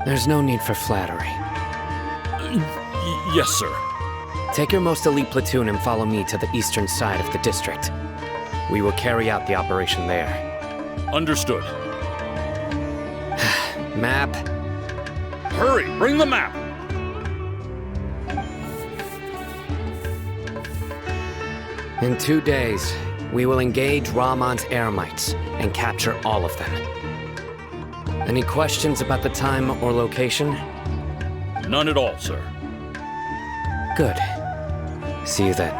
There's no need for flattery. Yes, sir. Take your most elite platoon and follow me to the eastern side of the district. We will carry out the operation there. Understood. Map? Hurry, bring the map! In 2 days, we will engage Rahman's Eremites and capture all of them. Any questions about the time or location? None at all, sir. Good. See you then.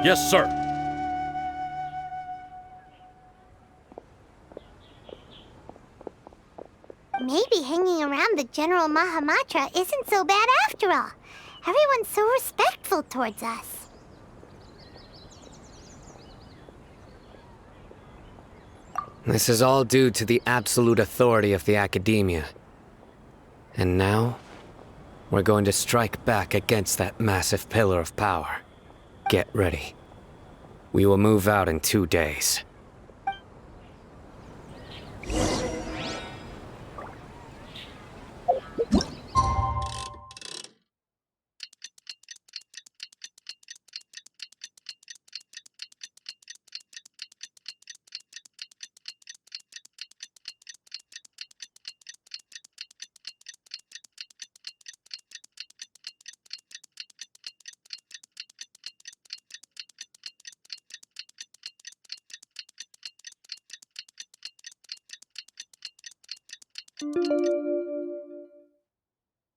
Yes, sir. Maybe hanging around the General Mahamatra isn't so bad after all. Everyone's so respectful towards us. This is all due to the absolute authority of the Academia. And now, we're going to strike back against that massive pillar of power. Get ready. We will move out in 2 days.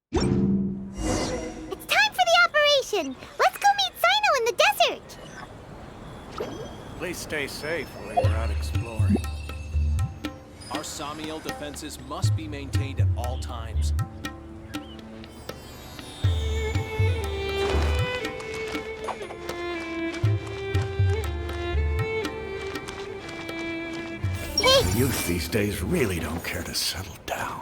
It's time for the operation! Let's go meet Sino in the desert! Please stay safe while you're out exploring. Our Samiel defenses must be maintained at all times. The youth these days really don't care to settle down.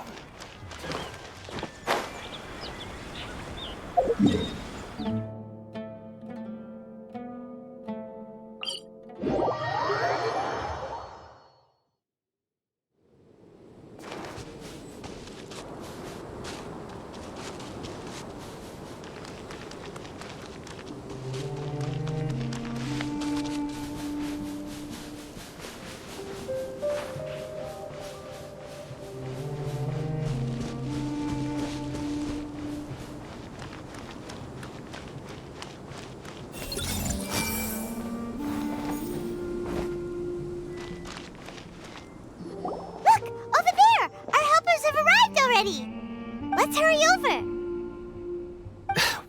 Let's hurry over!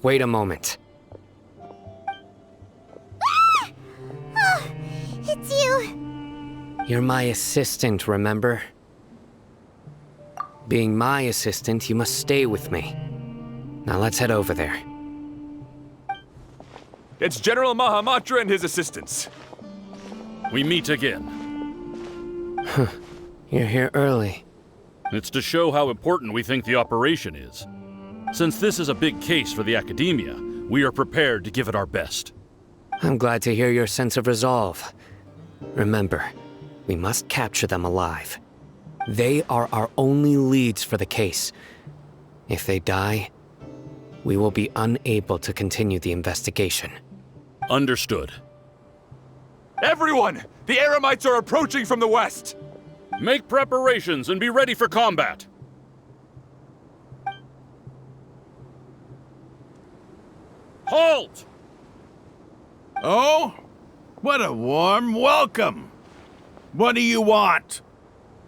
Wait a moment. Ah! Oh, it's you! You're my assistant, remember? Being my assistant, you must stay with me. Now let's head over there. It's General Mahamatra and his assistants. We meet again. You're here early. It's to show how important we think the operation is. Since this is a big case for the Academia, we are prepared to give it our best. I'm glad to hear your sense of resolve. Remember, we must capture them alive. They are our only leads for the case. If they die, we will be unable to continue the investigation. Understood. Everyone! The Eremites are approaching from the west! Make preparations and be ready for combat. Halt! Oh? What a warm welcome! What do you want?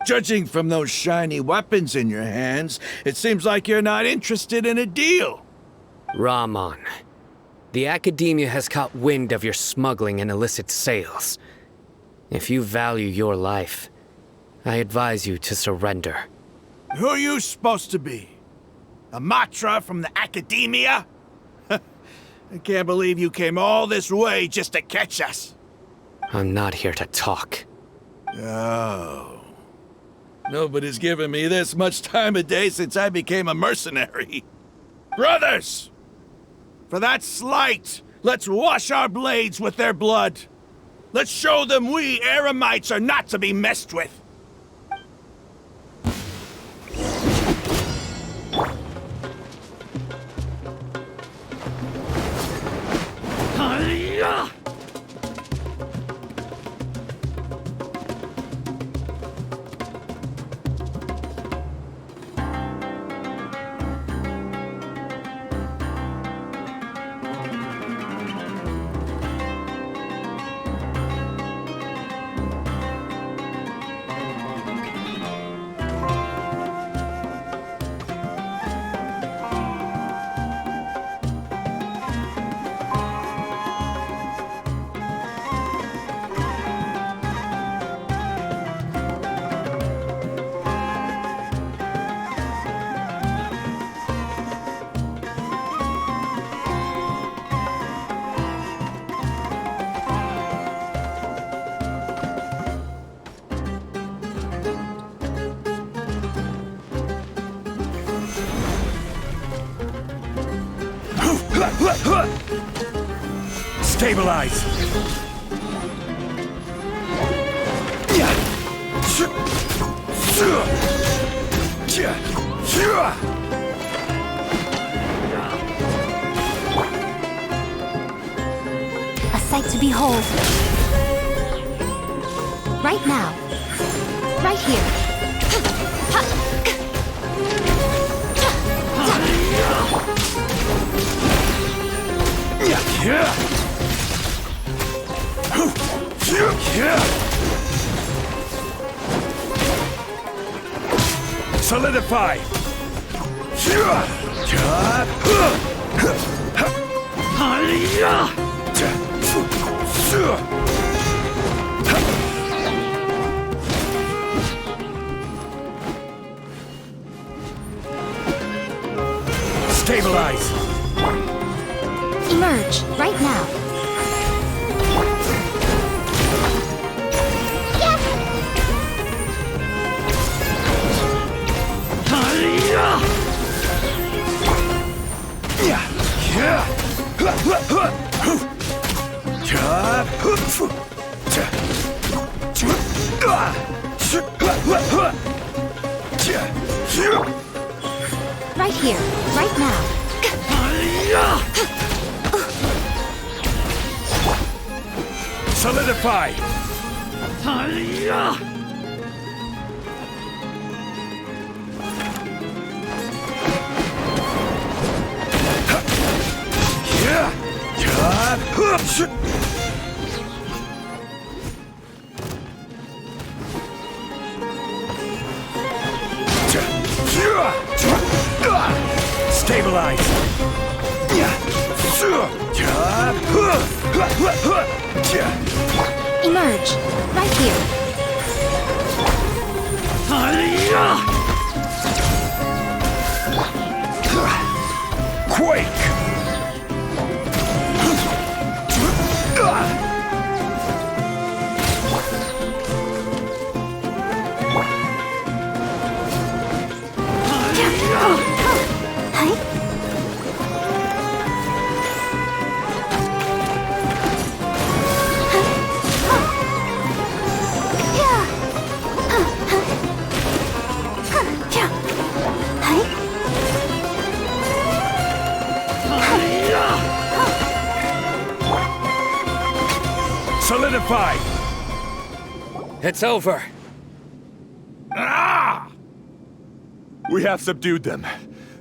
Judging from those shiny weapons in your hands, it seems like you're not interested in a deal. Rahman, the Academia has caught wind of your smuggling and illicit sales. If you value your life, I advise you to surrender. Who are you supposed to be? A Matra from the Academia? I can't believe you came all this way just to catch us. I'm not here to talk. Oh. Nobody's given me this much time of day since I became a mercenary. Brothers! For that slight, let's wash our blades with their blood. Let's show them we Eremites are not to be messed with. Stabilize! A sight to behold. Right now. Right here. Solidify! Stabilize! Emerge. Right now. Right here. Right now. Solidify! Stabilize! Emerge. Right here. Quake! Solidify! It's over. Ah! We have subdued them.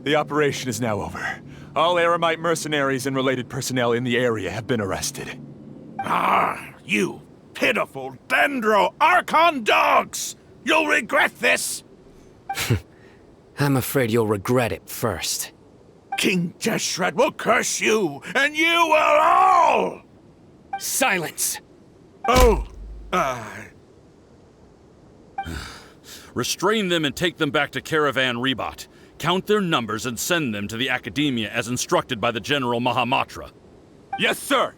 The operation is now over. All Aramite mercenaries and related personnel in the area have been arrested. Ah, you pitiful Dendro Archon dogs! You'll regret this! I'm afraid you'll regret it first. King Jeshred will curse you, and you will all! Silence! Oh, Restrain them and take them back to Caravan Rebot. Count their numbers and send them to the Academia as instructed by the General Mahamatra. Yes, sir!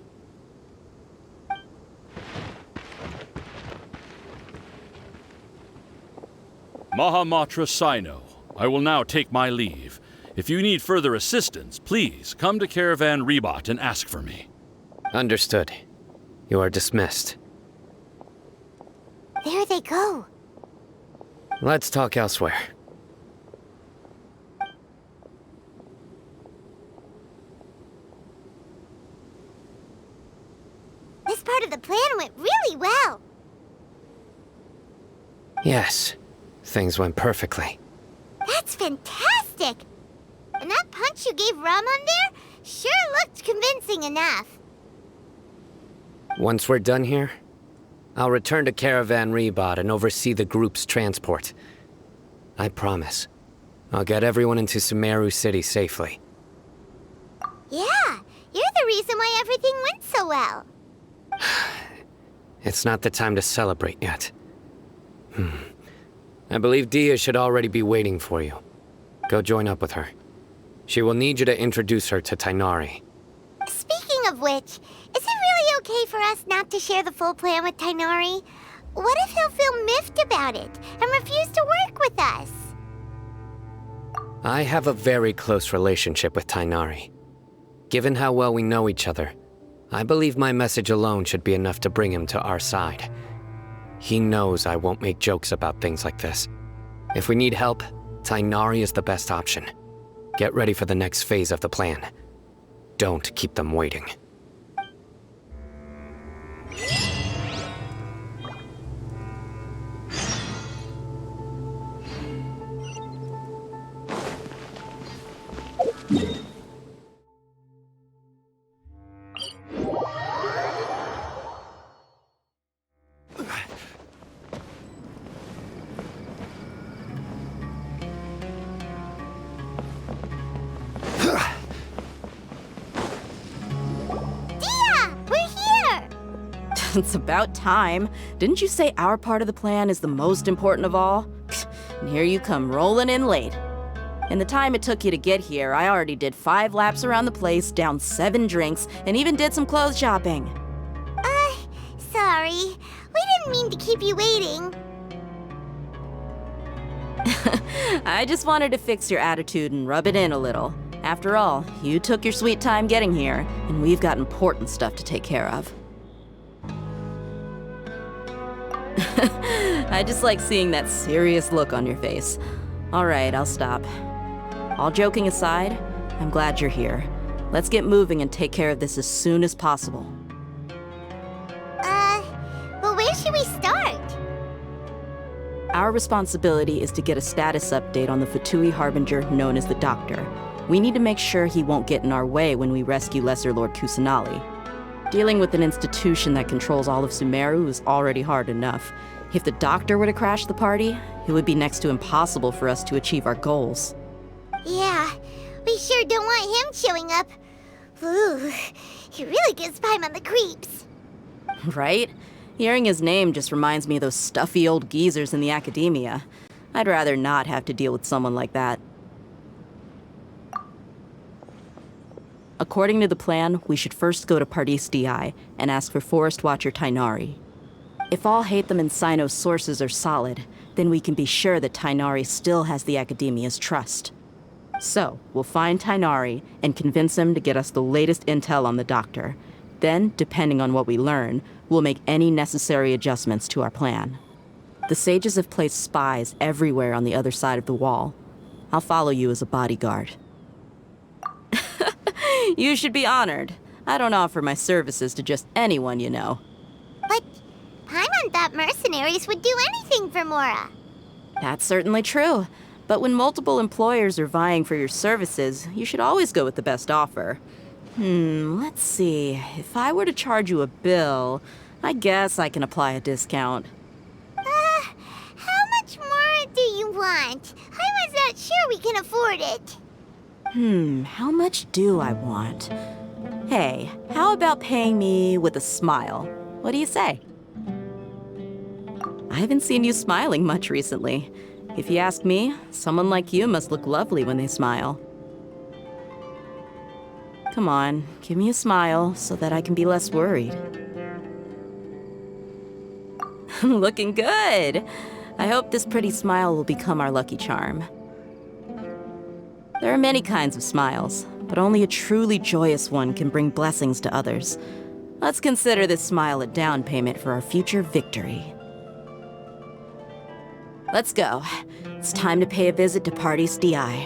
Mahamatra Sino, I will now take my leave. If you need further assistance, please come to Caravan Rebot and ask for me. Understood. You are dismissed. There they go. Let's talk elsewhere. This part of the plan went really well. Yes, things went perfectly. That's fantastic! And that punch you gave Ram on there sure looked convincing enough. Once we're done here, I'll return to Caravan Rebot and oversee the group's transport. I promise. I'll get everyone into Sumeru City safely. Yeah, you're the reason why everything went so well. It's not the time to celebrate yet. I believe Dia should already be waiting for you. Go join up with her. She will need you to introduce her to Tainari. Speaking of which, is it really okay for us not to share the full plan with Tainari? What if he'll feel miffed about it and refuse to work with us? I have a very close relationship with Tainari. Given how well we know each other, I believe my message alone should be enough to bring him to our side. He knows I won't make jokes about things like this. If we need help, Tighnari is the best option. Get ready for the next phase of the plan. Don't keep them waiting. It's about time. Didn't you say our part of the plan is the most important of all? And here you come rolling in late. In the time it took you to get here, I already did 5 laps around the place, downed 7 drinks, and even did some clothes shopping. Sorry. We didn't mean to keep you waiting. I just wanted to fix your attitude and rub it in a little. After all, you took your sweet time getting here, and we've got important stuff to take care of. I just like seeing that serious look on your face. All right, I'll stop. All joking aside, I'm glad you're here. Let's get moving and take care of this as soon as possible. But where should we start? Our responsibility is to get a status update on the F2P Harbinger known as the Doctor. We need to make sure he won't get in our way when we rescue Lesser Lord Kusanali. Dealing with an institution that controls all of Sumeru is already hard enough. If the Doctor were to crash the party, it would be next to impossible for us to achieve our goals. Yeah, we sure don't want him showing up. Ooh, he really gives Paimon the creeps. Right? Hearing his name just reminds me of those stuffy old geezers in the academia. I'd rather not have to deal with someone like that. According to the plan, we should first go to Pardis DI and ask for Forest Watcher Tighnari. If all Hatham and Sino's sources are solid, then we can be sure that Tighnari still has the Academia's trust. So, we'll find Tighnari and convince him to get us the latest intel on the Doctor. Then, depending on what we learn, we'll make any necessary adjustments to our plan. The sages have placed spies everywhere on the other side of the wall. I'll follow you as a bodyguard. You should be honored. I don't offer my services to just anyone you know. But Paimon thought mercenaries would do anything for Mora. That's certainly true. But when multiple employers are vying for your services, you should always go with the best offer. Let's see. If I were to charge you a bill, I guess I can apply a discount. How much more do you want? Paimon's not sure we can afford it. How much do I want? Hey, how about paying me with a smile? What do you say? I haven't seen you smiling much recently. If you ask me, someone like you must look lovely when they smile. Come on, give me a smile so that I can be less worried. Looking good! I hope this pretty smile will become our lucky charm. There are many kinds of smiles, but only a truly joyous one can bring blessings to others. Let's consider this smile a down payment for our future victory. Let's go. It's time to pay a visit to Pardis DI.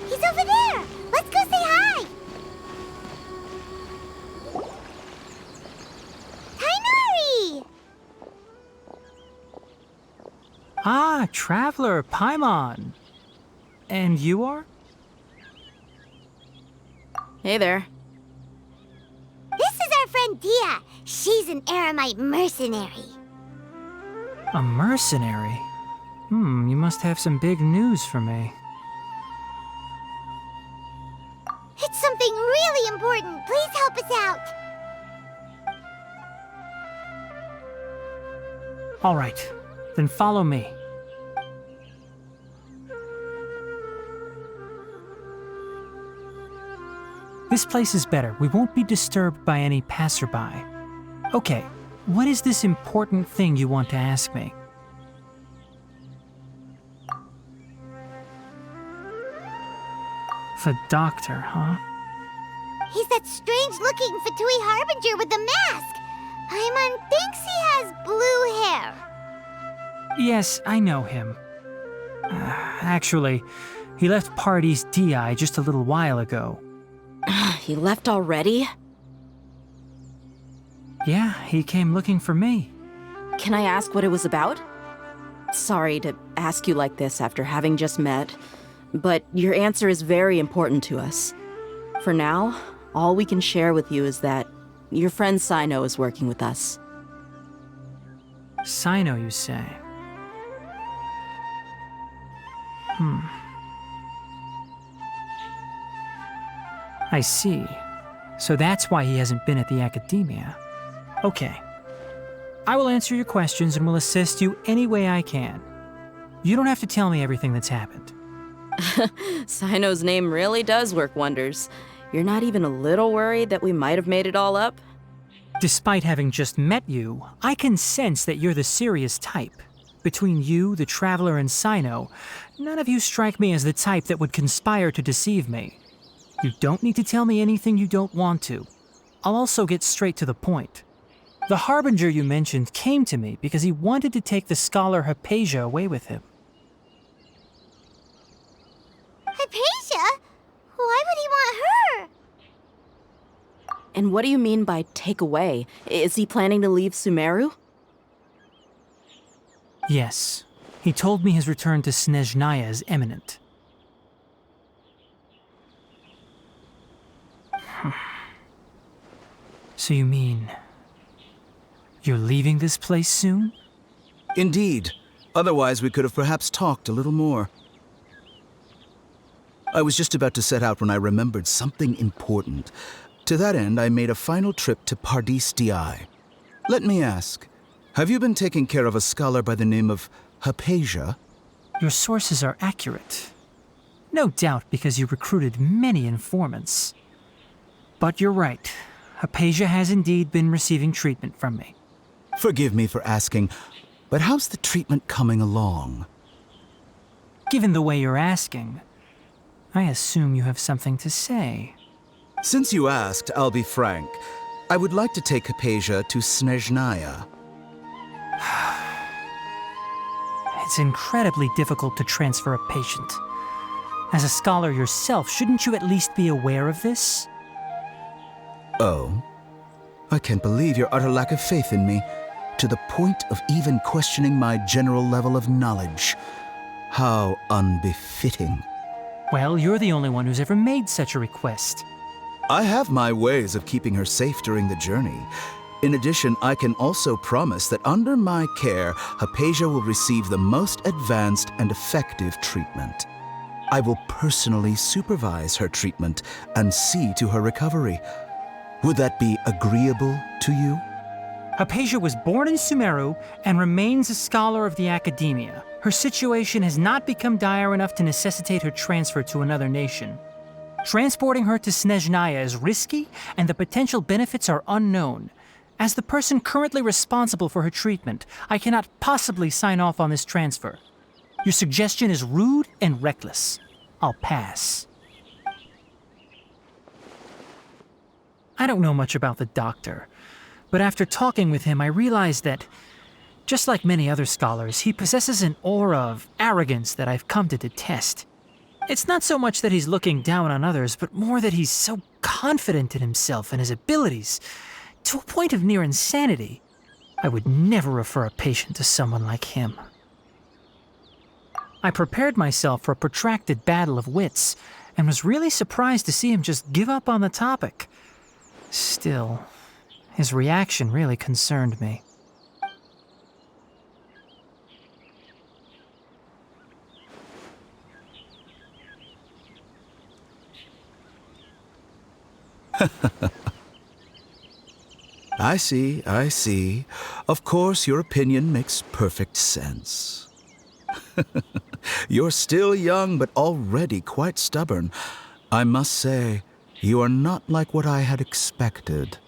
He's over there! Let's go say hi! Tighnari! Ah, Traveler, Paimon. And you are? Hey there. This is our friend Dia. She's an Aramite mercenary. A mercenary? You must have some big news for me. It's something really important. Please help us out. All right, then follow me. This place is better. We won't be disturbed by any passerby. Okay, what is this important thing you want to ask me? The doctor, huh? He's that strange-looking Fatui Harbinger with the mask. Paimon thinks he has blue hair. Yes, I know him. Actually, he left Party's DI just a little while ago. He left already? Yeah, he came looking for me. Can I ask what it was about? Sorry to ask you like this after having just met, but your answer is very important to us. For now, all we can share with you is that your friend Sino is working with us. Sino, you say? I see. So that's why he hasn't been at the academia. Okay. I will answer your questions and will assist you any way I can. You don't have to tell me everything that's happened. Sino's name really does work wonders. You're not even a little worried that we might have made it all up? Despite having just met you, I can sense that you're the serious type. Between you, the Traveler, and Sino, none of you strike me as the type that would conspire to deceive me. You don't need to tell me anything you don't want to. I'll also get straight to the point. The Harbinger you mentioned came to me because he wanted to take the scholar Hypatia away with him. Hypatia? Why would he want her? And what do you mean by take away? Is he planning to leave Sumeru? Yes. He told me his return to Snezhnaya is imminent. So you mean... you're leaving this place soon? Indeed. Otherwise, we could have perhaps talked a little more. I was just about to set out when I remembered something important. To that end, I made a final trip to Pardis DI. Let me ask, have you been taking care of a scholar by the name of Hypatia? Your sources are accurate. No doubt because you recruited many informants. But you're right. Hypatia has indeed been receiving treatment from me. Forgive me for asking, but how's the treatment coming along? Given the way you're asking, I assume you have something to say. Since you asked, I'll be frank. I would like to take Hypatia to Snezhnaya. It's incredibly difficult to transfer a patient. As a scholar yourself, shouldn't you at least be aware of this? Oh? I can't believe your utter lack of faith in me, to the point of even questioning my general level of knowledge. How unbefitting. Well, you're the only one who's ever made such a request. I have my ways of keeping her safe during the journey. In addition, I can also promise that under my care, Hypatia will receive the most advanced and effective treatment. I will personally supervise her treatment and see to her recovery. Would that be agreeable to you? Hypatia was born in Sumeru and remains a scholar of the academia. Her situation has not become dire enough to necessitate her transfer to another nation. Transporting her to Snezhnaya is risky, and the potential benefits are unknown. As the person currently responsible for her treatment, I cannot possibly sign off on this transfer. Your suggestion is rude and reckless. I'll pass. I don't know much about the doctor, but after talking with him, I realized that, just like many other scholars, he possesses an aura of arrogance that I've come to detest. It's not so much that he's looking down on others, but more that he's so confident in himself and his abilities, to a point of near insanity. I would never refer a patient to someone like him. I prepared myself for a protracted battle of wits, and was really surprised to see him just give up on the topic. Still, his reaction really concerned me. I see, I see. Of course, your opinion makes perfect sense. You're still young, but already quite stubborn. I must say, you are not like what I had expected.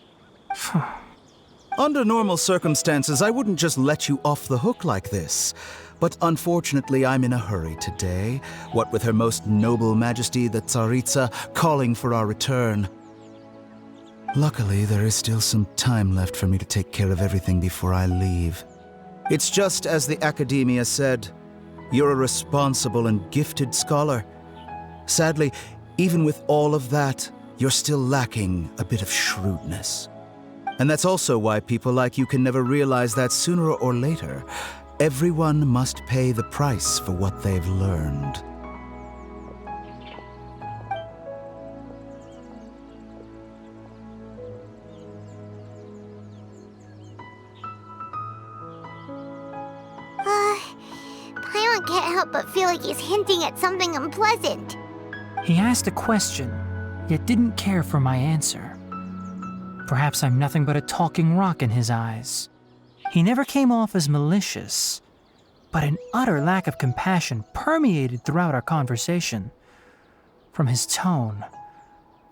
Under normal circumstances, I wouldn't just let you off the hook like this. But unfortunately, I'm in a hurry today, what with Her Most Noble Majesty the Tsaritsa calling for our return. Luckily, there is still some time left for me to take care of everything before I leave. It's just as the Academia said, you're a responsible and gifted scholar. Sadly, even with all of that, you're still lacking a bit of shrewdness. And that's also why people like you can never realize that sooner or later, everyone must pay the price for what they've learned. Paimon can't help but feel like he's hinting at something unpleasant. He asked a question, yet didn't care for my answer. Perhaps I'm nothing but a talking rock in his eyes. He never came off as malicious, but an utter lack of compassion permeated throughout our conversation. From his tone,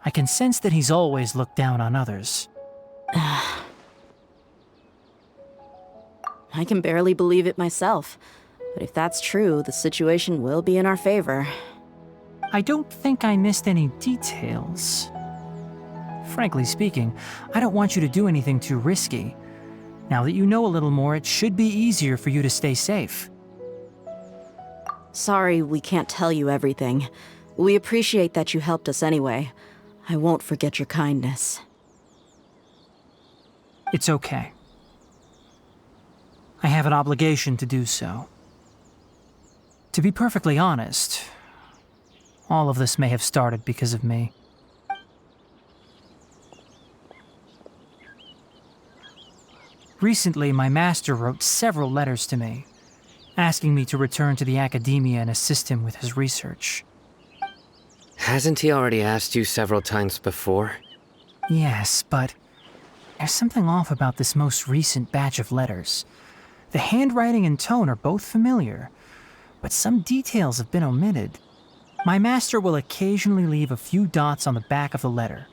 I can sense that he's always looked down on others. I can barely believe it myself. But if that's true, the situation will be in our favor. I don't think I missed any details. Frankly speaking, I don't want you to do anything too risky. Now that you know a little more, it should be easier for you to stay safe. Sorry we can't tell you everything. We appreciate that you helped us anyway. I won't forget your kindness. It's okay. I have an obligation to do so. To be perfectly honest, all of this may have started because of me. Recently, my master wrote several letters to me, asking me to return to the Academia and assist him with his research. Hasn't he already asked you several times before? Yes, but there's something off about this most recent batch of letters. The handwriting and tone are both familiar, but some details have been omitted. My master will occasionally leave a few dots on the back of the letter.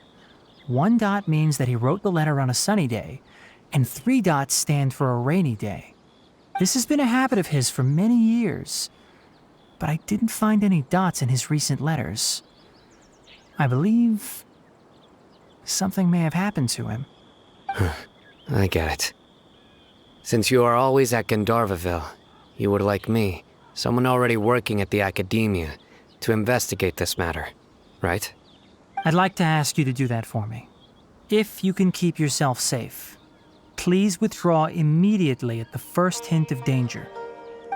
1 dot means that he wrote the letter on a sunny day, and 3 dots stand for a rainy day. This has been a habit of his for many years, but I didn't find any dots in his recent letters. I believe something may have happened to him. I get it. Since you are always at Gandharvaville, you would like me, someone already working at the Academia, to investigate this matter, right? I'd like to ask you to do that for me. If you can keep yourself safe, please withdraw immediately at the first hint of danger.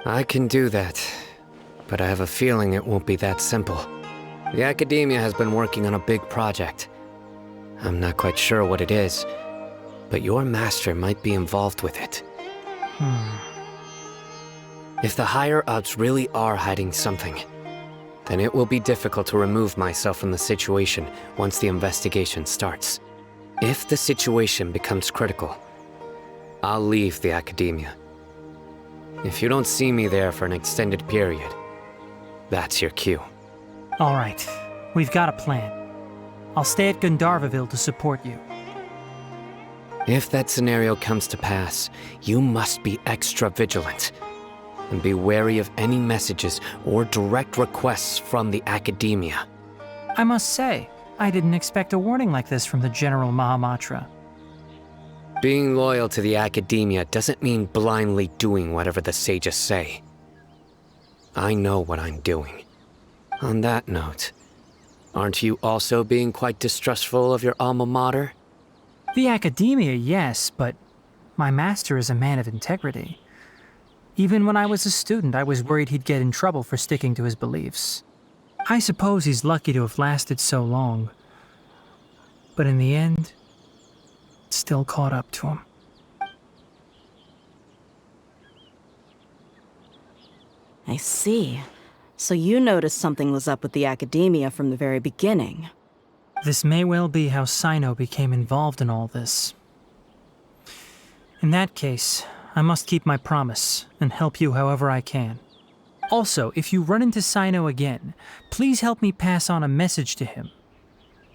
I can do that, but I have a feeling it won't be that simple. The Academia has been working on a big project. I'm not quite sure what it is, but your master might be involved with it. If the higher-ups really are hiding something, then it will be difficult to remove myself from the situation once the investigation starts. If the situation becomes critical, I'll leave the Academia. If you don't see me there for an extended period, that's your cue. All right, we've got a plan. I'll stay at Gandharvaville to support you. If that scenario comes to pass, you must be extra vigilant. And be wary of any messages or direct requests from the Academia. I must say, I didn't expect a warning like this from the General Mahamatra. Being loyal to the Academia doesn't mean blindly doing whatever the sages say. I know what I'm doing. On that note, aren't you also being quite distrustful of your alma mater? The Academia, yes, but my master is a man of integrity. Even when I was a student, I was worried he'd get in trouble for sticking to his beliefs. I suppose he's lucky to have lasted so long. But in the end, it still caught up to him. I see. So you noticed something was up with the Academia from the very beginning. This may well be how Sino became involved in all this. In that case, I must keep my promise and help you however I can. Also, if you run into Sino again, please help me pass on a message to him.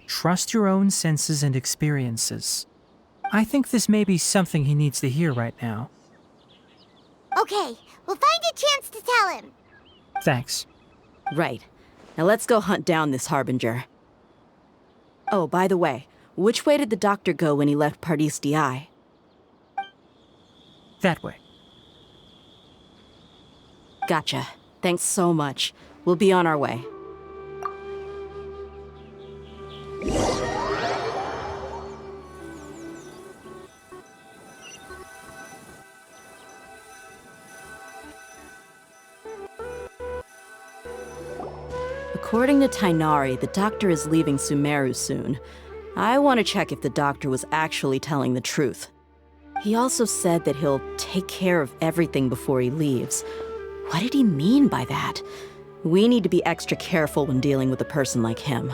Trust your own senses and experiences. I think this may be something he needs to hear right now. Okay, we'll find a chance to tell him. Thanks. Right. Now let's go hunt down this Harbinger. Oh, by the way, which way did the doctor go when he left Pardis DI? That way. Gotcha. Thanks so much. We'll be on our way. According to Tighnari, the doctor is leaving Sumeru soon. I want to check if the doctor was actually telling the truth. He also said that he'll take care of everything before he leaves. What did he mean by that? We need to be extra careful when dealing with a person like him.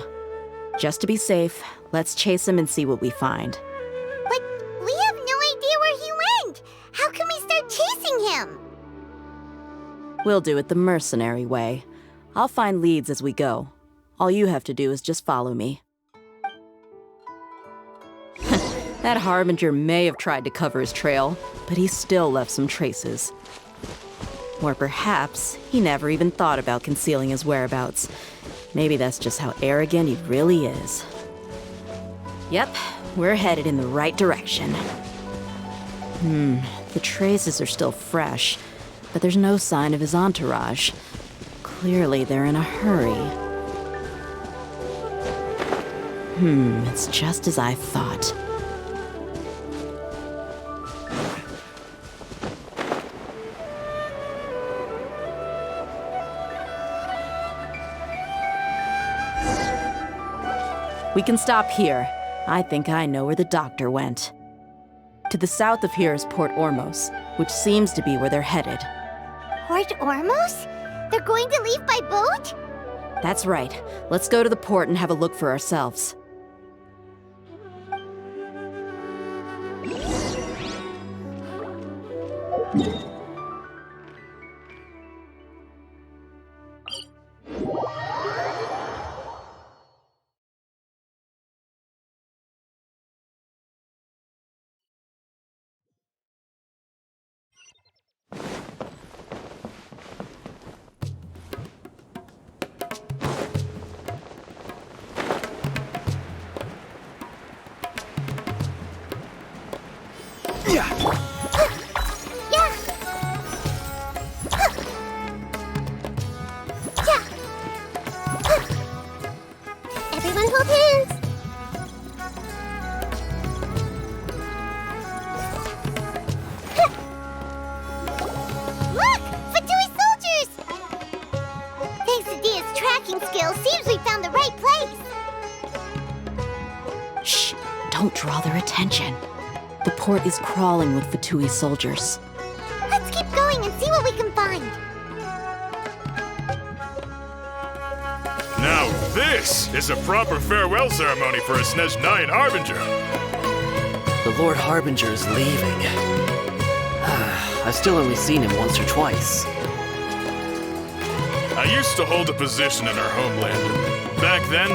Just to be safe, let's chase him and see what we find. But we have no idea where he went! How can we start chasing him? We'll do it the mercenary way. I'll find leads as we go. All you have to do is just follow me. That Harbinger may have tried to cover his trail, but he still left some traces. Or perhaps he never even thought about concealing his whereabouts. Maybe that's just how arrogant he really is. Yep, we're headed in the right direction. The traces are still fresh, but there's no sign of his entourage. Clearly they're in a hurry. It's just as I thought. We can stop here. I think I know where the doctor went. To the south of here is Port Ormos, which seems to be where they're headed. Port Ormos? They're going to leave by boat? That's right. Let's go to the port and have a look for ourselves. Everyone hold hands. Look! Fatui soldiers! Thanks to Dia's tracking skills, seems we found the right place. Shh! Don't draw their attention. The port is crawling with Fatui soldiers. Let's keep going and see what we can find. Now this is a proper farewell ceremony for a Snezhnayan Harbinger. The Lord Harbinger is leaving. I've still only seen him once or twice. I used to hold a position in our homeland. Back then,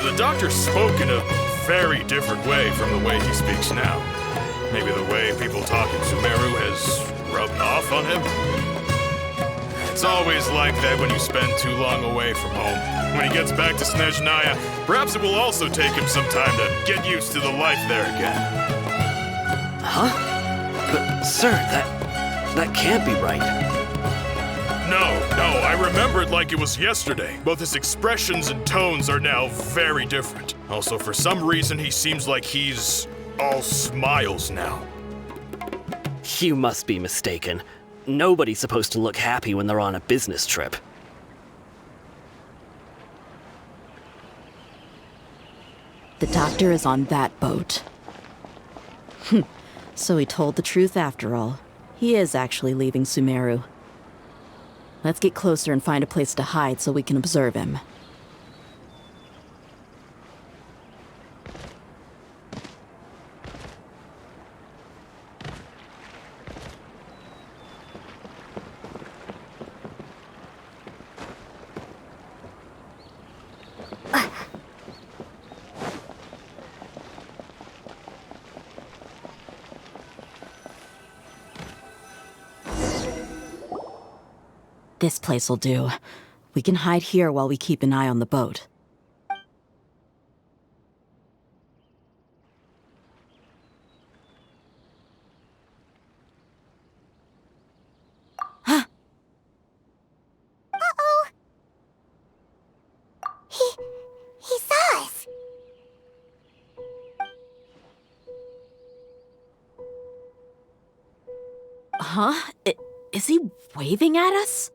the doctor spoke in a very different way from the way he speaks now. Maybe the way people talk in Sumeru has rubbed off on him? It's always like that when you spend too long away from home. When he gets back to Snezhnaya, perhaps it will also take him some time to get used to the life there again. Huh? But, sir, that can't be right. No, I remember it like it was yesterday. Both his expressions and tones are now very different. Also, for some reason, he seems like he's all smiles now. You must be mistaken. Nobody's supposed to look happy when they're on a business trip. The doctor is on that boat. So he told the truth after all. He is actually leaving Sumeru. Let's get closer and find a place to hide so we can observe him. This place'll do. We can hide here while we keep an eye on the boat. Uh-oh! He saw us! Huh? Is he waving at us?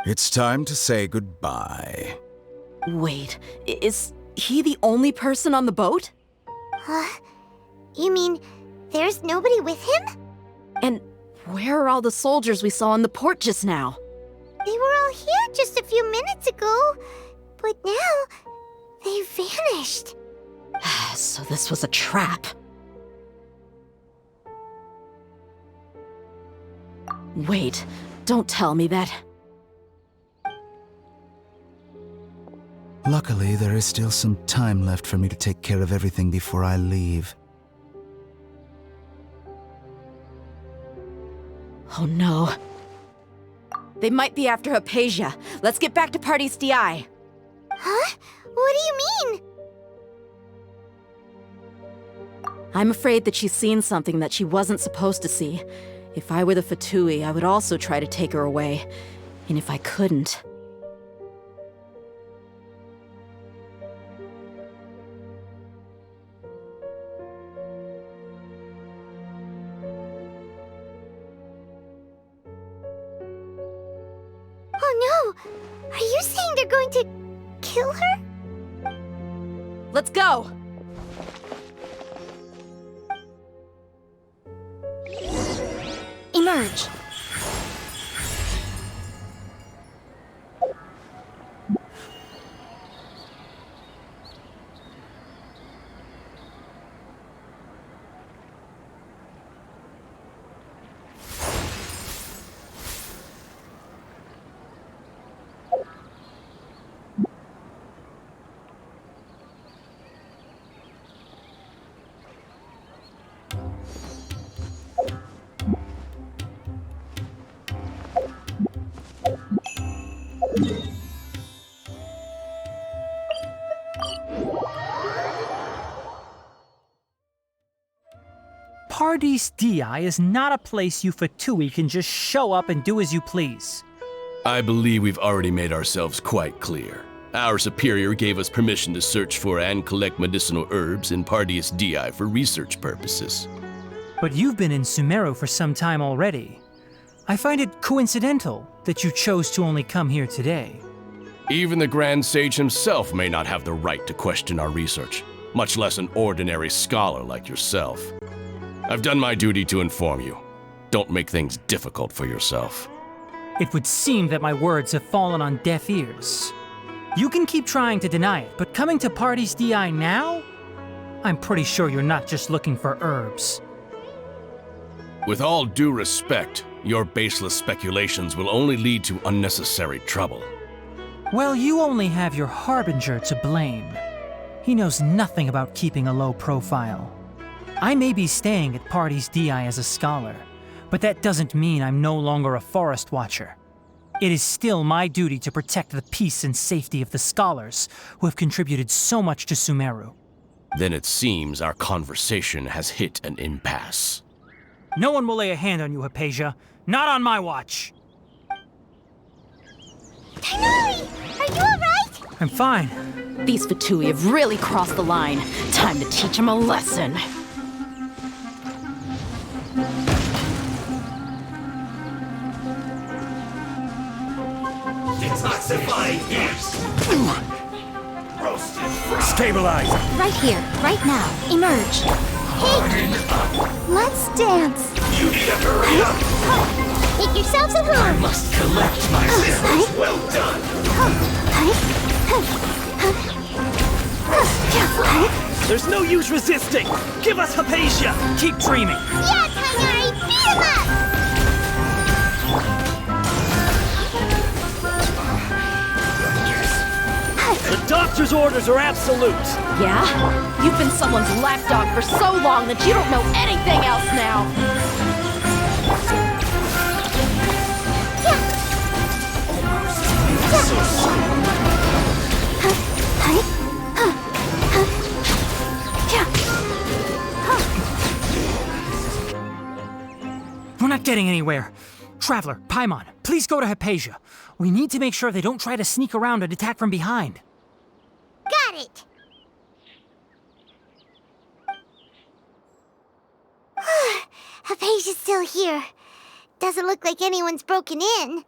It's time to say goodbye. Wait, is he the only person on the boat? You mean there's nobody with him? And where are all the soldiers we saw in the port just now? They were all here just a few minutes ago, but now they vanished. So this was a trap. Wait, don't tell me that. Luckily, there is still some time left for me to take care of everything before I leave. Oh no. They might be after Hypatia. Let's get back to Party's DI. Huh? What do you mean? I'm afraid that she's seen something that she wasn't supposed to see. If I were the F2P, I would also try to take her away. And if I couldn't... Oh no! Are you saying they're going to kill her? Let's go! Emerge. Party's DI is not a place you F2P can just show up and do as you please. I believe we've already made ourselves quite clear. Our superior gave us permission to search for and collect medicinal herbs in Party's DI for research purposes. But you've been in Sumeru for some time already. I find it coincidental that you chose to only come here today. Even the Grand Sage himself may not have the right to question our research, much less an ordinary scholar like yourself. I've done my duty to inform you. Don't make things difficult for yourself. It would seem that my words have fallen on deaf ears. You can keep trying to deny it, but coming to Party's DI now? I'm pretty sure you're not just looking for herbs. With all due respect, your baseless speculations will only lead to unnecessary trouble. Well, you only have your Harbinger to blame. He knows nothing about keeping a low profile. I may be staying at Party's DI as a scholar, but that doesn't mean I'm no longer a forest watcher. It is still my duty to protect the peace and safety of the scholars who have contributed so much to Sumeru. Then it seems our conversation has hit an impasse. No one will lay a hand on you, Hypatia. Not on my watch. Tighnari! Are you alright? I'm fine. These F2P have really crossed the line. Time to teach them a lesson. Detoxifying heat! Roasted fry! Stabilize! Right here, right now. Emerge. Hey! Let's dance! You need to hurry up! Make yourselves at home! I must collect my samples! Well done! There's no use resisting! Give us Hypatia! Keep dreaming! Yeah, Tighnari! Beat him up! The doctor's orders are absolute! Yeah? You've been someone's lapdog for so long that you don't know anything else now! We're not getting anywhere. Traveler, Paimon, please go to Hypatia. We need to make sure they don't try to sneak around and attack from behind. Got it! Hypatia's still here. Doesn't look like anyone's broken in.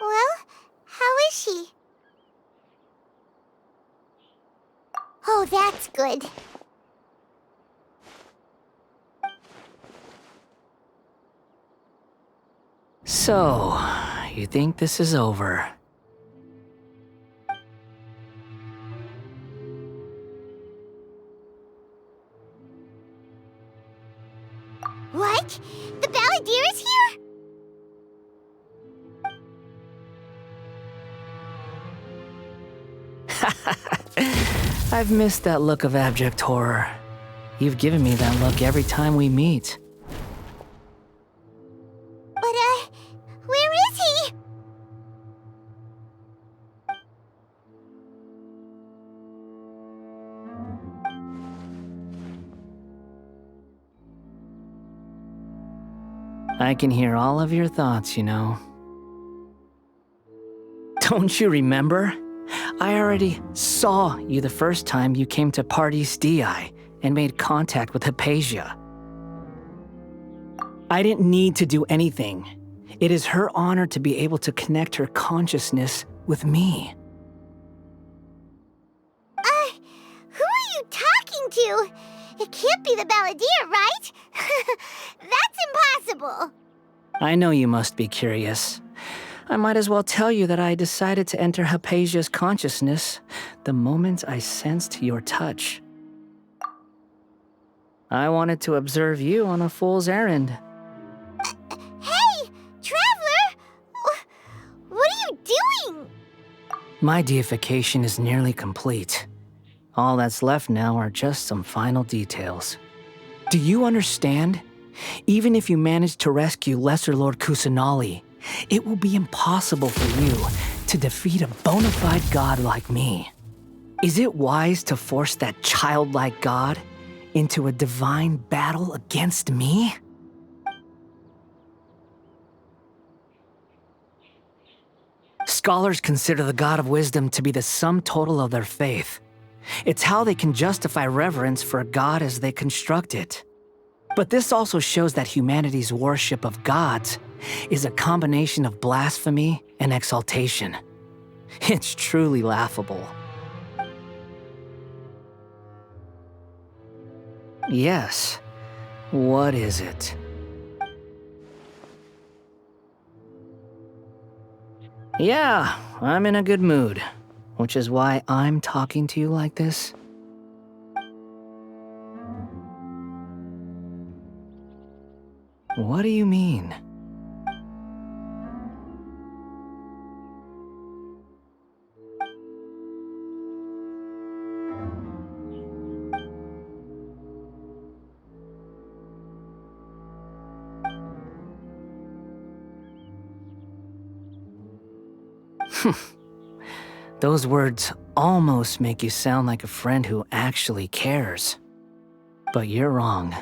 Well, how is she? Oh, that's good. So, you think this is over? What? The Balladeer is here? I've missed that look of abject horror. You've given me that look every time we meet. But, where is he? I can hear all of your thoughts, you know. Don't you remember? I already saw you the first time you came to Parties DI and made contact with Hypatia. I didn't need to do anything. It is her honor to be able to connect her consciousness with me. Who are you talking to? It can't be the Balladeer, right? That's impossible. I know you must be curious. I might as well tell you that I decided to enter Hypatia's consciousness the moment I sensed your touch. I wanted to observe you on a fool's errand. Hey, Traveler! What are you doing? My deification is nearly complete. All that's left now are just some final details. Do you understand? Even if you manage to rescue Lesser Lord Kusanali, it will be impossible for you to defeat a bona fide god like me. Is it wise to force that childlike god into a divine battle against me? Scholars consider the god of wisdom to be the sum total of their faith. It's how they can justify reverence for a god as they construct it. But this also shows that humanity's worship of gods is a combination of blasphemy and exaltation. It's truly laughable. Yes. What is it? Yeah, I'm in a good mood, which is why I'm talking to you like this. What do you mean? Those words almost make you sound like a friend who actually cares. But you're wrong.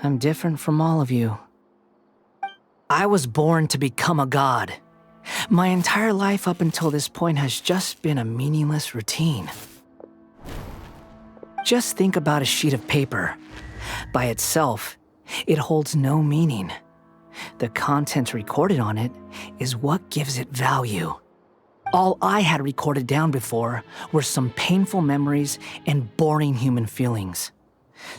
I'm different from all of you. I was born to become a god. My entire life up until this point has just been a meaningless routine. Just think about a sheet of paper. By itself, it holds no meaning. The content recorded on it is what gives it value. All I had recorded down before were some painful memories and boring human feelings.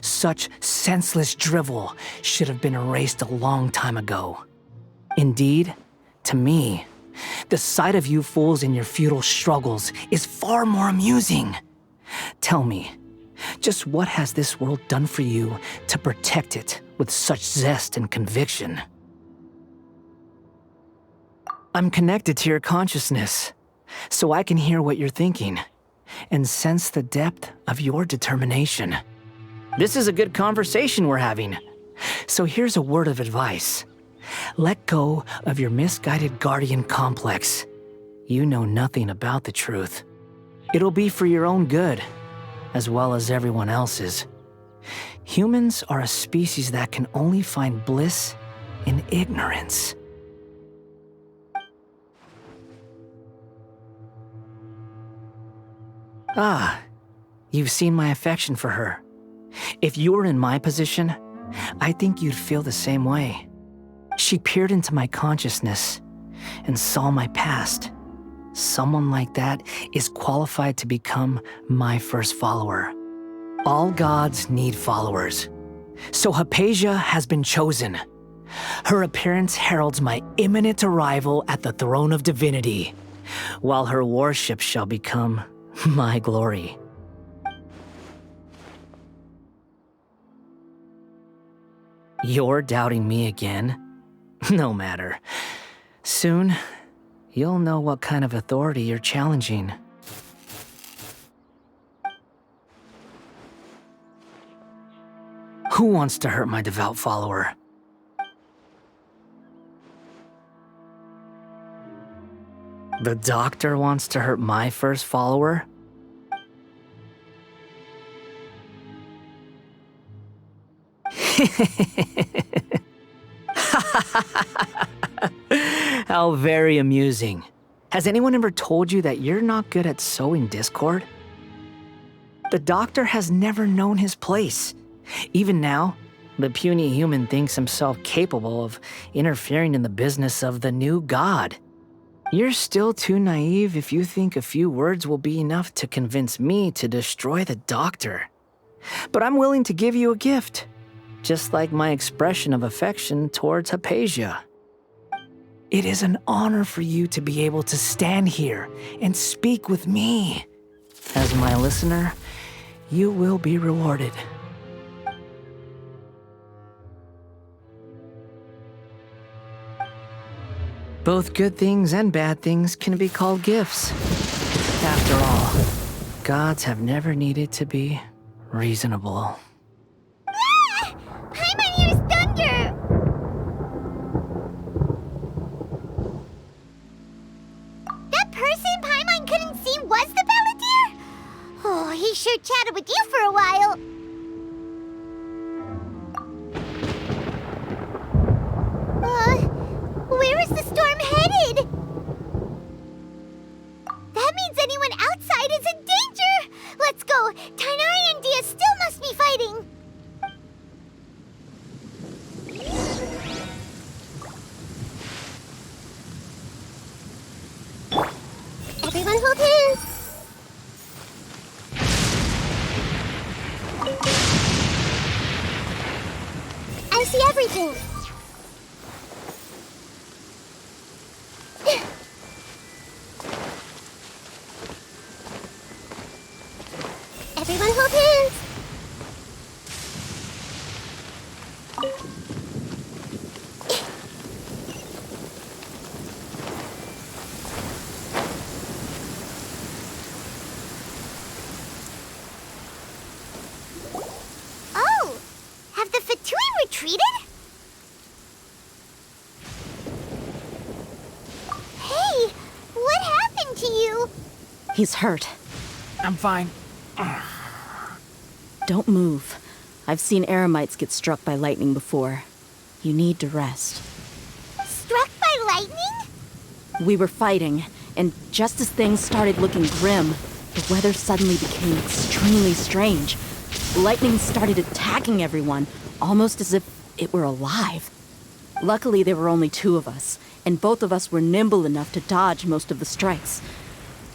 Such senseless drivel should have been erased a long time ago. Indeed, to me, the sight of you fools in your futile struggles is far more amusing. Tell me, just what has this world done for you to protect it with such zest and conviction? I'm connected to your consciousness. so I can hear what you're thinking and sense the depth of your determination. This is a good conversation we're having. So here's a word of advice. Let go of your misguided guardian complex. You know nothing about the truth. It'll be for your own good, as well as everyone else's. Humans are a species that can only find bliss in ignorance. Ah, you've seen my affection for her. If you were in my position, I think you'd feel the same way. She peered into my consciousness and saw my past. Someone like that is qualified to become my first follower. All gods need followers. So Hypatia has been chosen. Her appearance heralds my imminent arrival at the throne of divinity, while her worship shall become my glory. You're doubting me again? No matter. Soon, you'll know what kind of authority you're challenging. Who wants to hurt my devout follower? The doctor wants to hurt my first follower? How very amusing. Has anyone ever told you that you're not good at sowing discord? The doctor has never known his place. Even now, the puny human thinks himself capable of interfering in the business of the new god. You're still too naive if you think a few words will be enough to convince me to destroy the doctor. But I'm willing to give you a gift, just like my expression of affection towards Hypatia. It is an honor for you to be able to stand here and speak with me. As my listener, you will be rewarded. Both good things and bad things can be called gifts. After all, gods have never needed to be reasonable. Ah! Paimon hears thunder! That person Paimon couldn't see was the Balladeer? Oh, he sure chatted with you for a while. Where is the storm headed? That means anyone outside is in danger! Let's go! Tainari and Dia still must be fighting! Everyone hold hands! I see everything! Everyone hold hands! Oh! Have the F2P retreated? Hey! What happened to you? He's hurt. I'm fine. Don't move. I've seen eremites get struck by lightning before. You need to rest. Struck by lightning? We were fighting, and just as things started looking grim, the weather suddenly became extremely strange. Lightning started attacking everyone, almost as if it were alive. Luckily, there were only two of us, and both of us were nimble enough to dodge most of the strikes.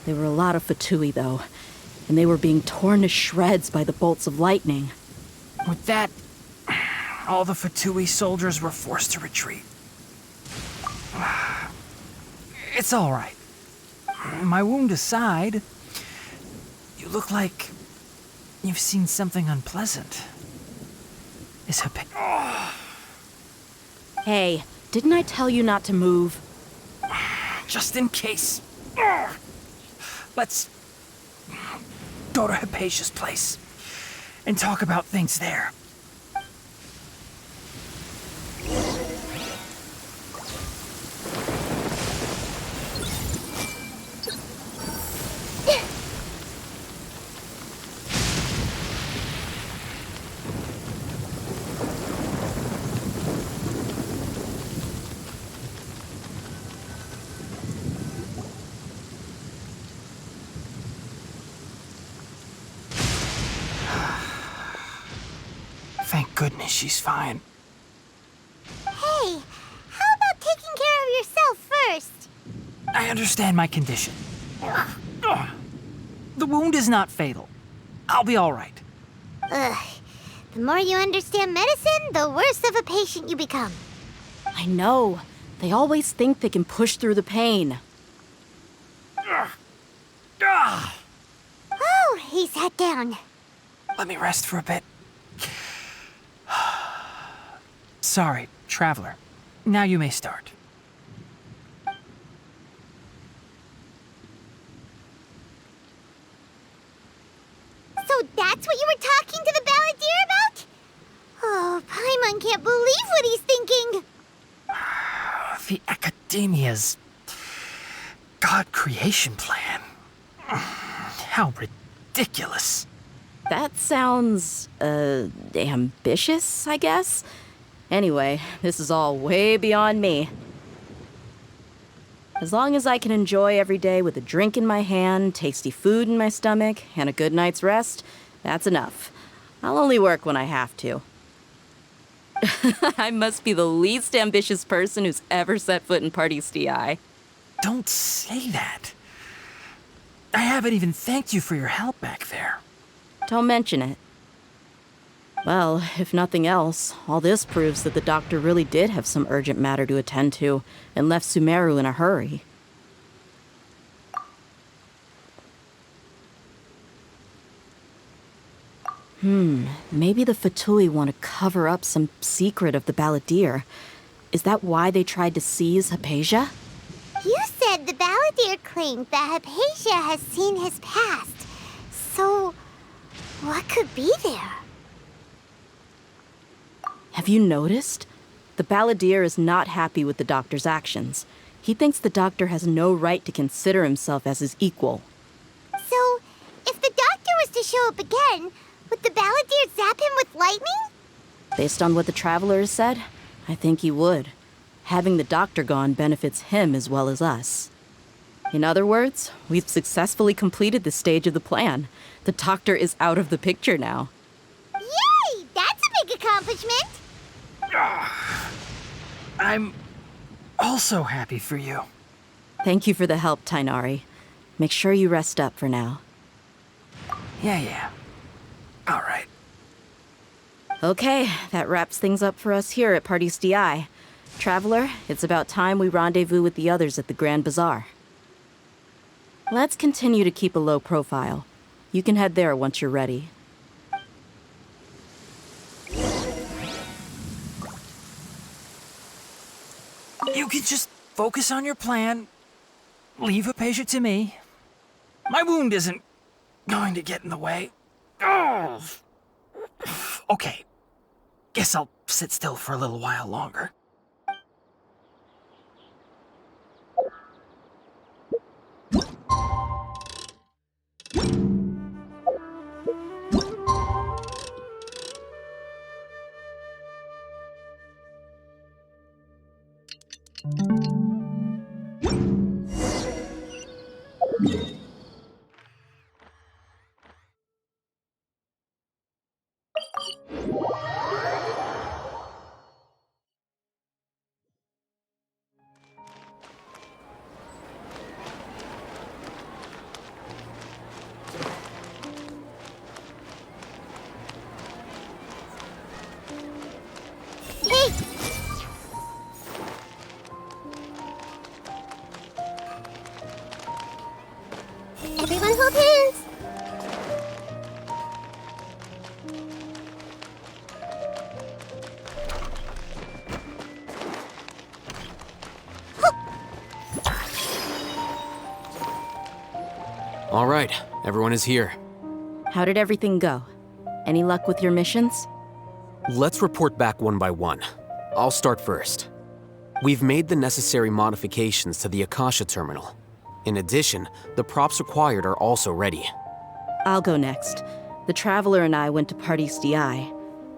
There were a lot of F2P, though, and they were being torn to shreds by the bolts of lightning. With that, all the F2P soldiers were forced to retreat. It's all right. My wound aside, you look like you've seen something unpleasant. Is Hey, didn't I tell you not to move? Just in case. Let's go to Hypatia's place and talk about things there. Thank goodness she's fine. Hey, how about taking care of yourself first? I understand my condition. The wound is not fatal. I'll be all right. Ugh. The more you understand medicine, the worse of a patient you become. I know. They always think they can push through the pain. Oh, he sat down. Let me rest for a bit. Sorry, traveler. Now you may start. So that's what you were talking to the balladeer about? Oh, Paimon can't believe what he's thinking. The Academia's God creation plan. How ridiculous. That sounds, ambitious, I guess? Anyway, this is all way beyond me. As long as I can enjoy every day with a drink in my hand, tasty food in my stomach, and a good night's rest, that's enough. I'll only work when I have to. I must be the least ambitious person who's ever set foot in Party's DI. Don't say that. I haven't even thanked you for your help back there. Don't mention it. Well, if nothing else, all this proves that the doctor really did have some urgent matter to attend to and left Sumeru in a hurry. Maybe the Fatui want to cover up some secret of the balladeer. Is that why they tried to seize Hypatia? You said the balladeer claimed that Hypatia has seen his past. So, what could be there? Have you noticed? The balladeer is not happy with the doctor's actions. He thinks the doctor has no right to consider himself as his equal. So, if the doctor was to show up again, would the balladeer zap him with lightning? Based on what the traveler has said, I think he would. Having the doctor gone benefits him as well as us. In other words, we've successfully completed this stage of the plan. The doctor is out of the picture now. Yay! That's a big accomplishment! I'm also happy for you. Thank you for the help, Tainari. Make sure you rest up for now. Yeah. All right. Okay, that wraps things up for us here at Party's DI. Traveler, it's about time we rendezvous with the others at the Grand Bazaar. Let's continue to keep a low profile. You can head there once you're ready. You can just focus on your plan. Leave Hypatia to me. My wound isn't going to get in the way. Oh. Okay. Guess I'll sit still for a little while longer. Everyone hold hands! All right, everyone is here. How did everything go? Any luck with your missions? Let's report back one by one. I'll start first. We've made the necessary modifications to the Akasha terminal. In addition, the props required are also ready. I'll go next. The Traveler and I went to Party's DI.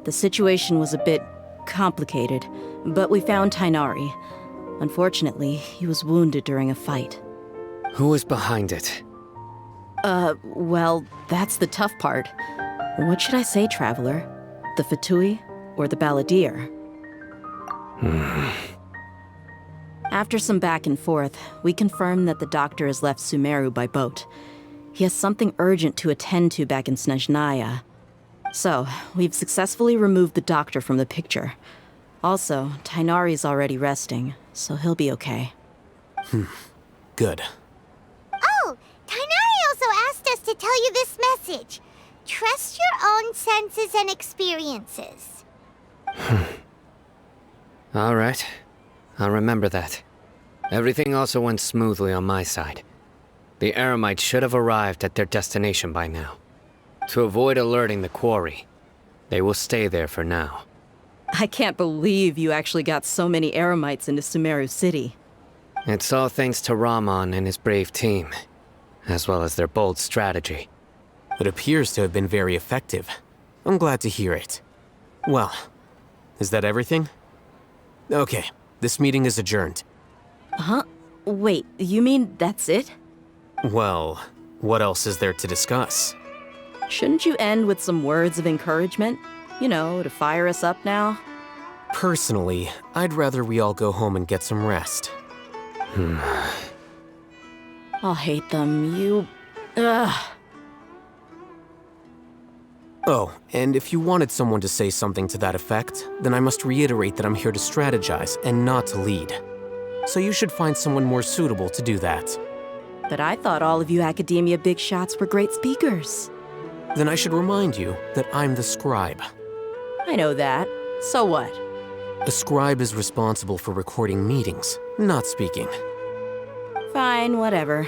The situation was a bit complicated, but we found Tainari. Unfortunately, he was wounded during a fight. Who is behind it? Well, that's the tough part. What should I say, Traveler? The Fatui or the Balladeer? After some back and forth, we confirmed that the doctor has left Sumeru by boat. He has something urgent to attend to back in Snezhnaya. So, we've successfully removed the doctor from the picture. Also, Tainari's already resting, so he'll be okay. Good. Oh, Tainari also asked us to tell you this message. Trust your own senses and experiences. All right. I'll remember that. Everything also went smoothly on my side. The Eremites should have arrived at their destination by now. To avoid alerting the quarry, they will stay there for now. I can't believe you actually got so many Eremites into Sumeru City. It's all thanks to Rahman and his brave team, as well as their bold strategy. It appears to have been very effective. I'm glad to hear it. Well, is that everything? Okay, this meeting is adjourned. Huh? Wait, you mean that's it? Well, what else is there to discuss? Shouldn't you end with some words of encouragement? You know, to fire us up now? Personally, I'd rather we all go home and get some rest. I'll hate them, you... Ugh. Oh, and if you wanted someone to say something to that effect, then I must reiterate that I'm here to strategize and not to lead. So you should find someone more suitable to do that. But I thought all of you academia big shots were great speakers. Then I should remind you that I'm the scribe. I know that. So what? A scribe is responsible for recording meetings, not speaking. Fine, whatever.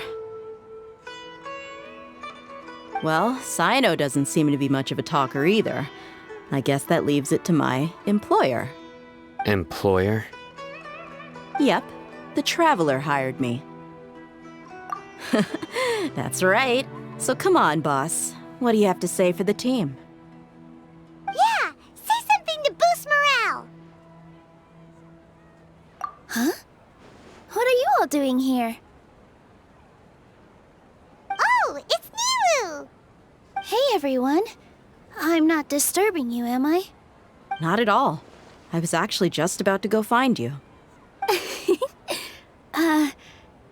Well, Sino doesn't seem to be much of a talker either. I guess that leaves it to my employer. Employer? Yep, the Traveler hired me. That's right. So come on, boss. What do you have to say for the team? Yeah, say something to boost morale. Huh? What are you all doing here? Oh, it's Nilu! Hey, everyone. I'm not disturbing you, am I? Not at all. I was actually just about to go find you.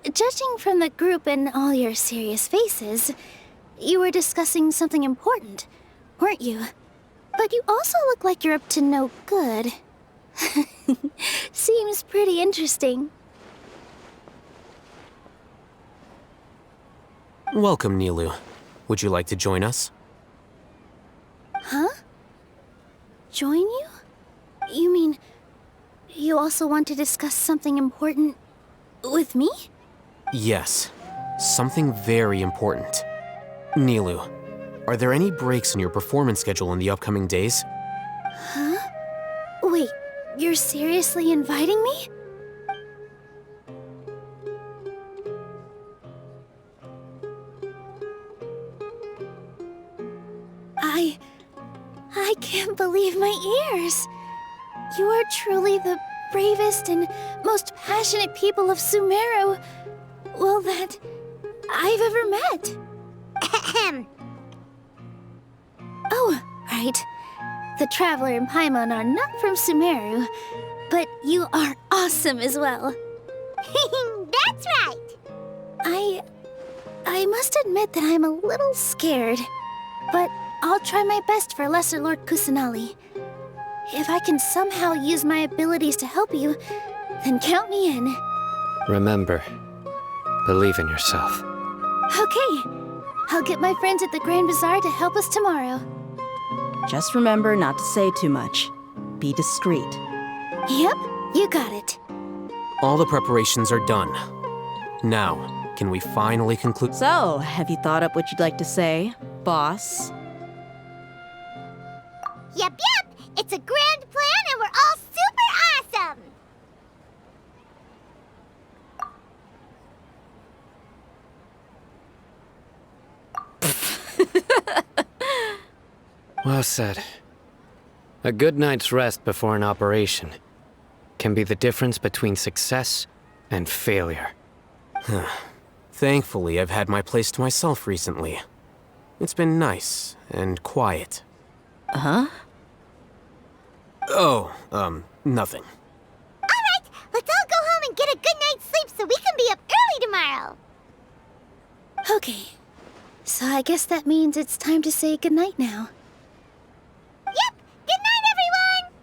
Judging from the group and all your serious faces, you were discussing something important, weren't you? But you also look like you're up to no good. Seems pretty interesting. Welcome, Nilu. Would you like to join us? Huh? Join you? You mean, you also want to discuss something important with me? Yes, something very important. Nilu, are there any breaks in your performance schedule in the upcoming days? Huh? Wait, you're seriously inviting me? I can't believe my ears. You are truly the bravest and most passionate people of Sumeru, well, that I've ever met. Ahem. Oh, right. The Traveler and Paimon are not from Sumeru, but you are awesome as well. That's right. I must admit that I'm a little scared, but I'll try my best for Lesser Lord Kusanali. If I can somehow use my abilities to help you, then count me in. Remember, believe in yourself. Okay. I'll get my friends at the Grand Bazaar to help us tomorrow. Just remember not to say too much. Be discreet. Yep, you got it. All the preparations are done. Now, Can we finally conclude? So, have you thought up what you'd like to say, boss? Yep. It's a grand plan and we're all super awesome. Well said. A good night's rest before an operation can be the difference between success and failure. Thankfully, I've had my place to myself recently. It's been nice and quiet. Huh? Oh, nothing. Alright, let's all go home and get a good night's sleep so we can be up early tomorrow. Okay. So I guess that means it's time to say goodnight now. Yep, good night, everyone!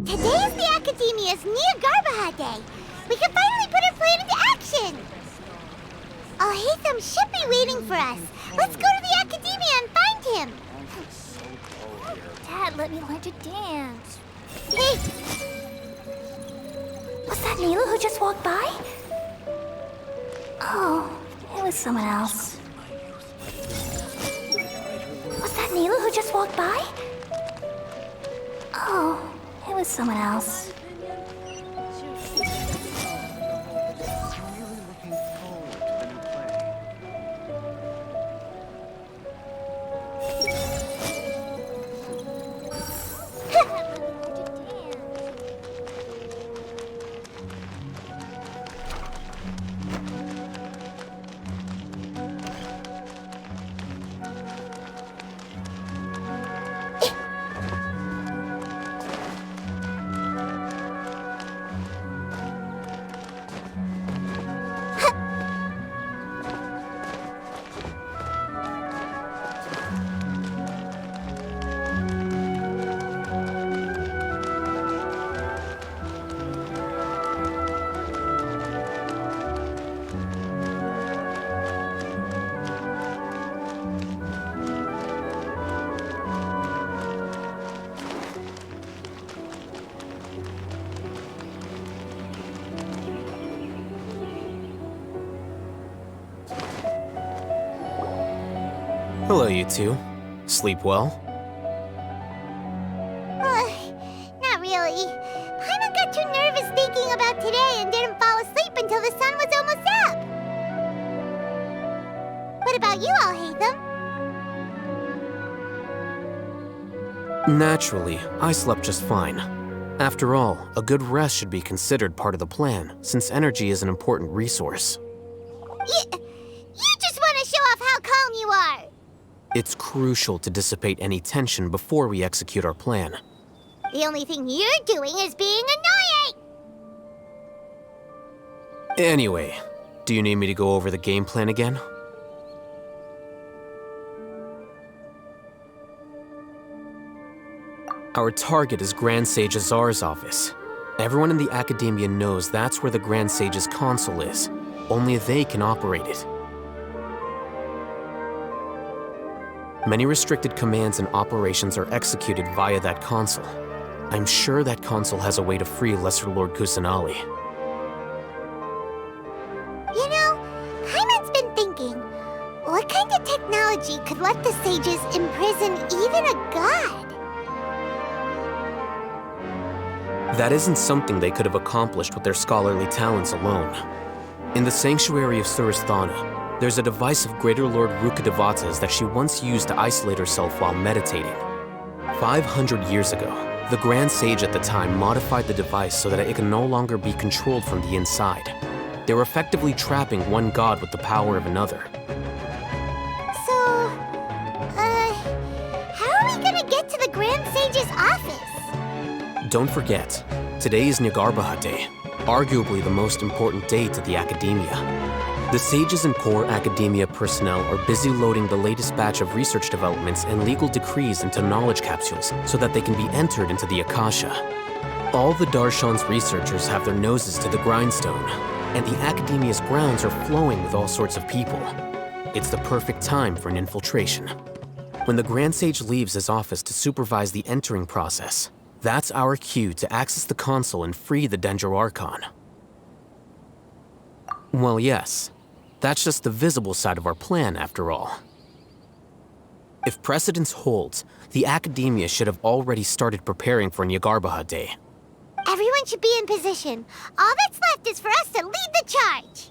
Today is the Academia's Niagara Day. We can finally put our plan into action. Alhaitham should be waiting for us. Let's go to the Academia and find him. Dad, let me learn to dance. Hey, Was that Nilu who just walked by? Oh, it was someone else. Was that Nilu who just walked by? Oh, it was someone else. Hello, you two. Sleep well? not really. Paimon got too nervous thinking about today and didn't fall asleep until the sun was almost up. What about you, Alhaitham? Naturally, I slept just fine. After all, a good rest should be considered part of the plan, since energy is an important resource. You just want to show off how calm you are. It's crucial to dissipate any tension before we execute our plan. The only thing you're doing is being annoying. Anyway, do you need me to go over the game plan again? Our target is Grand Sage Azar's office. Everyone in the Academia knows that's where the Grand Sage's console is. Only they can operate it. Many restricted commands and operations are executed via that console. I'm sure that console has a way to free Lesser Lord Kusanali. You know, Paimon's been thinking, what kind of technology could let the sages imprison even a god? That isn't something they could have accomplished with their scholarly talents alone. In the Sanctuary of Suristhana, there's a device of Greater Lord Rukkhadevata's that she once used to isolate herself while meditating. 500 years ago, the Grand Sage at the time modified the device so that it can no longer be controlled from the inside. They were effectively trapping one god with the power of another. So, how are we gonna get to the Grand Sage's office? Don't forget, today is Niagara Day. arguably the most important date at the Academia. The sages and core Academia personnel are busy loading the latest batch of research developments and legal decrees into knowledge capsules so that they can be entered into the Akasha. All the Darshan's researchers have their noses to the grindstone, and the Academia's grounds are flowing with all sorts of people. It's the perfect time for an infiltration. When the Grand Sage leaves his office to supervise the entering process, that's our cue to access the console and free the Dendro Archon. Well, yes. That's just the visible side of our plan, after all. If precedence holds, the Academia should have already started preparing for Nyagarbha Day. Everyone should be in position. All that's left is for us to lead the charge.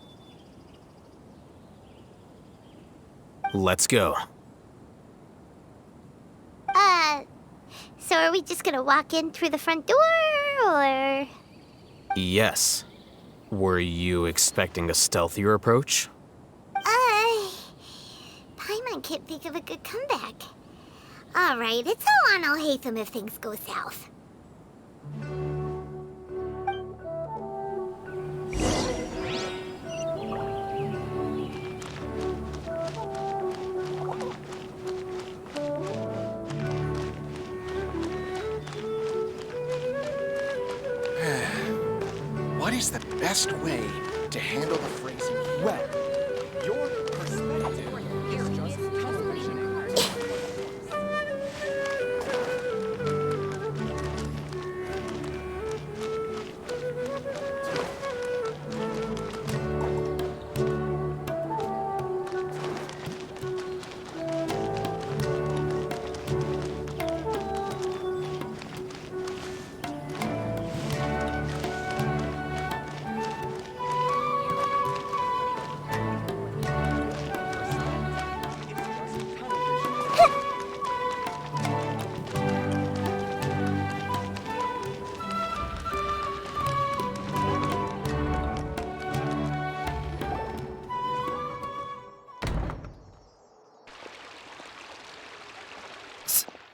Let's go. So are we just gonna walk in through the front door, or...? Yes. Were you expecting a stealthier approach? Paimon can't think of a good comeback. Alright, it's all on Alhaitham if things go south. What is the best way to handle the phrasing? Well, your perspective is just television.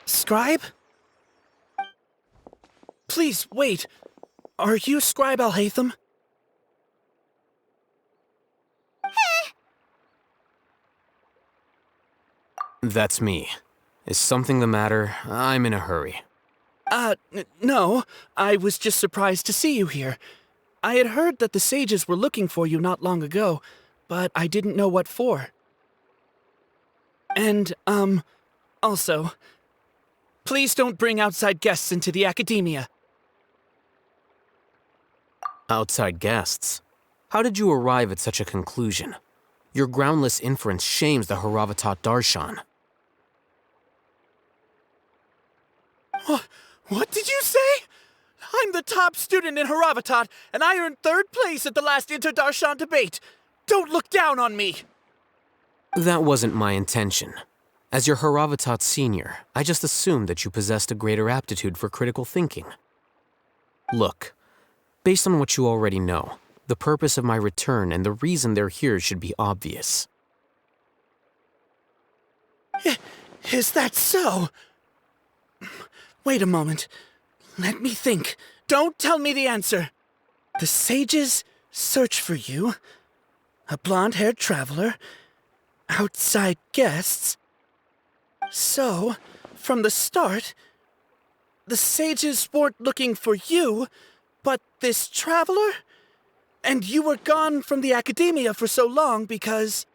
Scribe? Please, wait. Are you Scribe Alhaitham? That's me. Is something the matter? I'm in a hurry. No. I was just surprised to see you here. I had heard that the sages were looking for you not long ago, but I didn't know what for. And, also, please don't bring outside guests into the Academia. Outside guests? How did you arrive at such a conclusion? Your groundless inference shames the Haravatat Darshan. What did you say? I'm the top student in Haravatat, and I earned 3rd place at the last Inter-Darshan debate. Don't look down on me! That wasn't my intention. As your Haravatat senior, I just assumed that you possessed a greater aptitude for critical thinking. Look, based on what you already know, the purpose of my return and the reason they're here should be obvious. Is that so? Wait a moment. Let me think. Don't tell me the answer. The sages search for you. A blonde-haired traveler. Outside guests. So, from the start, the sages weren't looking for you, but this traveler? And you were gone from the Academia for so long because...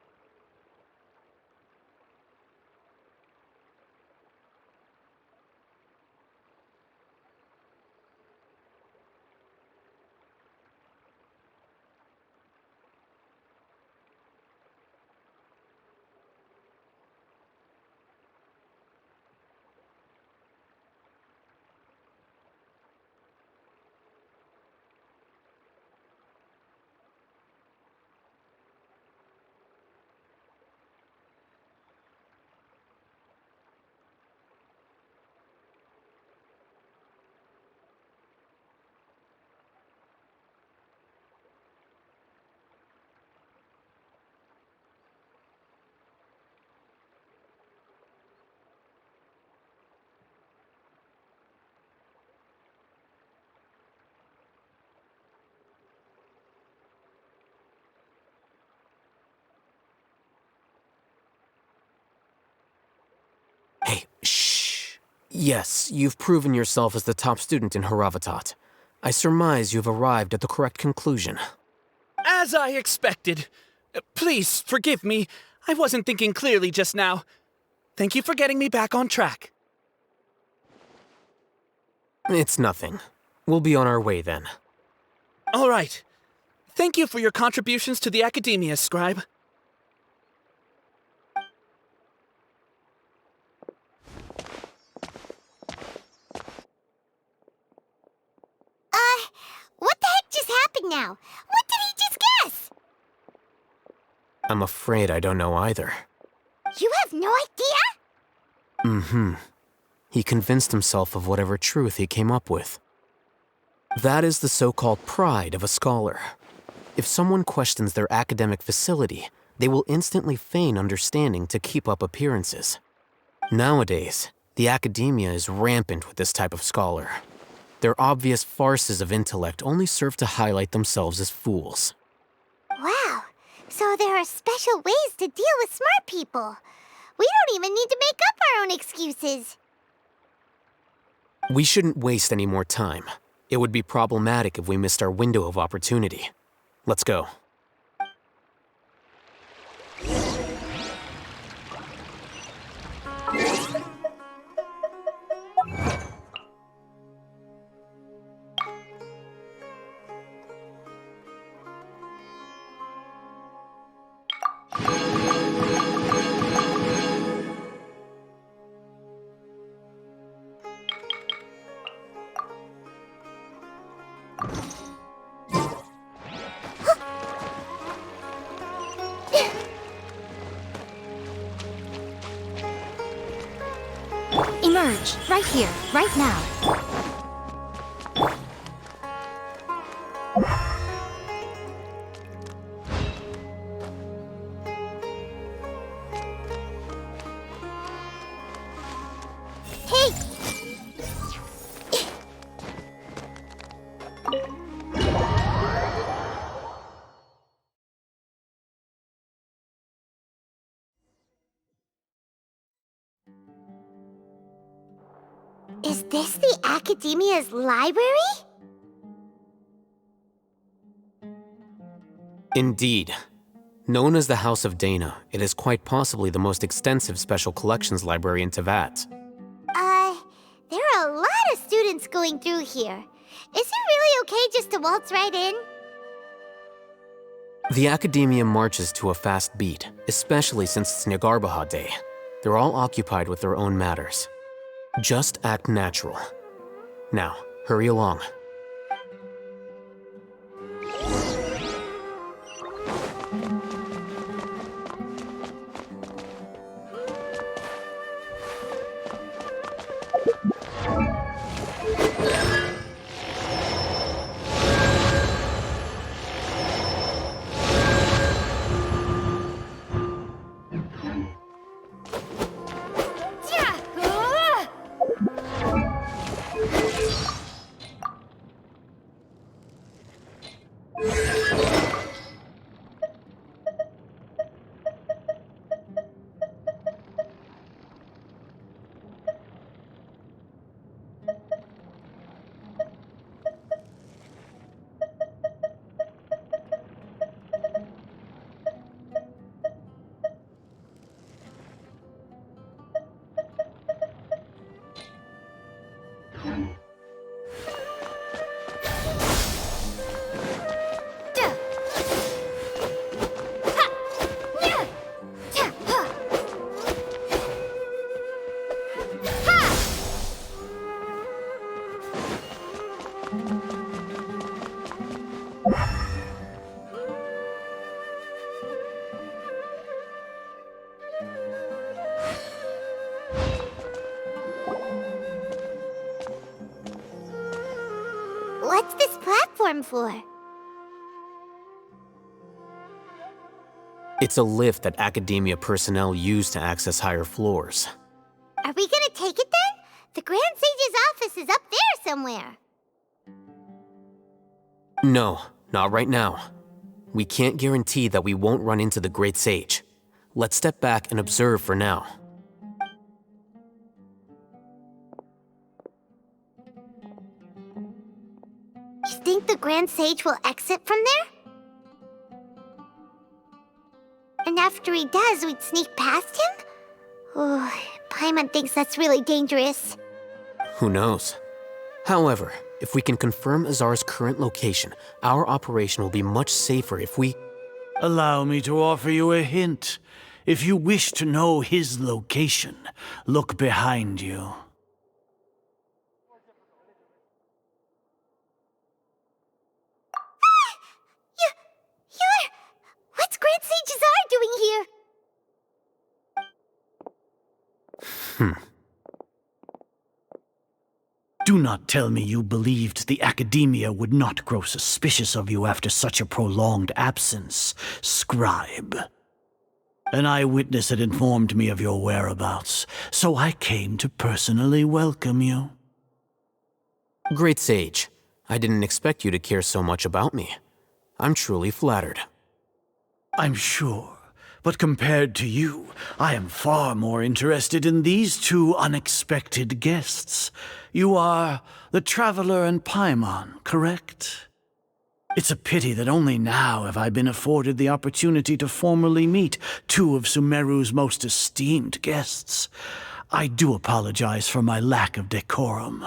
Hey, shh. Yes, you've proven yourself as the top student in Haravatat. I surmise you've arrived at the correct conclusion. As I expected. Please, forgive me. I wasn't thinking clearly just now. Thank you for getting me back on track. It's nothing. We'll be on our way then. All right. Thank you for your contributions to the Academia, Scribe. What the heck just happened now? What did he just guess? I'm afraid I don't know either. You have no idea? Mm-hmm. He convinced himself of whatever truth he came up with. That is the so-called pride of a scholar. If someone questions their academic facility, they will instantly feign understanding to keep up appearances. Nowadays, the academia is rampant with this type of scholar. Their obvious farces of intellect only serve to highlight themselves as fools. Wow, so there are special ways to deal with smart people. We don't even need to make up our own excuses. We shouldn't waste any more time. It would be problematic if we missed our window of opportunity. Let's go. Emerge, right here, right now. Hey! Is this the Academia's library? Indeed. Known as the House of Dana, it is quite possibly the most extensive special collections library in Teyvat. There are a lot of students going through here. Is it really okay just to waltz right in? The Academia marches to a fast beat, especially since it's Nyagarbaha Day. They're all occupied with their own matters. Just act natural. Now, hurry along. What's this platform for? It's a lift that Academia personnel use to access higher floors. Are we gonna take it then? The Grand Sage's office is up there somewhere. No, not right now. We can't guarantee that we won't run into the Great Sage. Let's step back and observe for now. think the Grand Sage will exit from there? And after he does, we'd sneak past him? Oh, Paimon thinks that's really dangerous. Who knows? However, if we can confirm Azar's current location, our operation will be much safer if we... Allow me to offer you a hint. If you wish to know his location, look behind you. What's Grand Sage Azar doing here? Do not tell me you believed the Academia would not grow suspicious of you after such a prolonged absence, scribe. An eyewitness had informed me of your whereabouts, so I came to personally welcome you. Great Sage, I didn't expect you to care so much about me. I'm truly flattered. I'm sure, but compared to you, I am far more interested in these two unexpected guests. You are the Traveler and Paimon, correct? It's a pity that only now have I been afforded the opportunity to formally meet two of Sumeru's most esteemed guests. I do apologize for my lack of decorum.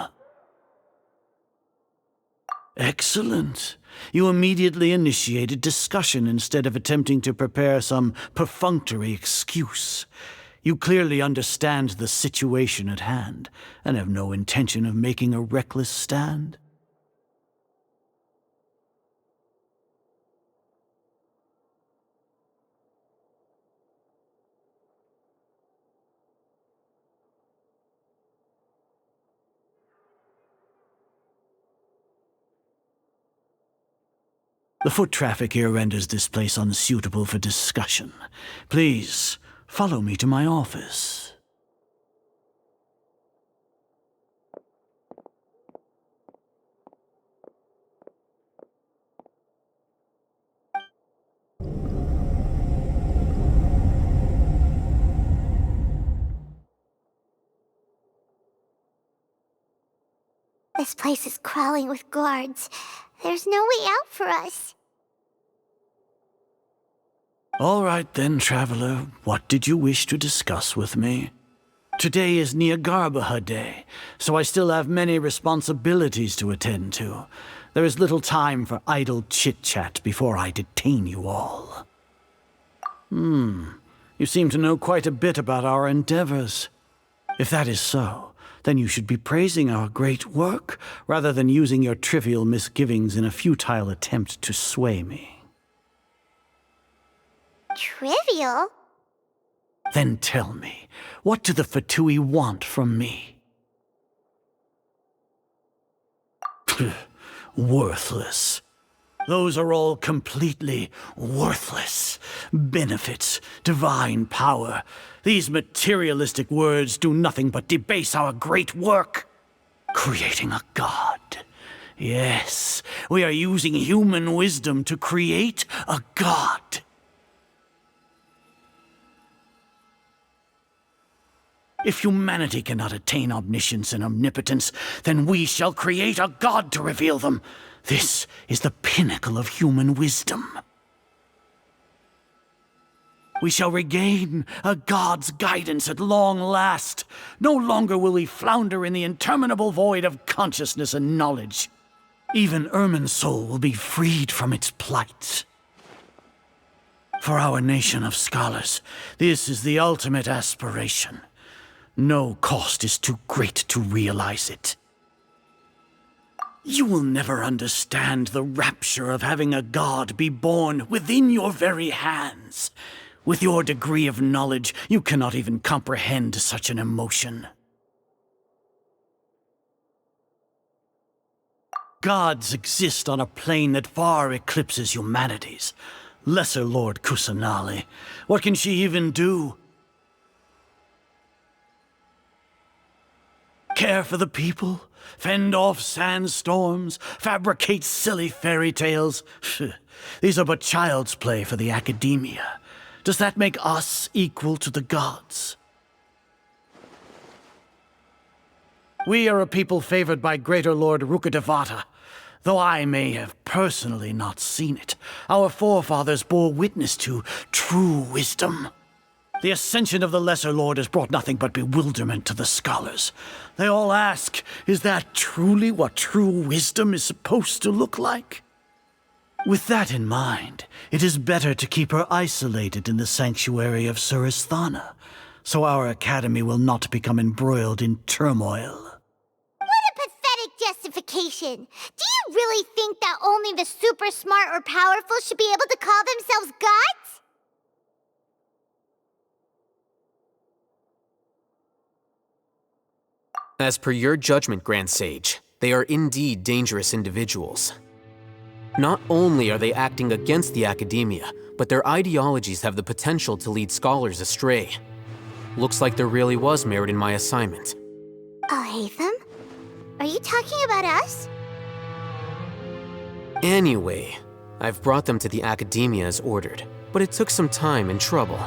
Excellent. You immediately initiated discussion instead of attempting to prepare some perfunctory excuse. You clearly understand the situation at hand, and have no intention of making a reckless stand. The foot traffic here renders this place unsuitable for discussion. Please, follow me to my office. This place is crawling with guards. There's no way out for us. All right then, Traveler. What did you wish to discuss with me? Today is Niagarbaha Day, so I still have many responsibilities to attend to. There is little time for idle chit-chat before I detain you all. You seem to know quite a bit about our endeavors. If that is so, then you should be praising our great work, rather than using your trivial misgivings in a futile attempt to sway me. Trivial? Then tell me, what do the Fatui want from me? Worthless. Those are all completely worthless. Benefits, divine power. These materialistic words do nothing but debase our great work. Creating a god. Yes, we are using human wisdom to create a god. If humanity cannot attain omniscience and omnipotence, then we shall create a god to reveal them. This is the pinnacle of human wisdom. We shall regain a god's guidance at long last. No longer will we flounder in the interminable void of consciousness and knowledge. Even Ermin's soul will be freed from its plight. For our nation of scholars, this is the ultimate aspiration. No cost is too great to realize it. You will never understand the rapture of having a god be born within your very hands. With your degree of knowledge, you cannot even comprehend such an emotion. Gods exist on a plane that far eclipses humanity's. Lesser Lord Kusanali, what can she even do? Care for the people? Fend off sandstorms? Fabricate silly fairy tales? These are but child's play for the Academia. Does that make us equal to the gods? We are a people favored by Greater Lord Rukkhadevata. Though I may have personally not seen it, our forefathers bore witness to true wisdom. The ascension of the Lesser Lord has brought nothing but bewilderment to the scholars. They all ask, is that truly what true wisdom is supposed to look like? With that in mind, it is better to keep her isolated in the sanctuary of Surasthana, so our academy will not become embroiled in turmoil. Justification. Do you really think that only the super smart or powerful should be able to call themselves gods? As per your judgment, Grand Sage, they are indeed dangerous individuals. Not only are they acting against the academia, but their ideologies have the potential to lead scholars astray. Looks like there really was merit in my assignment. Oh, Hatham? Are you talking about us? Anyway, I've brought them to the academia as ordered, but it took some time and trouble.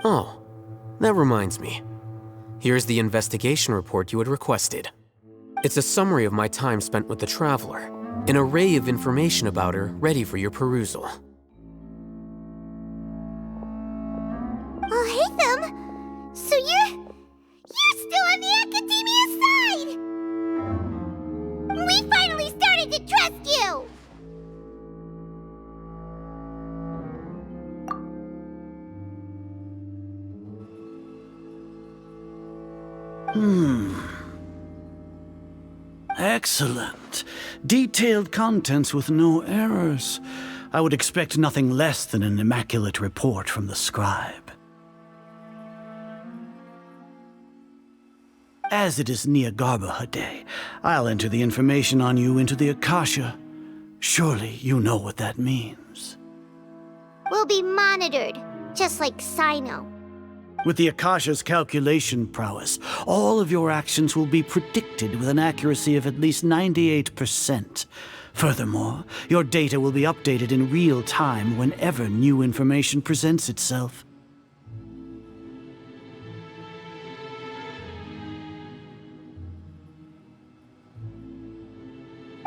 Oh, that reminds me. Here's the investigation report you had requested. It's a summary of my time spent with the Traveler, an array of information about her ready for your perusal. Oh, Hatham! So you're still on the Academia side! We finally started to trust you! Excellent. Detailed contents with no errors. I would expect nothing less than an immaculate report from the scribe. As it is Niagarbaha Day, I'll enter the information on you into the Akasha. Surely you know what that means. We'll be monitored, just like Sino. With the Akasha's calculation prowess, all of your actions will be predicted with an accuracy of at least 98%. Furthermore, your data will be updated in real time whenever new information presents itself.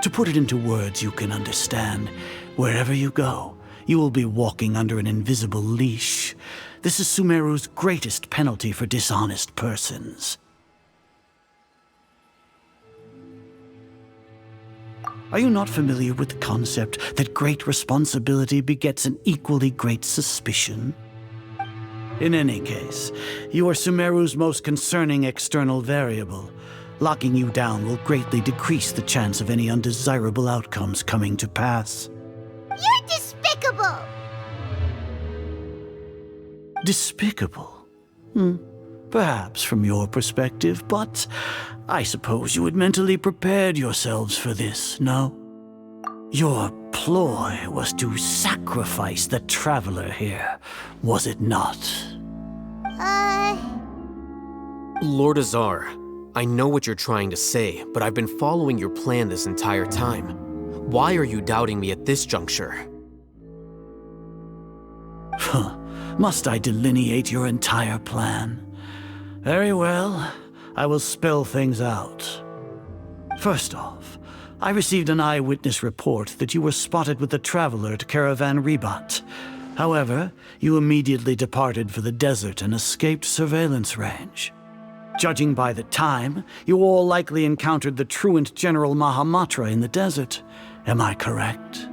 To put it into words you can understand, wherever you go, you will be walking under an invisible leash. This is Sumeru's greatest penalty for dishonest persons. Are you not familiar with the concept that great responsibility begets an equally great suspicion? In any case, you are Sumeru's most concerning external variable. Locking you down will greatly decrease the chance of any undesirable outcomes coming to pass. You're despicable! Despicable? Perhaps from your perspective, but I suppose you had mentally prepared yourselves for this, no? Your ploy was to sacrifice the Traveler here, was it not? Lord Azar, I know what you're trying to say, but I've been following your plan this entire time. Why are you doubting me at this juncture? Must I delineate your entire plan? Very well, I will spell things out. First off, I received an eyewitness report that you were spotted with the Traveler at Caravan Ribat. However, you immediately departed for the desert and escaped surveillance range. Judging by the time, you all likely encountered the truant General Mahamatra in the desert. Am I correct?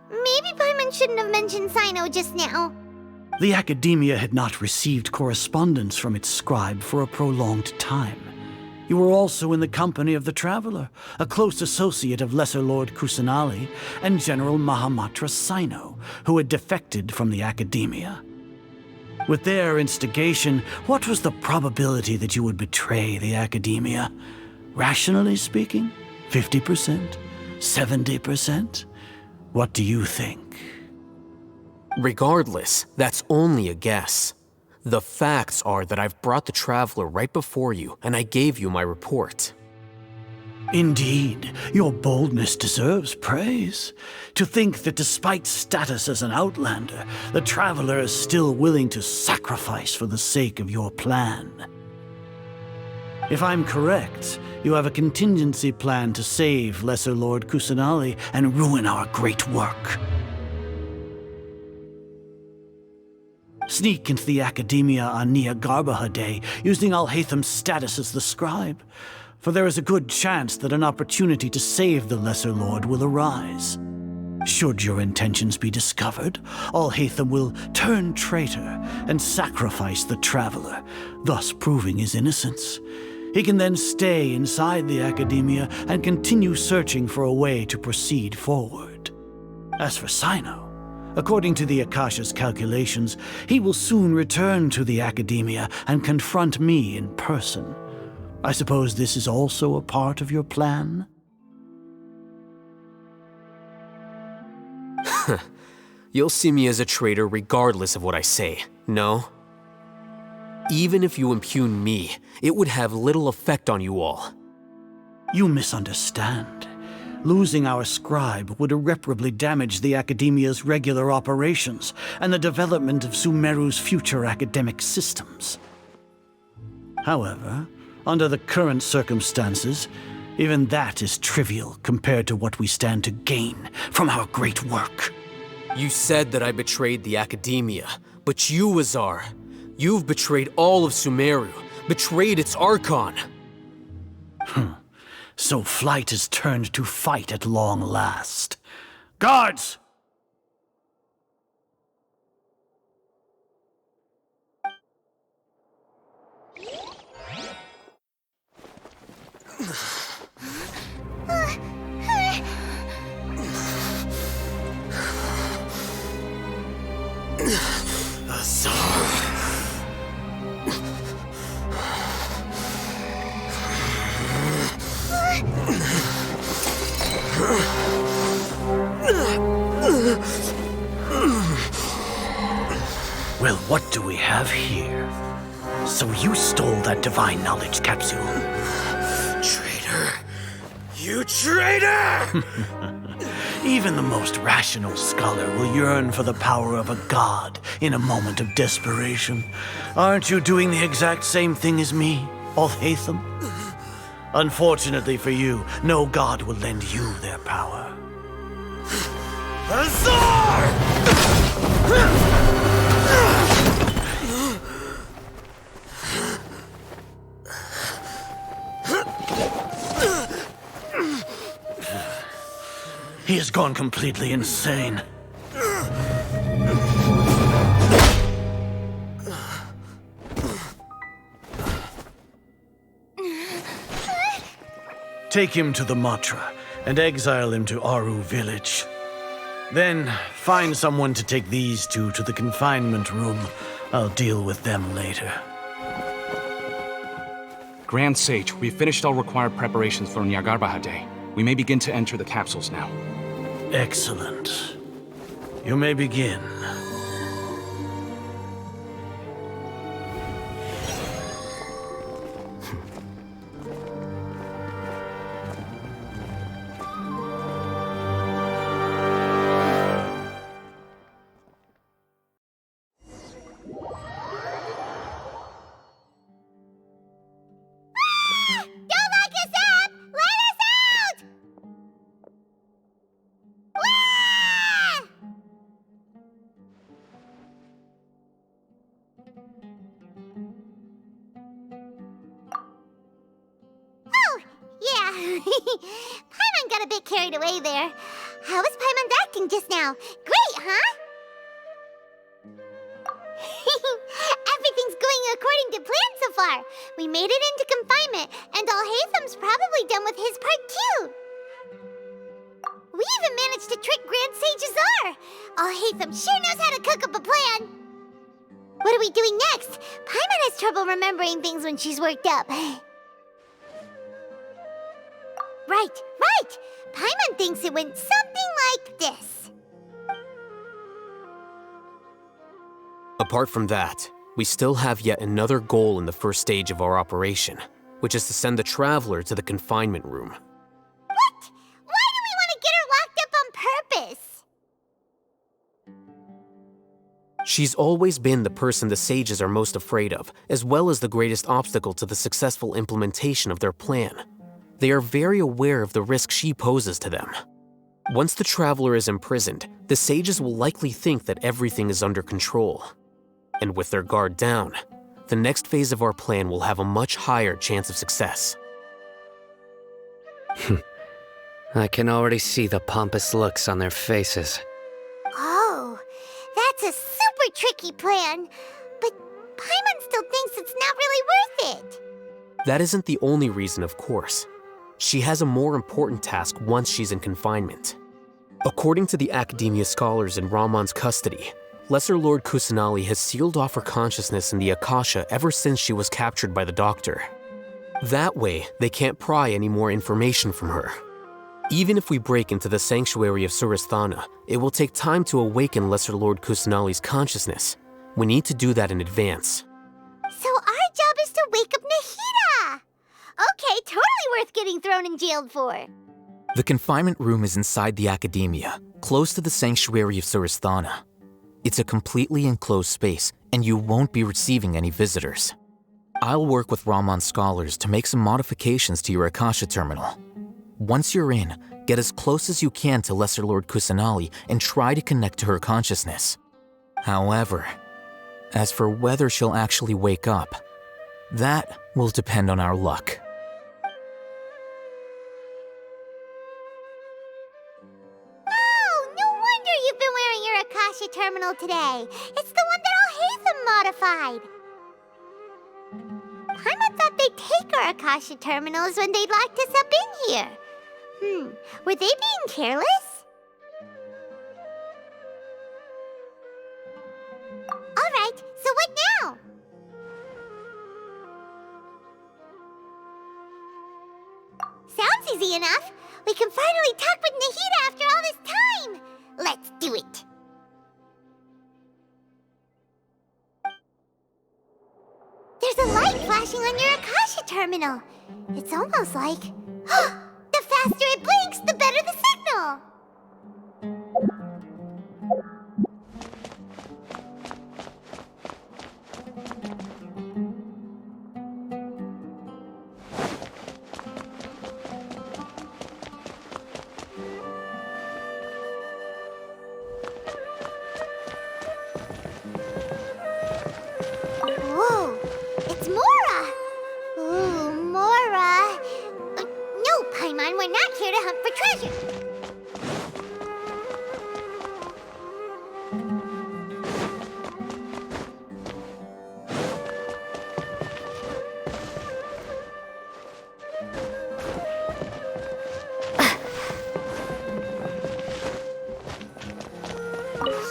Maybe Paimon shouldn't have mentioned Sino just now. The Academia had not received correspondence from its scribe for a prolonged time. You were also in the company of the Traveler, a close associate of Lesser Lord Kusanali and General Mahamatra Sino, who had defected from the Academia. With their instigation, what was the probability that you would betray the Academia? Rationally speaking, 50%? 70%? What do you think? Regardless, that's only a guess. The facts are that I've brought the Traveler right before you, and I gave you my report. Indeed, your boldness deserves praise. To think that despite status as an outlander, the Traveler is still willing to sacrifice for the sake of your plan. If I'm correct, you have a contingency plan to save Lesser Lord Kusanali and ruin our great work. Sneak into the Academia on Nia Garbaha Day, using Alhaitham's status as the scribe, for there is a good chance that an opportunity to save the Lesser Lord will arise. Should your intentions be discovered, Alhaitham will turn traitor and sacrifice the Traveler, thus proving his innocence. He can then stay inside the Academia and continue searching for a way to proceed forward. As for Sino, according to the Akasha's calculations, he will soon return to the Academia and confront me in person. I suppose this is also a part of your plan? You'll see me as a traitor regardless of what I say, no? Even if you impugn me, it would have little effect on you all. You misunderstand. Losing our scribe would irreparably damage the Academia's regular operations and the development of Sumeru's future academic systems. However, under the current circumstances, even that is trivial compared to what we stand to gain from our great work. You said that I betrayed the Academia, but you, Azar, you've betrayed all of Sumeru, betrayed its Archon. So flight has turned to fight at long last. Guards! Well, what do we have here? So you stole that divine knowledge capsule. Traitor! You traitor! Even the most rational scholar will yearn for the power of a god in a moment of desperation. Aren't you doing the exact same thing as me, Alhaitham? Unfortunately for you, no god will lend you their power. Azar! He has gone completely insane. Take him to the Matra and exile him to Aru village. Then find someone to take these two to the confinement room. I'll deal with them later. Grand Sage, we've finished all required preparations for Nyagarbha Day. We may begin to enter the capsules now. Excellent. You may begin. Paimon got a bit carried away there. How was Paimon's acting just now? Great, huh? Everything's going according to plan so far. We made it into confinement, and Alhaitham's probably done with his part too. We even managed to trick Grand Sage Azar. Alhaitham sure knows how to cook up a plan. What are we doing next? Paimon has trouble remembering things when she's worked up. Right. Paimon thinks it went something like this. Apart from that, we still have yet another goal in the first stage of our operation, which is to send the Traveler to the confinement room. She's always been the person the sages are most afraid of, as well as the greatest obstacle to the successful implementation of their plan. They are very aware of the risk she poses to them. Once the traveler is imprisoned, the sages will likely think that everything is under control. And with their guard down, the next phase of our plan will have a much higher chance of success. I can already see the pompous looks on their faces. Oh, that's a super tricky plan. But Paimon still thinks it's not really worth it. That isn't the only reason, of course. She has a more important task once she's in confinement. According to the Academia scholars in Ramon's custody, Lesser Lord Kusanali has sealed off her consciousness in the Akasha ever since she was captured by the Doctor. That way, they can't pry any more information from her. Even if we break into the sanctuary of Surasthana, it will take time to awaken Lesser Lord Kusanali's consciousness. We need to do that in advance. So our job is to wake up Nahida! Okay, totally worth getting thrown in jail for. The confinement room is inside the Academia, close to the sanctuary of Surasthana. It's a completely enclosed space, and you won't be receiving any visitors. I'll work with Ramon's scholars to make some modifications to your Akasha terminal. Once you're in, get as close as you can to Lesser Lord Kusanali and try to connect to her consciousness. However, as for whether she'll actually wake up, that will depend on our luck. Akasha terminal today. It's the one that Al-Haytham modified. Paimon thought they'd take our Akasha terminals when they locked us up in here. Were they being careless? Alright, so what now? Sounds easy enough. We can finally talk with Nahida after all this time. Let's do it. There's a light flashing on your Akasha terminal. It's almost like... the faster it blinks, the better the signal! Whoa! It's Mora! Ooh, Mora! No, Paimon, we're not here to hunt for treasure!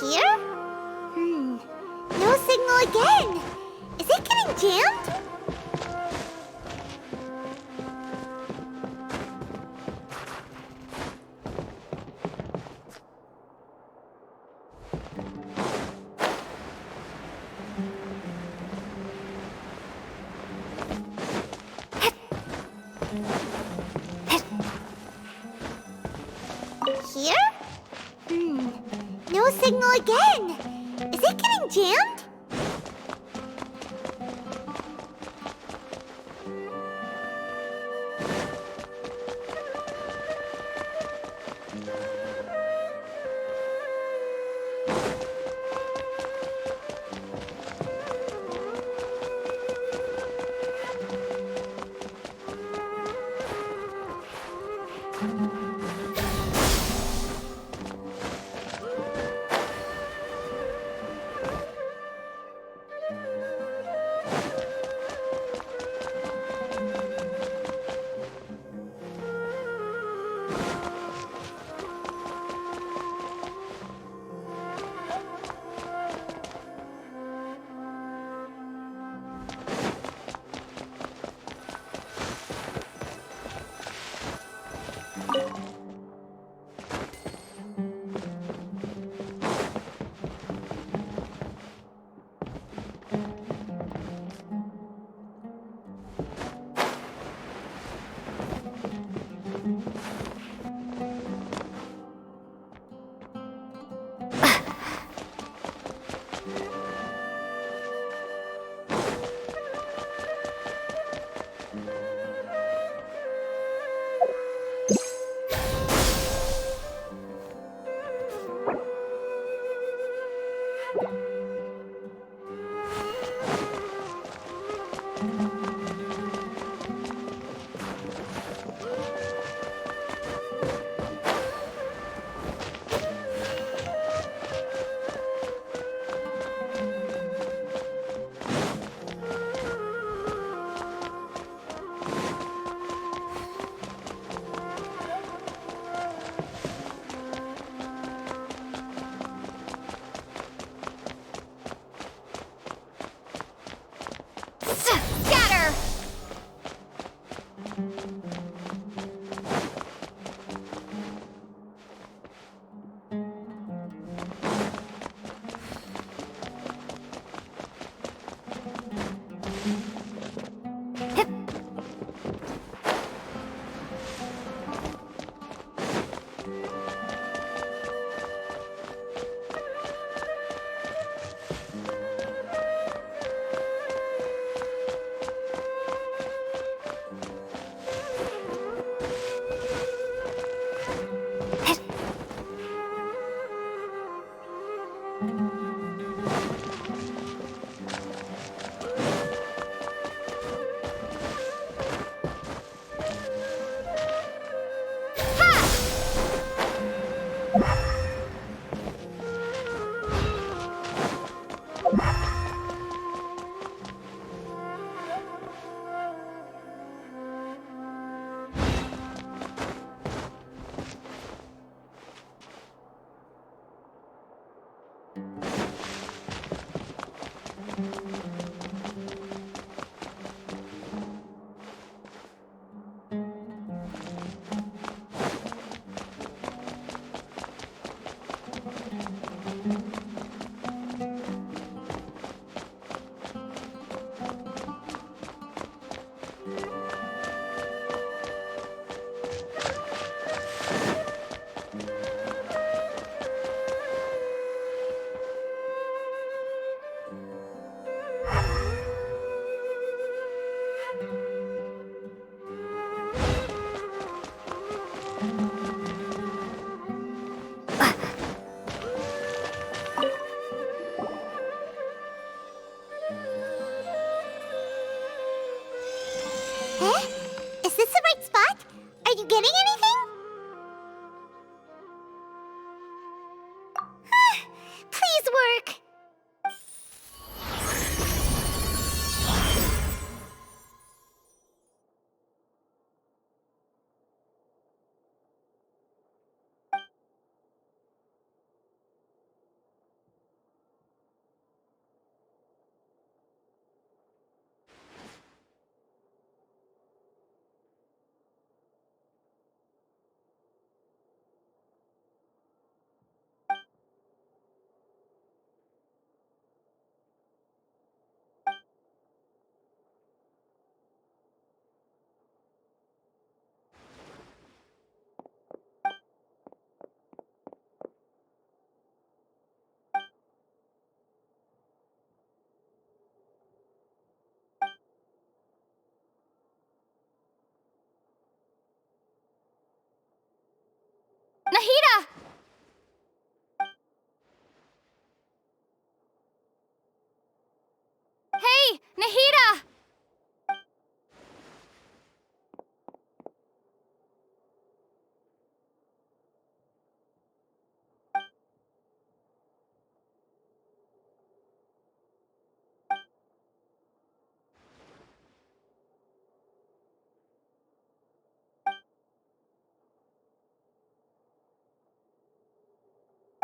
Here? No signal again! Is it getting jammed? Here? No signal again! Is it getting jammed?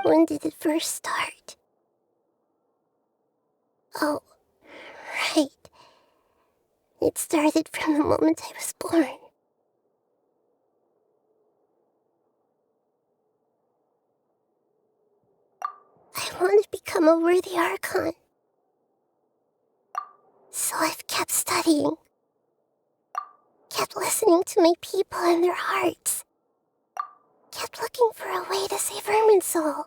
When did it first start? Oh, right. It started from the moment I was born. I want to become a worthy Archon. So I've kept studying. Kept listening to my people and their hearts. Kept looking for a way to save Irminsul.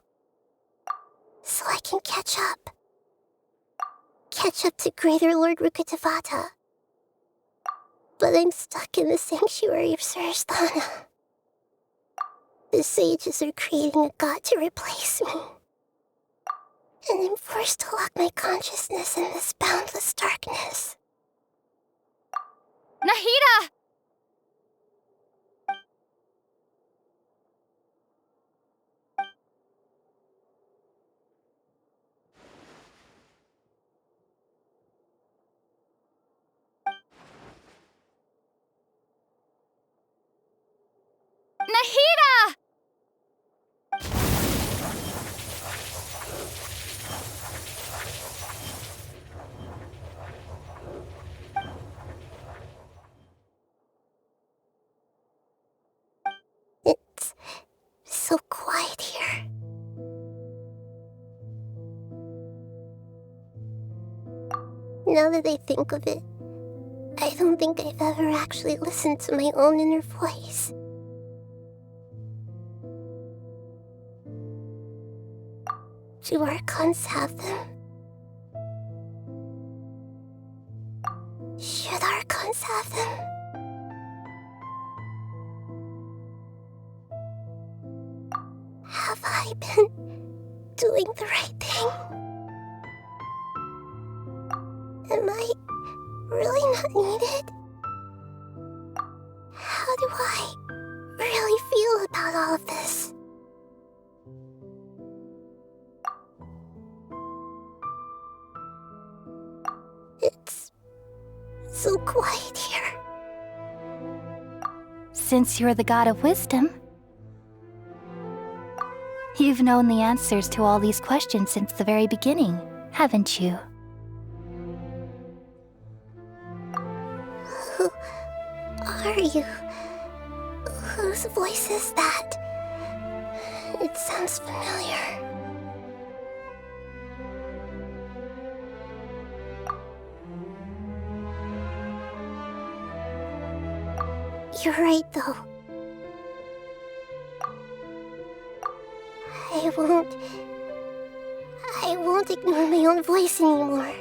So I can catch up. Catch up to Greater Lord Rukkhadevata. But I'm stuck in the sanctuary of Surasthana. The sages are creating a god to replace me. And I'm forced to lock my consciousness in this boundless darkness. Nahida! Nahida! It's so quiet here. Now that I think of it, I don't think I've ever actually listened to my own inner voice. Do Archons have them? Should Archons have them? Have I been doing the right thing? Am I really not needed? How do I really feel about all of this? It's so quiet here. Since you're the god of wisdom, you've known the answers to all these questions since the very beginning, haven't you? Who are you? Whose voice is that? It sounds familiar. You're right, though. I won't ignore my own voice anymore.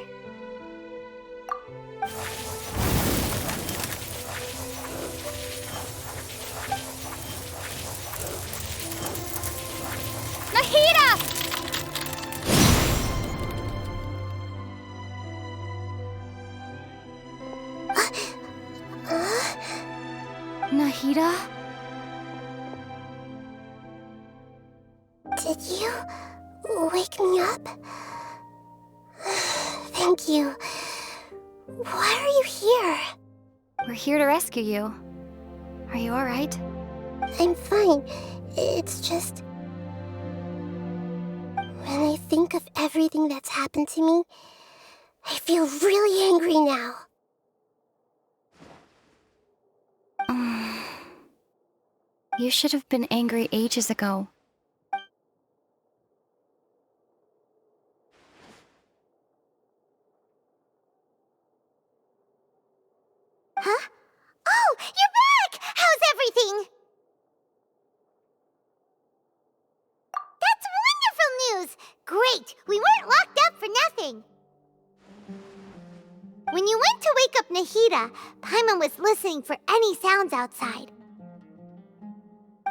Nahida! Nahida? Did you wake me up? Thank you. Why are you here? We're here to rescue you. Are you alright? I'm fine. It's just... when I think of everything that's happened to me, I feel really angry now. You should have been angry ages ago. Huh? Oh, you're back! How's everything? That's wonderful news! Great! We weren't locked up for nothing! When you went to wake up Nahida, Paimon was listening for any sounds outside.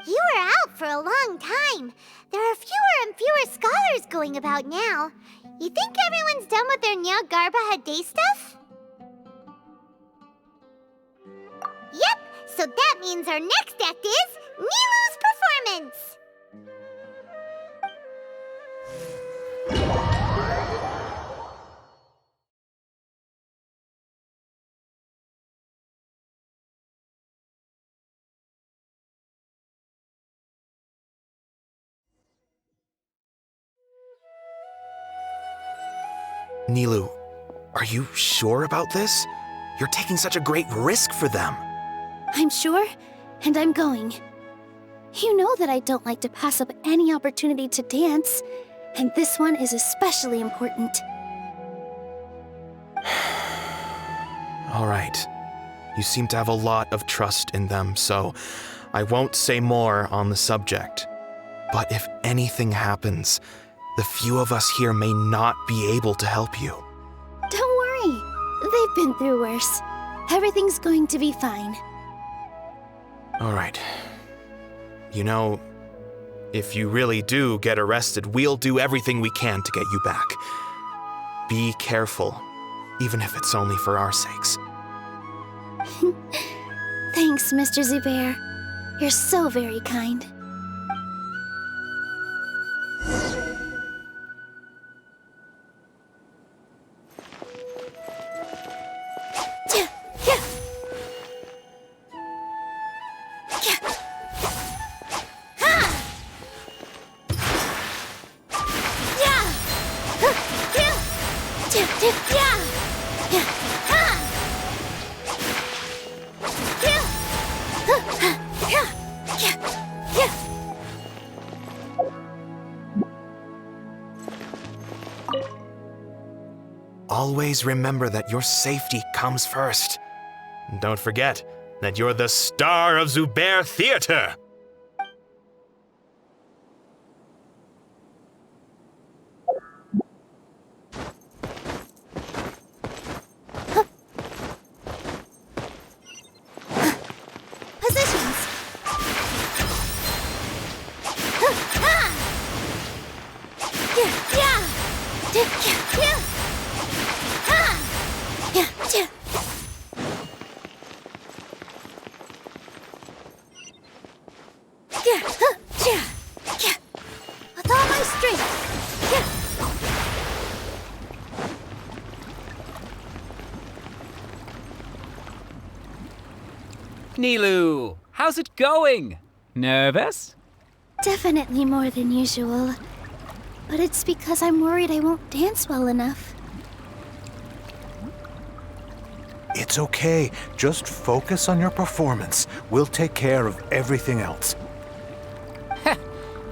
You were out for a long time. There are fewer and fewer scholars going about now. You think everyone's done with their Nyagarbha day stuff? Yep, so that means our next act is Nilou's performance! Nilou, are you sure about this? You're taking such a great risk for them. I'm sure, and I'm going. You know that I don't like to pass up any opportunity to dance, and this one is especially important. All right. You seem to have a lot of trust in them, so I won't say more on the subject. But if anything happens, the few of us here may not be able to help you. Don't worry. They've been through worse. Everything's going to be fine. All right. You know, if you really do get arrested, we'll do everything we can to get you back. Be careful, even if it's only for our sakes. Thanks, Mr. Zubair. You're so very kind. Always remember that your safety comes first. And don't forget that you're the star of Zubair Theater! Positions! With all my strength! Nilou, how's it going? Nervous? Definitely more than usual. But it's because I'm worried I won't dance well enough. It's okay. Just focus on your performance. We'll take care of everything else.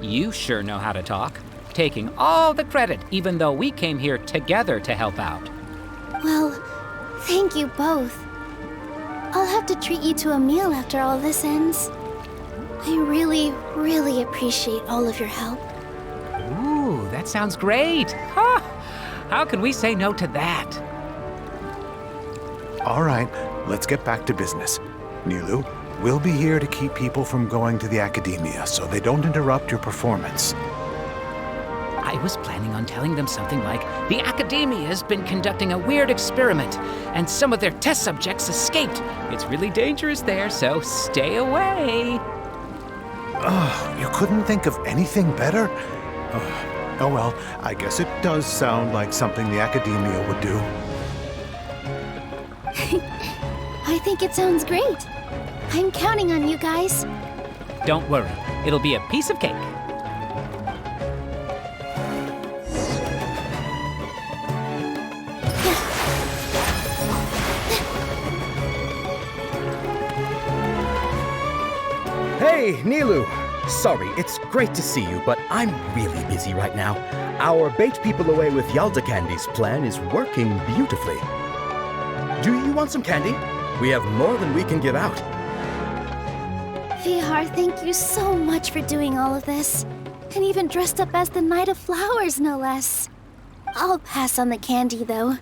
You sure know how to talk. Taking all the credit, even though we came here together to help out. Well, thank you both. I'll have to treat you to a meal after all this ends. I really, really appreciate all of your help. Ooh, that sounds great. Huh? How can we say no to that? All right, let's get back to business. Nilou, we'll be here to keep people from going to the academia so they don't interrupt your performance. I was planning on telling them something like, the academia has been conducting a weird experiment, and some of their test subjects escaped. It's really dangerous there, so stay away. Oh, you couldn't think of anything better? Oh well, I guess it does sound like something the academia would do. I think it sounds great. I'm counting on you guys. Don't worry, it'll be a piece of cake. Hey, Nilou! Sorry, it's great to see you, but I'm really busy right now. Our Bait People Away with Yalda Candies plan is working beautifully. Do you want some candy? We have more than we can give out. Vihar, thank you so much for doing all of this. And even dressed up as the Knight of Flowers, no less. I'll pass on the candy, though.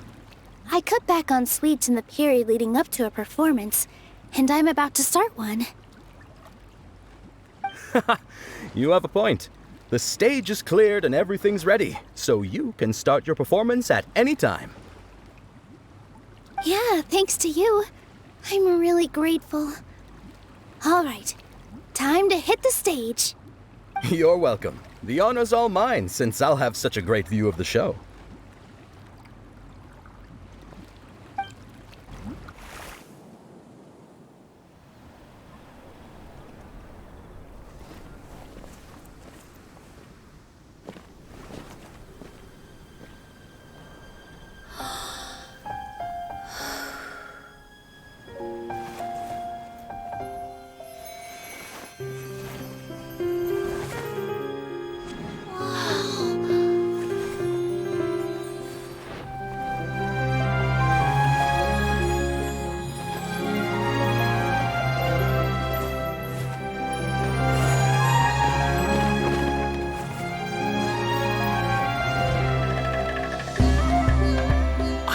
I cut back on sweets in the period leading up to a performance, and I'm about to start one. You have a point. The stage is cleared and everything's ready, so you can start your performance at any time. Yeah, thanks to you. I'm really grateful. All right, time to hit the stage. You're welcome. The honor's all mine, since I'll have such a great view of the show.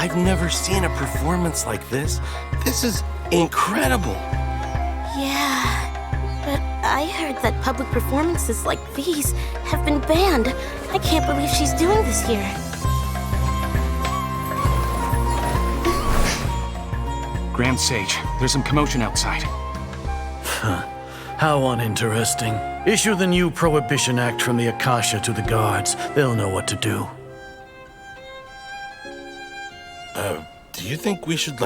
I've never seen a performance like this. This is incredible. Yeah, but I heard that public performances like these have been banned. I can't believe she's doing this here. Grand Sage, there's some commotion outside. How uninteresting. Issue the new Prohibition Act from the Akasha to the guards. They'll know what to do. Do you think we should,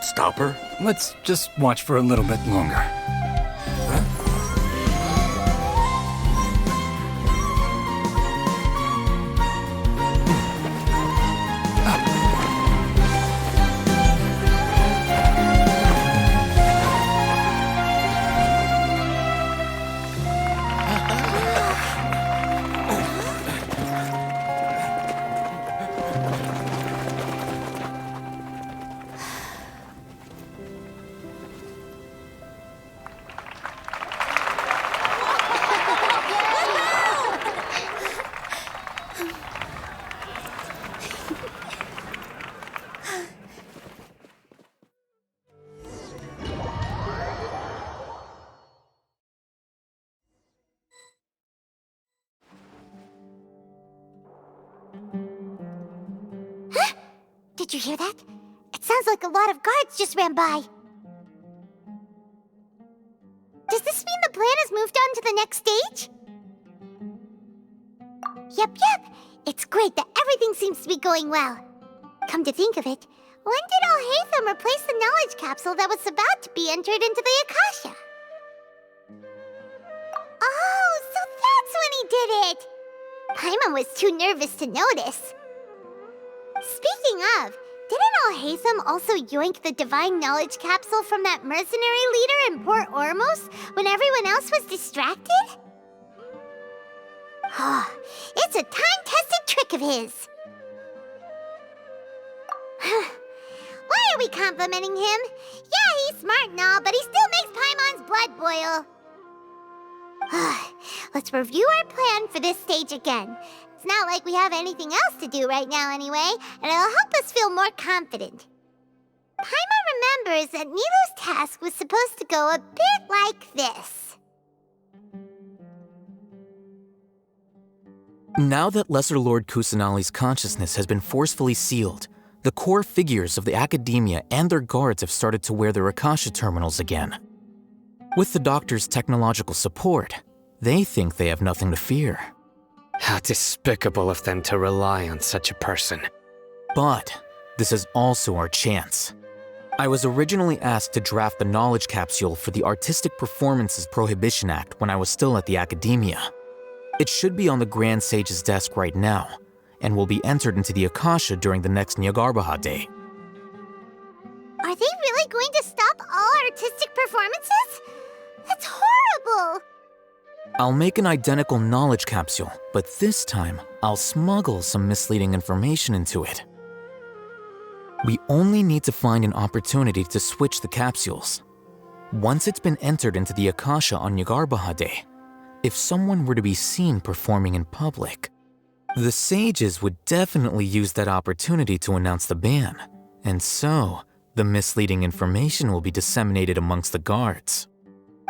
stop her? Let's just watch for a little bit longer. Did you hear that? It sounds like a lot of guards just ran by. Does this mean the plan has moved on to the next stage? Yep. It's great that everything seems to be going well. Come to think of it, when did Alhaitham replace the knowledge capsule that was about to be entered into the Akasha? Oh, so that's when he did it! Paimon was too nervous to notice. Speaking of, didn't Alhaitham also yoink the divine knowledge capsule from that mercenary leader in Port Ormos when everyone else was distracted? It's a time-tested trick of his. Why are we complimenting him? Yeah, he's smart and all, but he still makes Paimon's blood boil. Let's review our plan for this stage again. It's not like we have anything else to do right now anyway, and it'll help us feel more confident. Paimon remembers that Nilu's task was supposed to go a bit like this. Now that Lesser Lord Kusanali's consciousness has been forcefully sealed, the core figures of the academia and their guards have started to wear their Akasha terminals again. With the doctor's technological support, they think they have nothing to fear. How despicable of them to rely on such a person. But this is also our chance. I was originally asked to draft the knowledge capsule for the Artistic Performances Prohibition Act when I was still at the academia. It should be on the Grand Sage's desk right now, and will be entered into the Akasha during the next Nyagarbaha Day. Are they really going to stop all artistic performances? That's horrible! I'll make an identical knowledge capsule, but this time I'll smuggle some misleading information into it. We only need to find an opportunity to switch the capsules. Once it's been entered into the Akasha on Nyagarbaha Day, if someone were to be seen performing in public, the sages would definitely use that opportunity to announce the ban, and so the misleading information will be disseminated amongst the guards.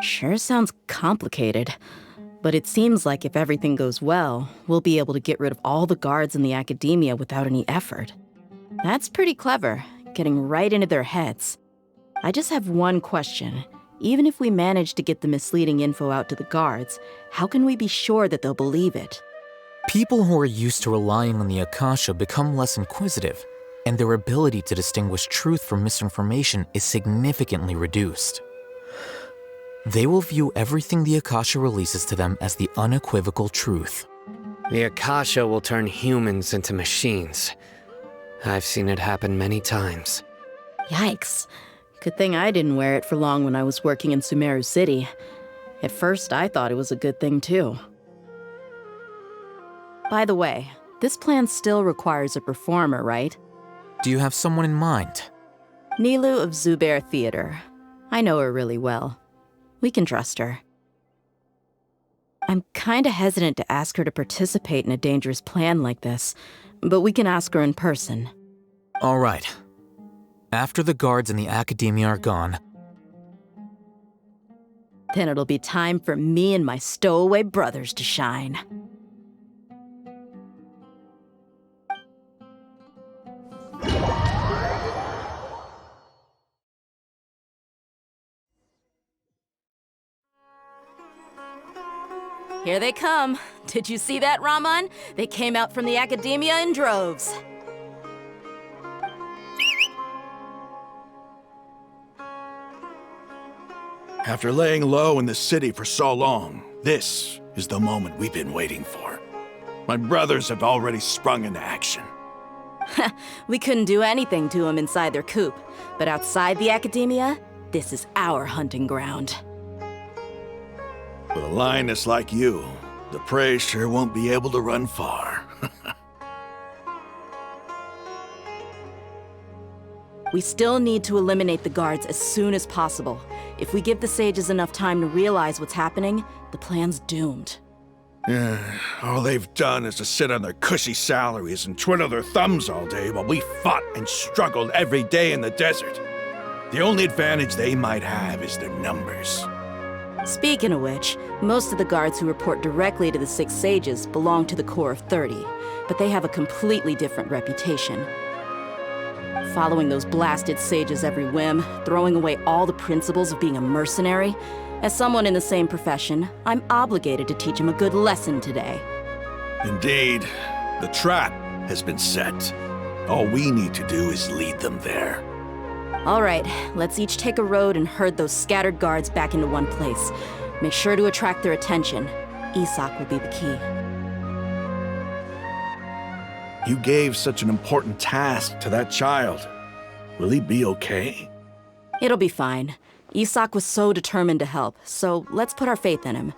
Sure sounds complicated, but it seems like if everything goes well, we'll be able to get rid of all the guards in the academia without any effort. That's pretty clever, getting right into their heads. I just have one question. Even if we manage to get the misleading info out to the guards, how can we be sure that they'll believe it? People who are used to relying on the Akasha become less inquisitive, and their ability to distinguish truth from misinformation is significantly reduced. They will view everything the Akasha releases to them as the unequivocal truth. The Akasha will turn humans into machines. I've seen it happen many times. Yikes. Good thing I didn't wear it for long when I was working in Sumeru City. At first, I thought it was a good thing too. By the way, this plan still requires a performer, right? Do you have someone in mind? Nilu of Zubair Theater. I know her really well. We can trust her. I'm kinda hesitant to ask her to participate in a dangerous plan like this, but we can ask her in person. All right. After the guards in the Academia are gone, Then it'll be time for me and my stowaway brothers to shine. Here they come. Did you see that, Raman? They came out from the Academia in droves. After laying low in the city for so long, this is the moment we've been waiting for. My brothers have already sprung into action. We couldn't do anything to them inside their coop, but outside the Academia, this is our hunting ground. With a lioness like you, the prey sure won't be able to run far. We still need to eliminate the guards as soon as possible. If we give the sages enough time to realize what's happening, the plan's doomed. Yeah, all they've done is to sit on their cushy salaries and twiddle their thumbs all day while we fought and struggled every day in the desert. The only advantage they might have is their numbers. Speaking of which, most of the guards who report directly to the 6 sages belong to the Corps of 30, but they have a completely different reputation. Following those blasted sages every whim, throwing away all the principles of being a mercenary. As someone in the same profession, I'm obligated to teach them a good lesson today. Indeed, the trap has been set. All we need to do is lead them there. All right, let's each take a road and herd those scattered guards back into one place. Make sure to attract their attention. Isak will be the key. You gave such an important task to that child. Will he be okay? It'll be fine. Isak was so determined to help, so let's put our faith in him.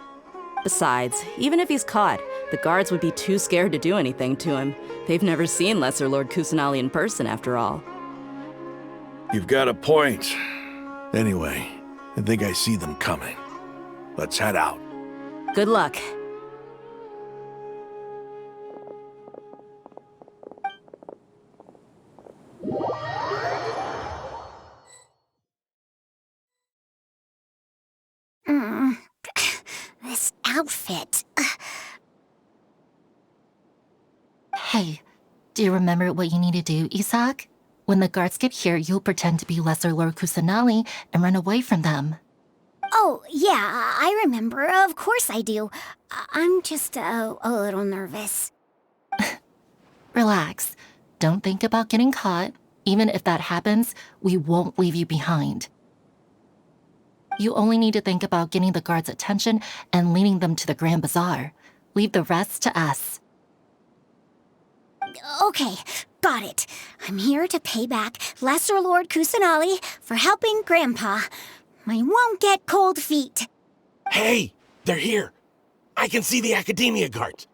Besides, even if he's caught, the guards would be too scared to do anything to him. They've never seen Lesser Lord Kusanali in person, after all. You've got a point. Anyway, I think I see them coming. Let's head out. Good luck. This outfit. Hey, do you remember what you need to do, Isak? When the guards get here, you'll pretend to be Lesser Lord Kusanali and run away from them. Oh, yeah, I remember. Of course I do. I'm just a little nervous. Relax. Don't think about getting caught. Even if that happens, we won't leave you behind. You only need to think about getting the guards' attention and leading them to the Grand Bazaar. Leave the rest to us. Okay, got it. I'm here to pay back Lesser Lord Kusanali for helping Grandpa. I won't get cold feet. Hey, they're here. I can see the Academia guards.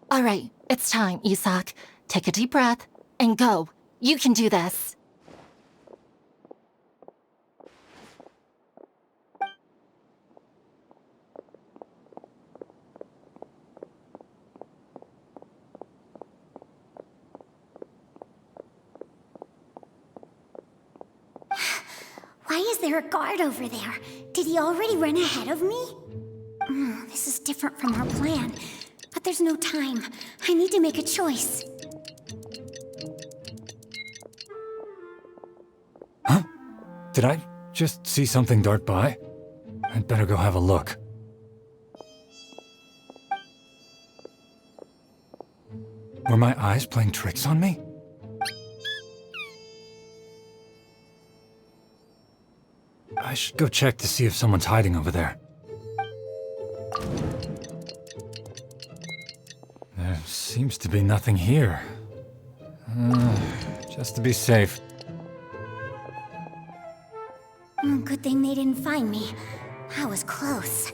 All right, it's time, Isak. Take a deep breath and go. You can do this. Why is there a guard over there? Did he already run ahead of me? This is different from our plan. But there's no time. I need to make a choice. Huh? Did I just see something dart by? I'd better go have a look. Were my eyes playing tricks on me? I should go check to see if someone's hiding over there. There seems to be nothing here. Just to be safe. Good thing they didn't find me. I was close.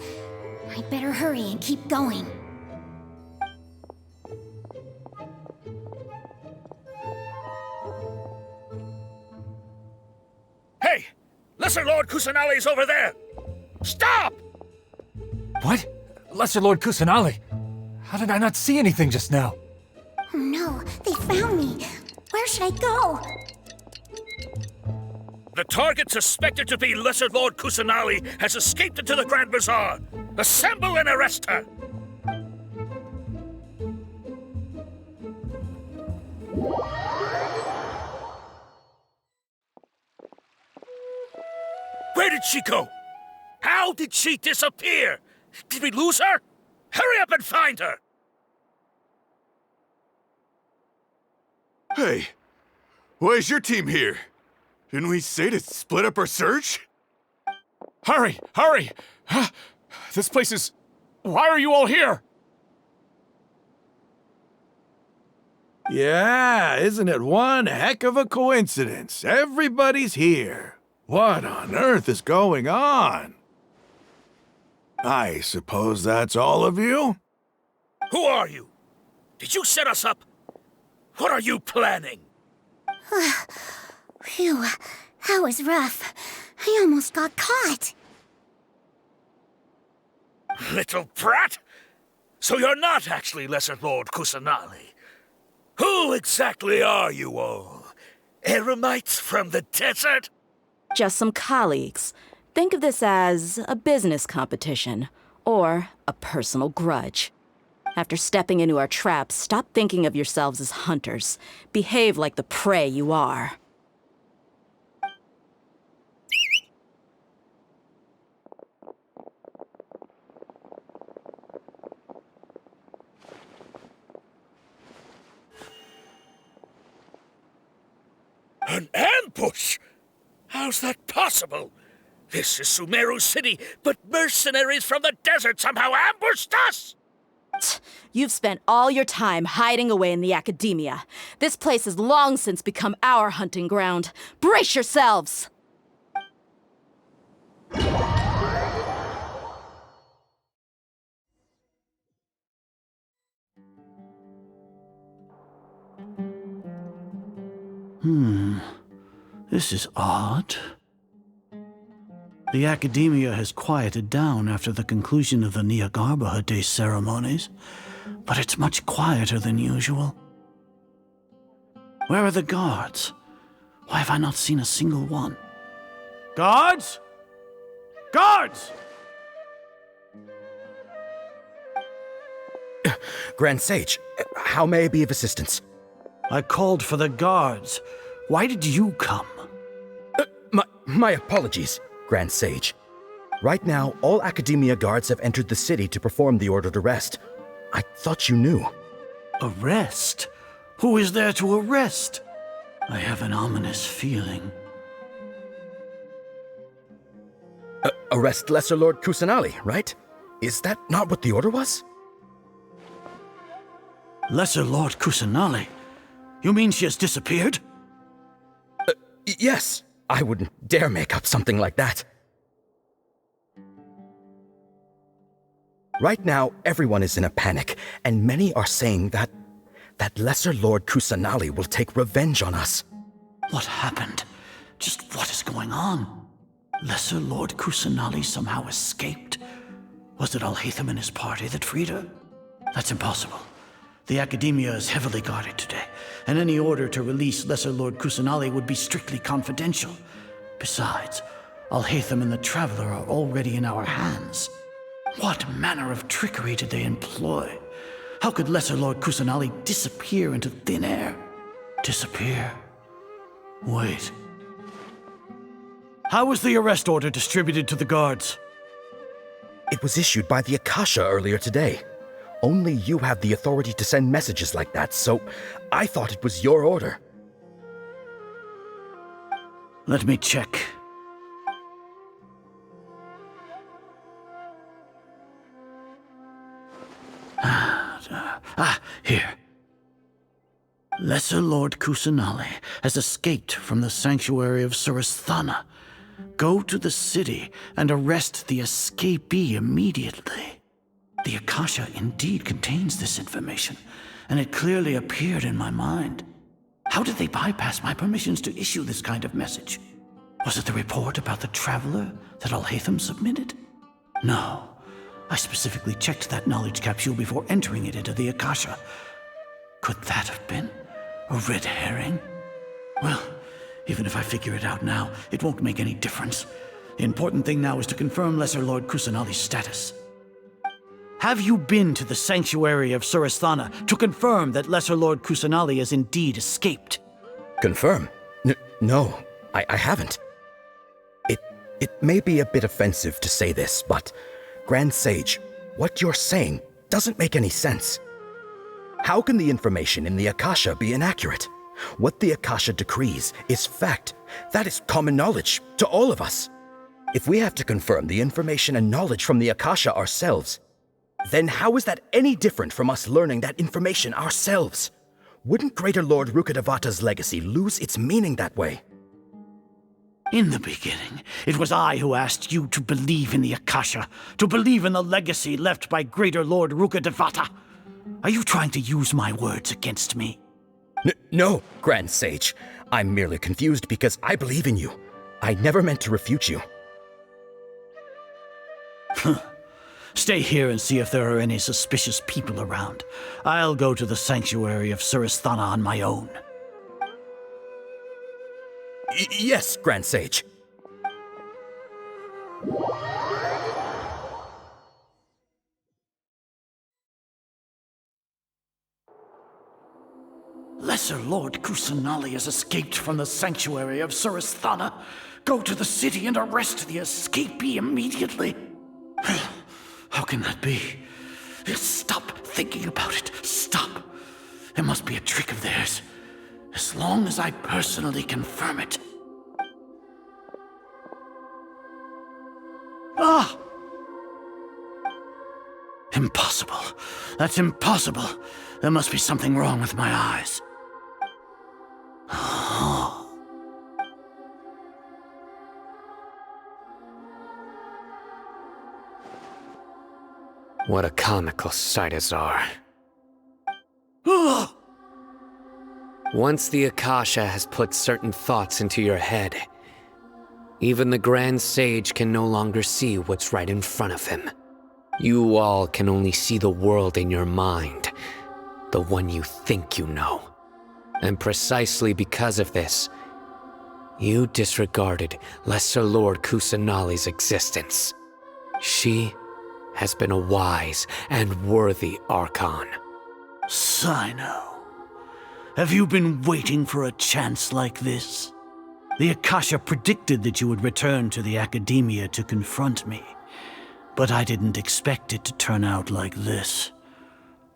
I'd better hurry and keep going. Hey! Lesser Lord Kusanali's over there! Stop! What? Lesser Lord Kusanali? How did I not see anything just now? Oh no, they found me. Where should I go? The target suspected to be Lesser Lord Kusanali has escaped into the Grand Bazaar. Assemble and arrest her! Where did she go? How did she disappear? Did we lose her? Hurry up and find her! Hey, why is your team here? Didn't we say to split up our search? Hurry! Hurry! This place is... Why are you all here? Yeah, isn't it one heck of a coincidence? Everybody's here. What on earth is going on? I suppose that's all of you? Who are you? Did you set us up? What are you planning? Phew, that was rough. I almost got caught. Little brat! So you're not actually Lesser Lord Kusanali. Who exactly are you all? Eremites from the desert? Just some colleagues. Think of this as a business competition, or a personal grudge. After stepping into our traps, stop thinking of yourselves as hunters. Behave like the prey you are. An ambush? How's that possible? This is Sumeru City, but mercenaries from the desert somehow ambushed us! You've spent all your time hiding away in the academia. This place has long since become our hunting ground. Brace yourselves! This is odd. The academia has quieted down after the conclusion of the Niagarbaha Day ceremonies, but it's much quieter than usual. Where are the guards? Why have I not seen a single one? Guards? Guards! Grand Sage, how may I be of assistance? I called for the guards. Why did you come? My apologies, Grand Sage. Right now, all Academia guards have entered the city to perform the ordered arrest. I thought you knew. Arrest? Who is there to arrest? I have an ominous feeling. Arrest Lesser Lord Kusanali, right? Is that not what the order was? Lesser Lord Kusanali? You mean she has disappeared? Yes. I wouldn't dare make up something like that. Right now, everyone is in a panic, and many are saying that Lesser Lord Kusanali will take revenge on us. What happened? Just what is going on? Lesser Lord Kusanali somehow escaped? Was it Alhaitham and his party that freed her? That's impossible. The Academia is heavily guarded today, and any order to release Lesser Lord Kusanali would be strictly confidential. Besides, Alhaitham and the Traveler are already in our hands. What manner of trickery did they employ? How could Lesser Lord Kusanali disappear into thin air? Disappear? Wait. How was the arrest order distributed to the guards? It was issued by the Akasha earlier today. Only you have the authority to send messages like that, so I thought it was your order. Let me check. Here. Lesser Lord Kusanali has escaped from the sanctuary of Surasthana. Go to the city and arrest the escapee immediately. The Akasha indeed contains this information, and it clearly appeared in my mind. How did they bypass my permissions to issue this kind of message? Was it the report about the Traveler that Alhaitham submitted? No. I specifically checked that knowledge capsule before entering it into the Akasha. Could that have been a red herring? Well, even if I figure it out now, it won't make any difference. The important thing now is to confirm Lesser Lord Kusanali's status. Have you been to the sanctuary of Surasthana to confirm that Lesser Lord Kusanali has indeed escaped? Confirm? No, I haven't. It may be a bit offensive to say this, but Grand Sage, what you're saying doesn't make any sense. How can the information in the Akasha be inaccurate? What the Akasha decrees is fact. That is common knowledge to all of us. If we have to confirm the information and knowledge from the Akasha ourselves, then how is that any different from us learning that information ourselves? Wouldn't Greater Lord Rukkhadevata's legacy lose its meaning that way? In the beginning, it was I who asked you to believe in the Akasha, to believe in the legacy left by Greater Lord Rukkhadevata. Are you trying to use my words against me? No, Grand Sage. I'm merely confused because I believe in you. I never meant to refute you. Stay here and see if there are any suspicious people around. I'll go to the sanctuary of Surasthana on my own. Yes, Grand Sage. Lesser Lord Kusanali has escaped from the sanctuary of Surasthana. Go to the city and arrest the escapee immediately. How can that be? Stop thinking about it. Stop. It must be a trick of theirs. As long as I personally confirm it. Ah! Impossible. That's impossible. There must be something wrong with my eyes. What a comical sight, Azar. Once the Akasha has put certain thoughts into your head, even the Grand Sage can no longer see what's right in front of him. You all can only see the world in your mind, the one you think you know. And precisely because of this, you disregarded Lesser Lord Kusanali's existence. She has been a wise and worthy Archon. Sino, have you been waiting for a chance like this? The Akasha predicted that you would return to the Academia to confront me, but I didn't expect it to turn out like this.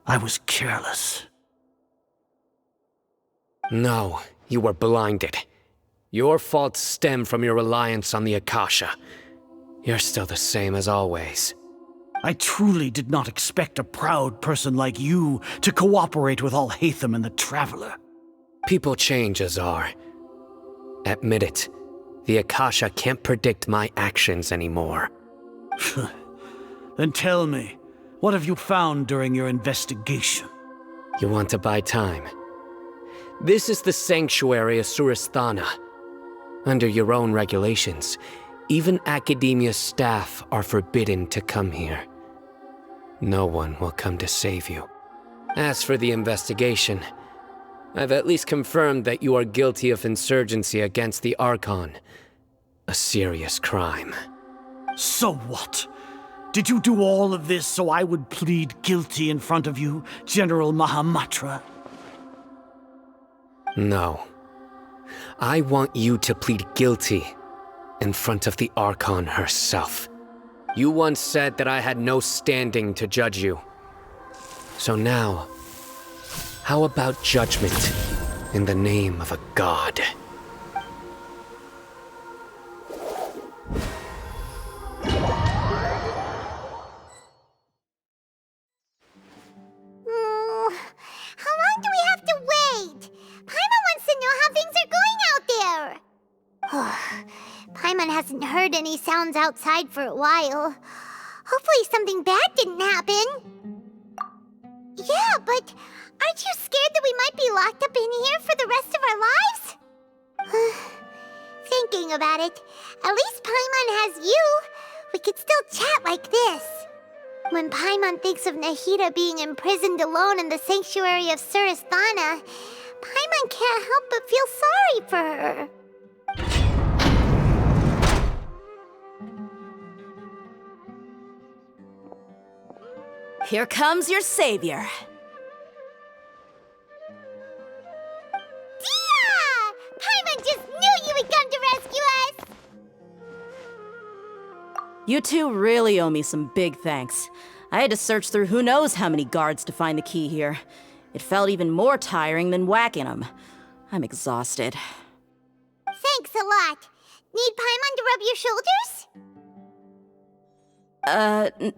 I was careless. No, you were blinded. Your faults stem from your reliance on the Akasha. You're still the same as always. I truly did not expect a proud person like you to cooperate with Alhaitham and the Traveler. People change, Azar. Admit it. The Akasha can't predict my actions anymore. Then tell me, what have you found during your investigation? You want to buy time? This is the sanctuary of Surasthana. Under your own regulations, even Academia staff are forbidden to come here. No one will come to save you. As for the investigation, I've at least confirmed that you are guilty of insurgency against the Archon. A serious crime. So what? Did you do all of this so I would plead guilty in front of you, General Mahamatra? No. I want you to plead guilty in front of the Archon herself. You once said that I had no standing to judge you. So now, how about judgment in the name of a god? How long do we have to wait? Paimon wants to know how things are going out there. Paimon hasn't heard any sounds outside for a while. Hopefully something bad didn't happen. Yeah, but aren't you scared that we might be locked up in here for the rest of our lives? Thinking about it, at least Paimon has you. We could still chat like this. When Paimon thinks of Nahida being imprisoned alone in the sanctuary of Surasthana, Paimon can't help but feel sorry for her. Here comes your savior. Dia! Paimon just knew you would come to rescue us! You two really owe me some big thanks. I had to search through who knows how many guards to find the key here. It felt even more tiring than whacking them. I'm exhausted. Thanks a lot. Need Paimon to rub your shoulders?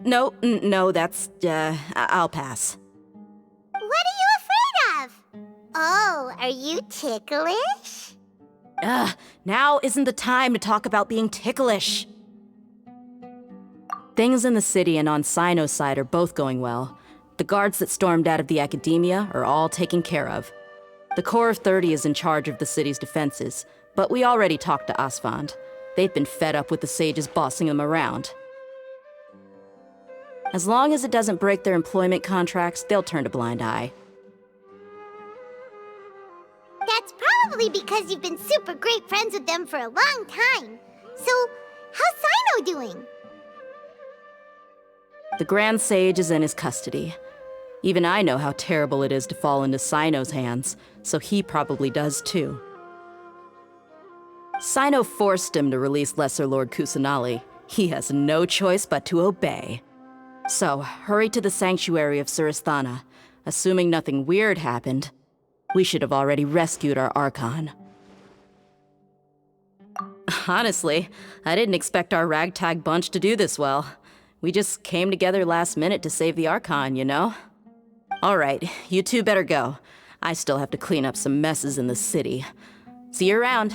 No, that's, I'll pass. What are you afraid of? Oh, are you ticklish? Now isn't the time to talk about being ticklish. Things in the city and on Sino's side are both going well. The guards that stormed out of the academia are all taken care of. The Corps of 30 is in charge of the city's defenses, but we already talked to Asfand. They've been fed up with the sages bossing them around. As long as it doesn't break their employment contracts, they'll turn a blind eye. That's probably because you've been super great friends with them for a long time. So, how's Sino doing? The Grand Sage is in his custody. Even I know how terrible it is to fall into Sino's hands, so he probably does too. Sino forced him to release Lesser Lord Kusanali. He has no choice but to obey. So, hurry to the sanctuary of Surasthana. Assuming nothing weird happened, we should have already rescued our Archon. Honestly, I didn't expect our ragtag bunch to do this well. We just came together last minute to save the Archon, you know? Alright, you two better go. I still have to clean up some messes in the city. See you around.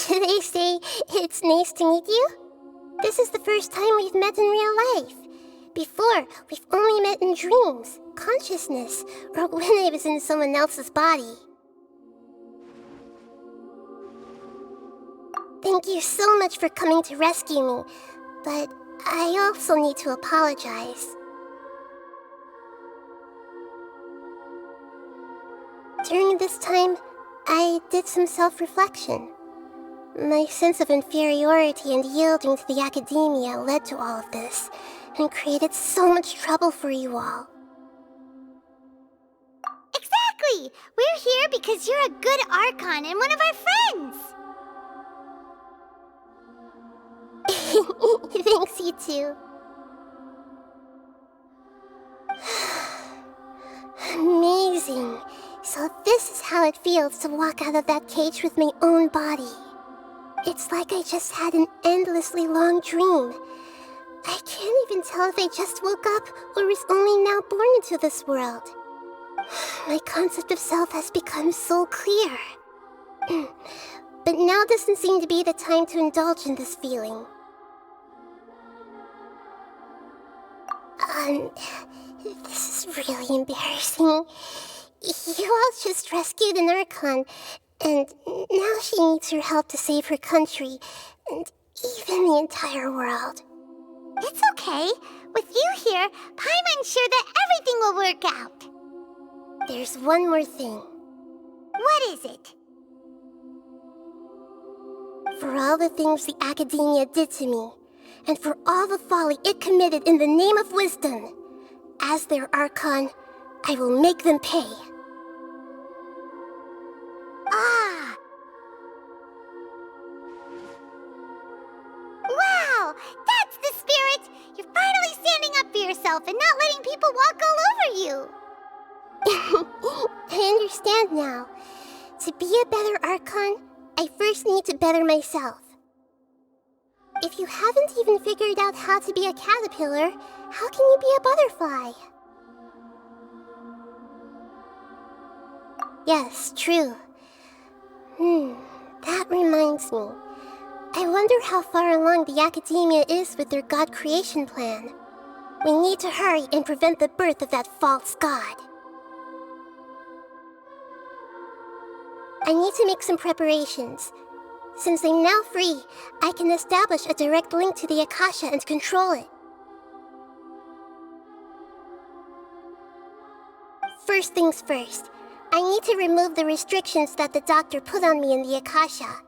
They say it's nice to meet you? This is the first time we've met in real life. Before, we've only met in dreams, consciousness, or when I was in someone else's body. Thank you so much for coming to rescue me, but I also need to apologize. During this time, I did some self-reflection. My sense of inferiority and yielding to the academia led to all of this, and created so much trouble for you all. Exactly! We're here because you're a good Archon and one of our friends! Thanks, you two. Amazing. So this is how it feels to walk out of that cage with my own body. It's like I just had an endlessly long dream. I can't even tell if I just woke up or was only now born into this world. My concept of self has become so clear. But now doesn't seem to be the time to indulge in this feeling. This is really embarrassing. You all just rescued an Archon, and now she needs your help to save her country, and even the entire world. It's okay. With you here, Paimon's sure that everything will work out. There's one more thing. What is it? For all the things the Academia did to me, and for all the folly it committed in the name of wisdom, as their Archon, I will make them pay. Ah! Wow! That's the spirit! You're finally standing up for yourself and not letting people walk all over you! I understand now. To be a better Archon, I first need to better myself. If you haven't even figured out how to be a caterpillar, how can you be a butterfly? Yes, true. That reminds me. I wonder how far along the Academia is with their god creation plan. We need to hurry and prevent the birth of that false god. I need to make some preparations. Since I'm now free, I can establish a direct link to the Akasha and control it. First things first, I need to remove the restrictions that the doctor put on me in the Akasha.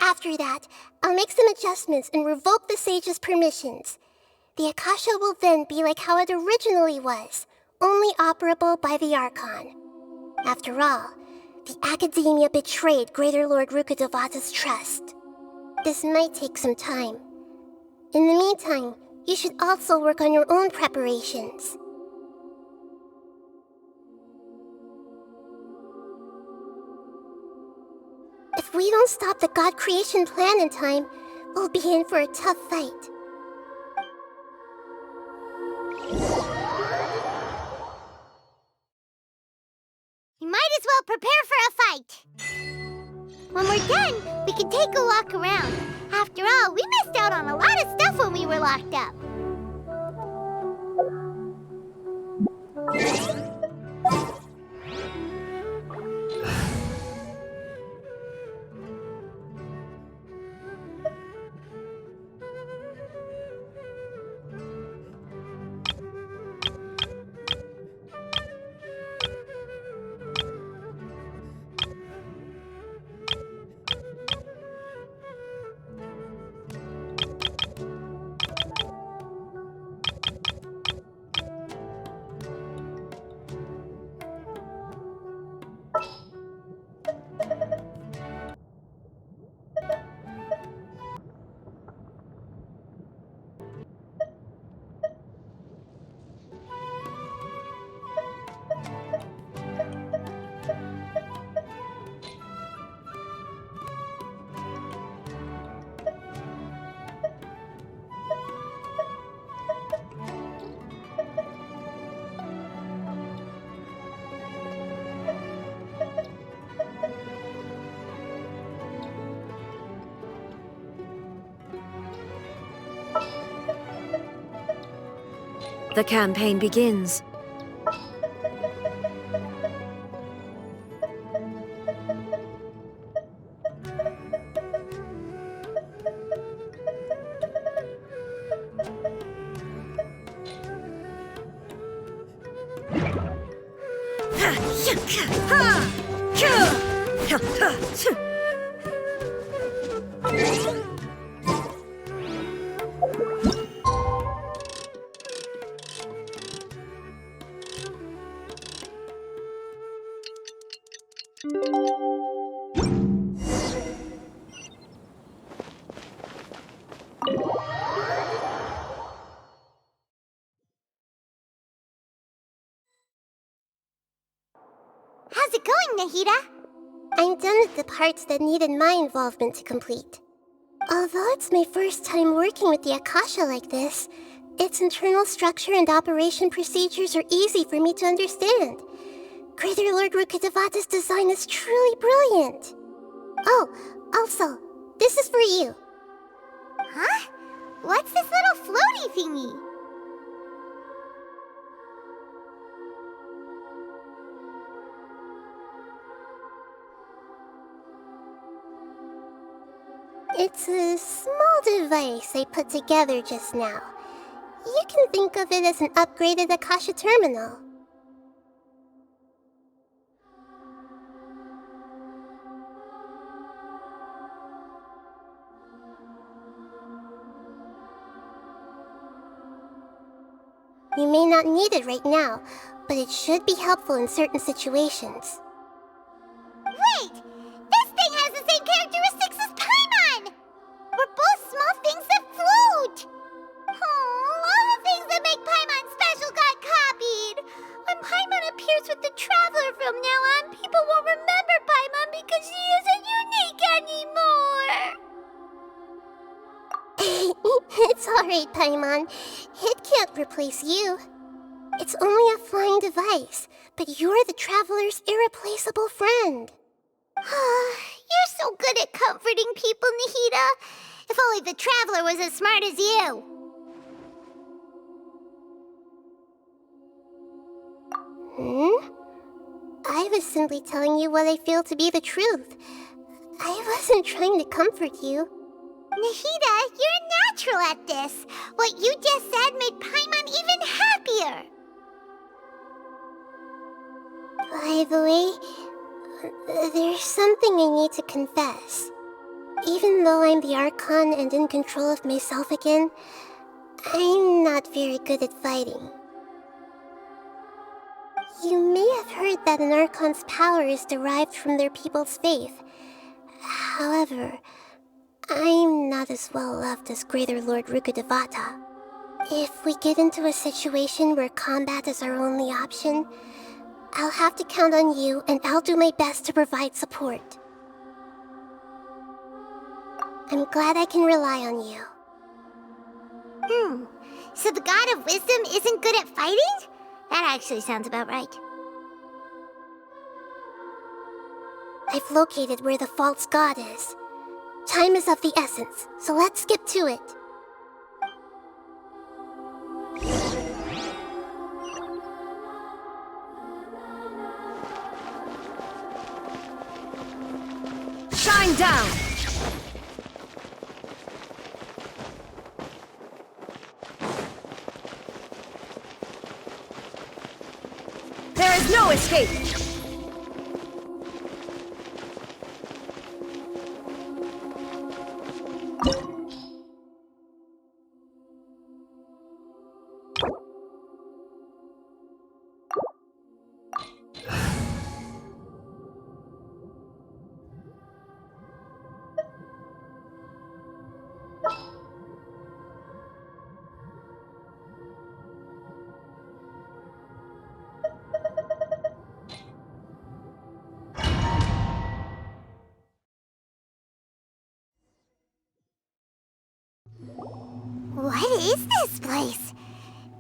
After that, I'll make some adjustments and revoke the sage's permissions. The Akasha will then be like how it originally was, only operable by the Archon. After all, the Academia betrayed Greater Lord Rukkhadevata's trust. This might take some time. In the meantime, you should also work on your own preparations. If we don't stop the god creation plan in time, we'll be in for a tough fight. You might as well prepare for a fight. When we're done, we can take a walk around. After all, we missed out on a lot of stuff when we were locked up. The campaign begins. How's it going, Nahida? I'm done with the parts that needed my involvement to complete. Although it's my first time working with the Akasha like this, its internal structure and operation procedures are easy for me to understand. Greater Lord Rukkhadevata's design is truly brilliant. Oh, also, this is for you. Huh? What's this little floaty thingy? It's a small device I put together just now. You can think of it as an upgraded Akasha terminal. You may not need it right now, but it should be helpful in certain situations. Wait! This thing has the same characteristics as Paimon! We're both small things that float! Oh, all the things that make Paimon special got copied! When Paimon appears with the Traveler from now on, people won't remember Paimon because she isn't unique anymore! It's alright, Paimon. It can't replace you. It's only a flying device, but you're the Traveler's irreplaceable friend. You're so good at comforting people, Nahida. If only the Traveler was as smart as you. I was simply telling you what I feel to be the truth. I wasn't trying to comfort you. Nahida, you're natural at this. What you just said made Paimon even happier. By the way, there's something I need to confess. Even though I'm the Archon and in control of myself again, I'm not very good at fighting. You may have heard that an Archon's power is derived from their people's faith. However, I'm not as well loved as Greater Lord Rukkhadevata. If we get into a situation where combat is our only option, I'll have to count on you, and I'll do my best to provide support. I'm glad I can rely on you. So the God of Wisdom isn't good at fighting? That actually sounds about right. I've located where the false god is. Time is of the essence, so let's skip to it. Shine down! There is no escape! What is this place?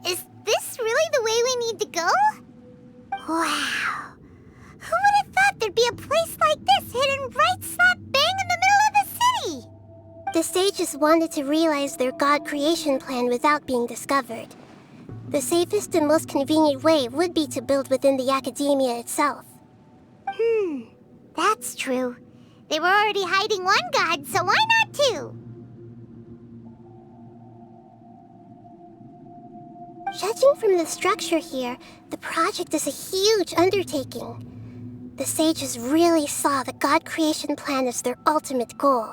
Is this really the way we need to go? Wow. Who would have thought there'd be a place like this hidden right slap bang in the middle of the city? The sages wanted to realize their god creation plan without being discovered. The safest and most convenient way would be to build within the academia itself. That's true. They were already hiding one god, so why not two? Judging from the structure here, the project is a huge undertaking. The sages really saw the god creation plan as their ultimate goal.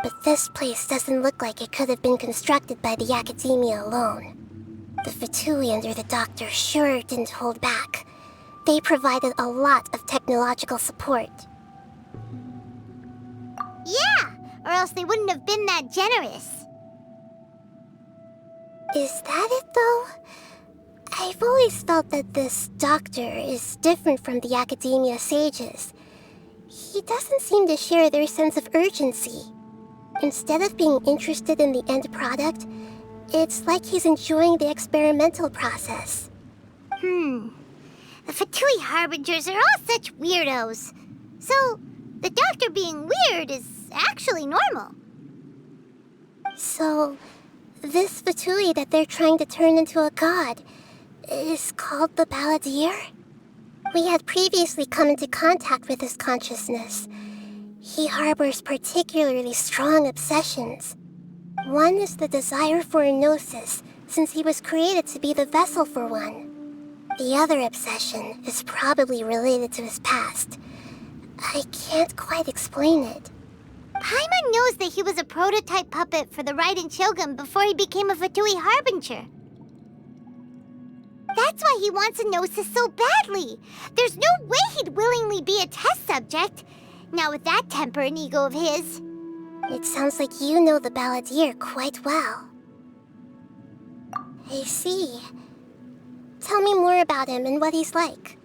But this place doesn't look like it could have been constructed by the academia alone. The F2P under the Doctor sure didn't hold back. They provided a lot of technological support. Yeah, or else they wouldn't have been that generous. Is that it, though? I've always felt that this Doctor is different from the academia sages. He doesn't seem to share their sense of urgency. Instead of being interested in the end product, it's like he's enjoying the experimental process. The Fatui Harbingers are all such weirdos. So, the Doctor being weird is actually normal. So, this Fatui that they're trying to turn into a god is called the Balladeer? We had previously come into contact with his consciousness. He harbors particularly strong obsessions. One is the desire for a gnosis, since he was created to be the vessel for one. The other obsession is probably related to his past. I can't quite explain it. Paimon knows that he was a prototype puppet for the Raiden Shogun before he became a Fatui Harbinger. That's why he wants a gnosis so badly. There's no way he'd willingly be a test subject. Not with that temper and ego of his. It sounds like you know the Balladeer quite well. I see. Tell me more about him and what he's like.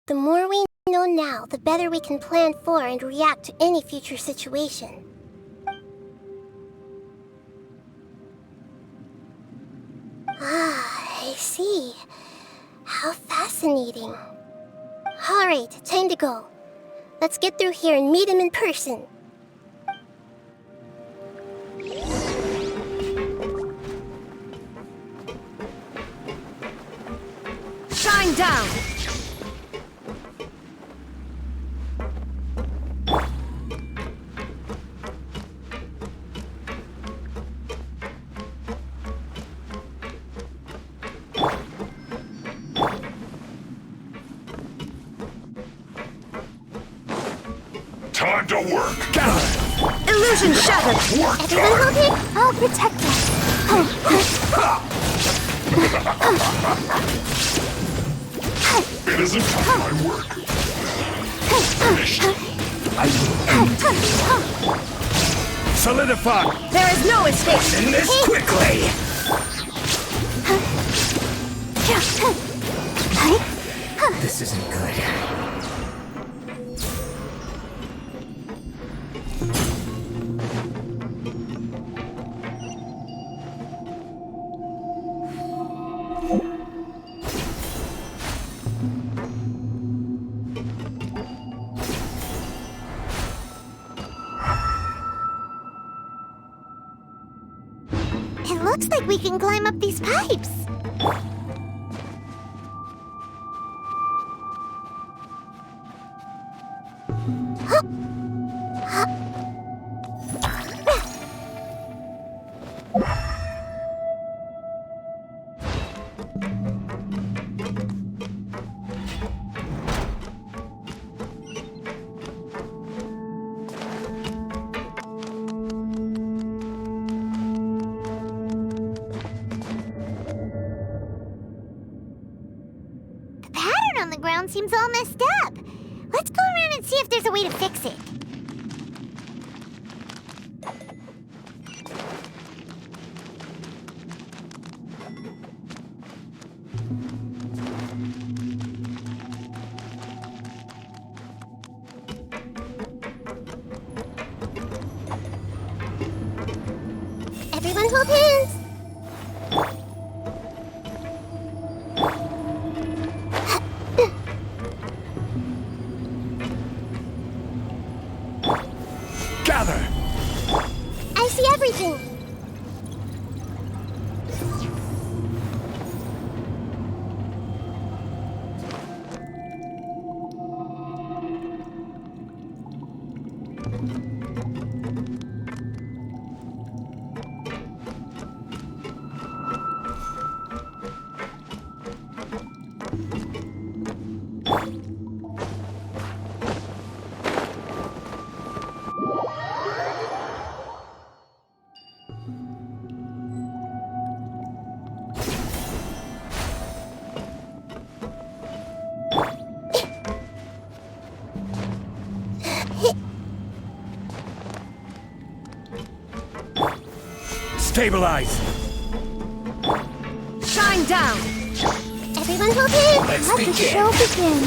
The more we know now, the better we can plan for and react to any future situation. Ah, I see. How fascinating. Alright, time to go. Let's get through here and meet him in person. Shine down! Time to work! Illusion shattered! Everyone hold it? I'll protect us. It isn't time I work. Finished. Solidify! There is no escape! End this quickly! This isn't good. It looks like we can climb up these pipes. The ground seems all messed up. Let's go around and see if there's a way to fix it. Everyone hold hands. I see everything. Stabilize! Shine down! Everyone hold hands. Let's Let the begin. show begin.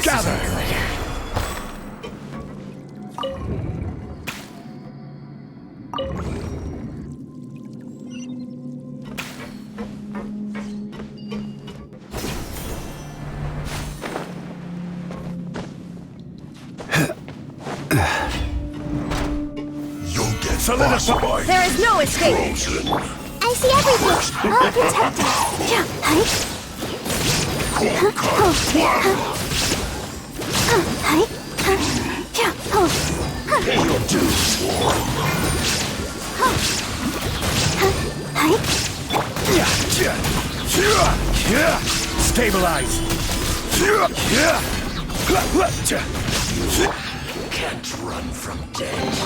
Gather! You'll get Solidify! There is no escape! frozen. I see everything. I'll protect us. Yeah, hi. You'll do. Stabilize! Can't run from death.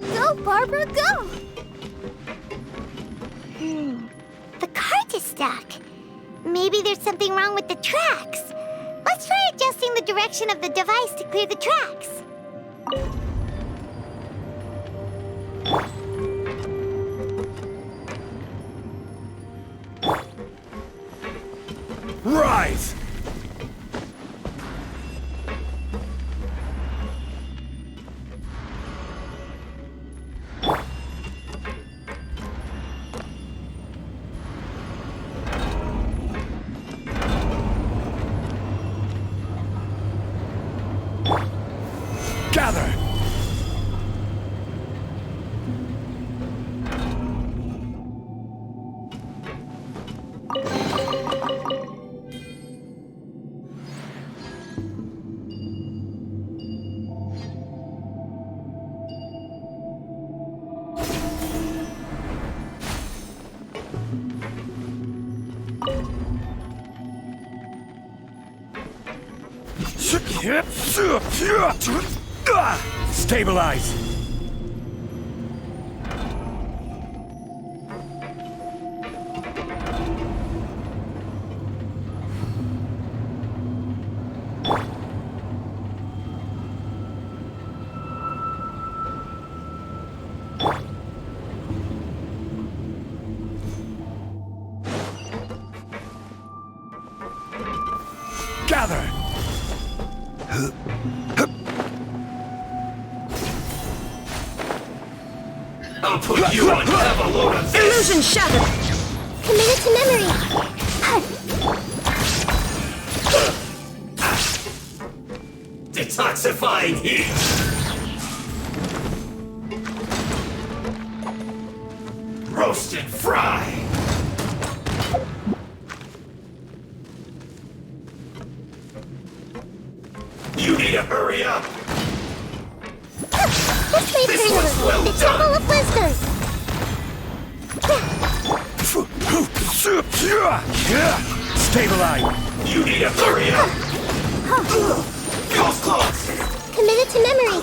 Go, Barbara, go! The cart is stuck. Maybe there's something wrong with the tracks. Let's try adjusting the direction of the device to clear the tracks. Rise! Gather! Stabilize! Gather! I'll put you on to have a load of this. Illusion shattered! Committed to memory. Detoxifying heat. Roast and fry. You need to hurry up. Let's wait This for one's you. well The done. Temple of Wisdom. Stabilize! You need to hurry up. Ghost claws. Committed to memory.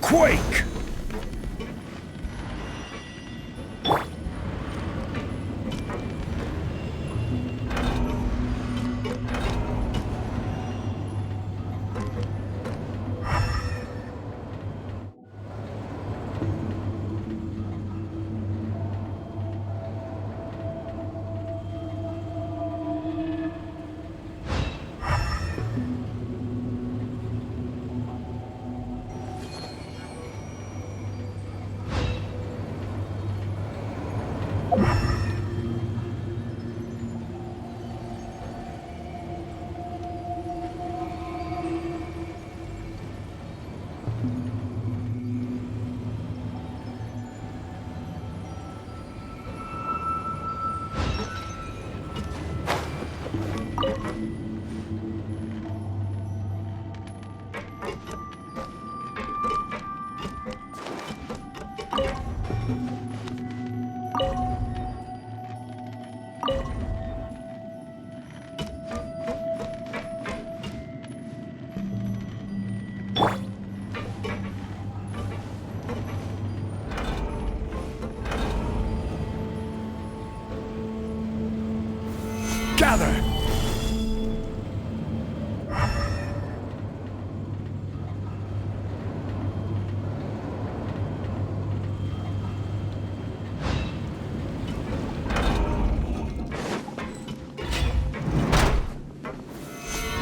Quake! Gather!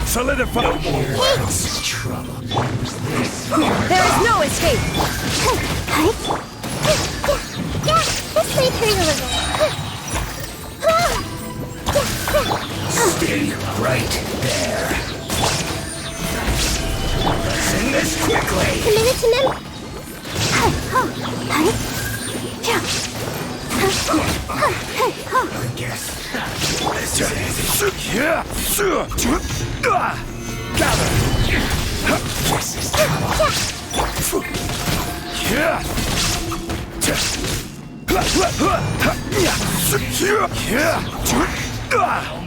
Solidify! There is no escape! Yeah, this may hurt a little. Stay right there. Let's end this quickly. Committed to mem. I guess that's it. Gather! This is trouble.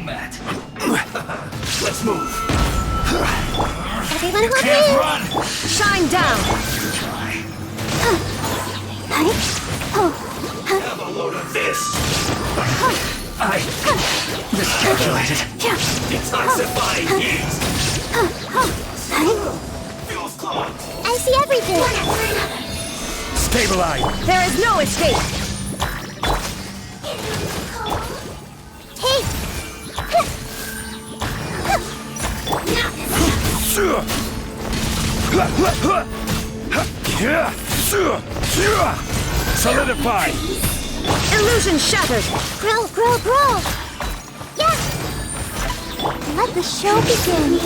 Matt. Let's move. Everyone You hold can't hands. run. Shine down! Have a load of this. I miscalculated. Detoxifying heat. Feels clogged. I see everything. Stabilize! There is no escape! Hey! Solidify! Illusion shattered! Grow, grow, grow! Yeah! Let the show begin.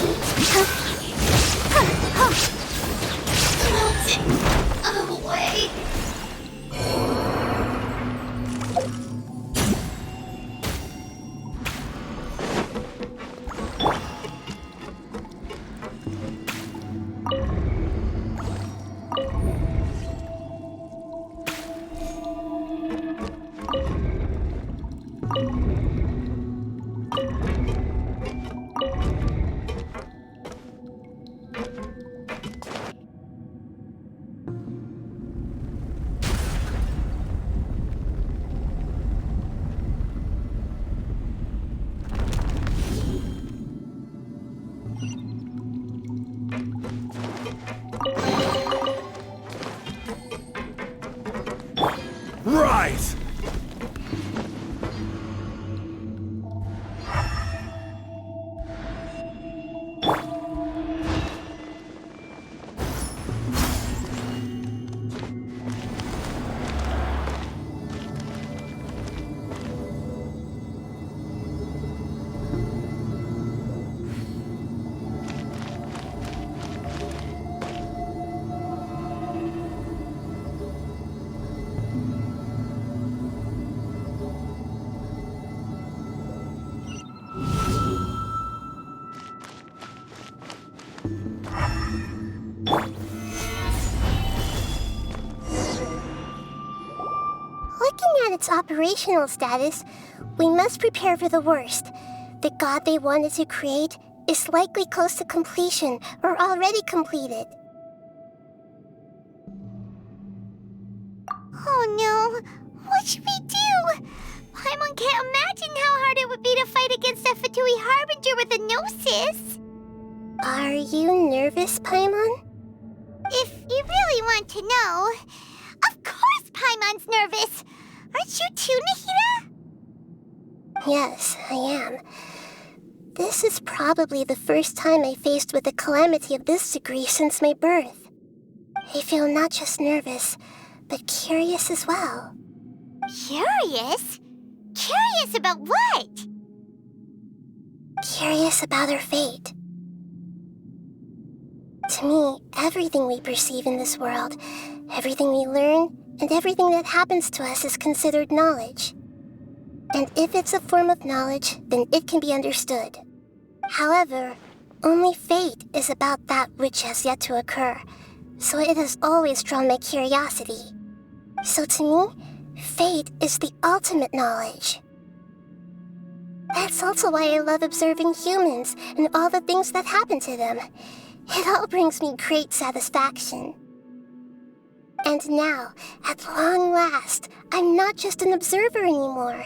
Away. Rise! Looking at its operational status, we must prepare for the worst. The god they wanted to create is likely close to completion or already completed. Oh no! What should we do? Paimon can't imagine how hard it would be to fight against the F2P Harbinger with a Gnosis! Are you nervous, Paimon? If you really want to know, of course Paimon's nervous! Aren't you too, Nahida? Yes, I am. This is probably the first time I faced with a calamity of this degree since my birth. I feel not just nervous, but curious as well. Curious? Curious about what? Curious about her fate. To me, everything we perceive in this world, everything we learn, and everything that happens to us is considered knowledge. And if it's a form of knowledge, then it can be understood. However, only fate is about that which has yet to occur, so it has always drawn my curiosity. So to me, fate is the ultimate knowledge. That's also why I love observing humans and all the things that happen to them. It all brings me great satisfaction. And now, at long last, I'm not just an observer anymore.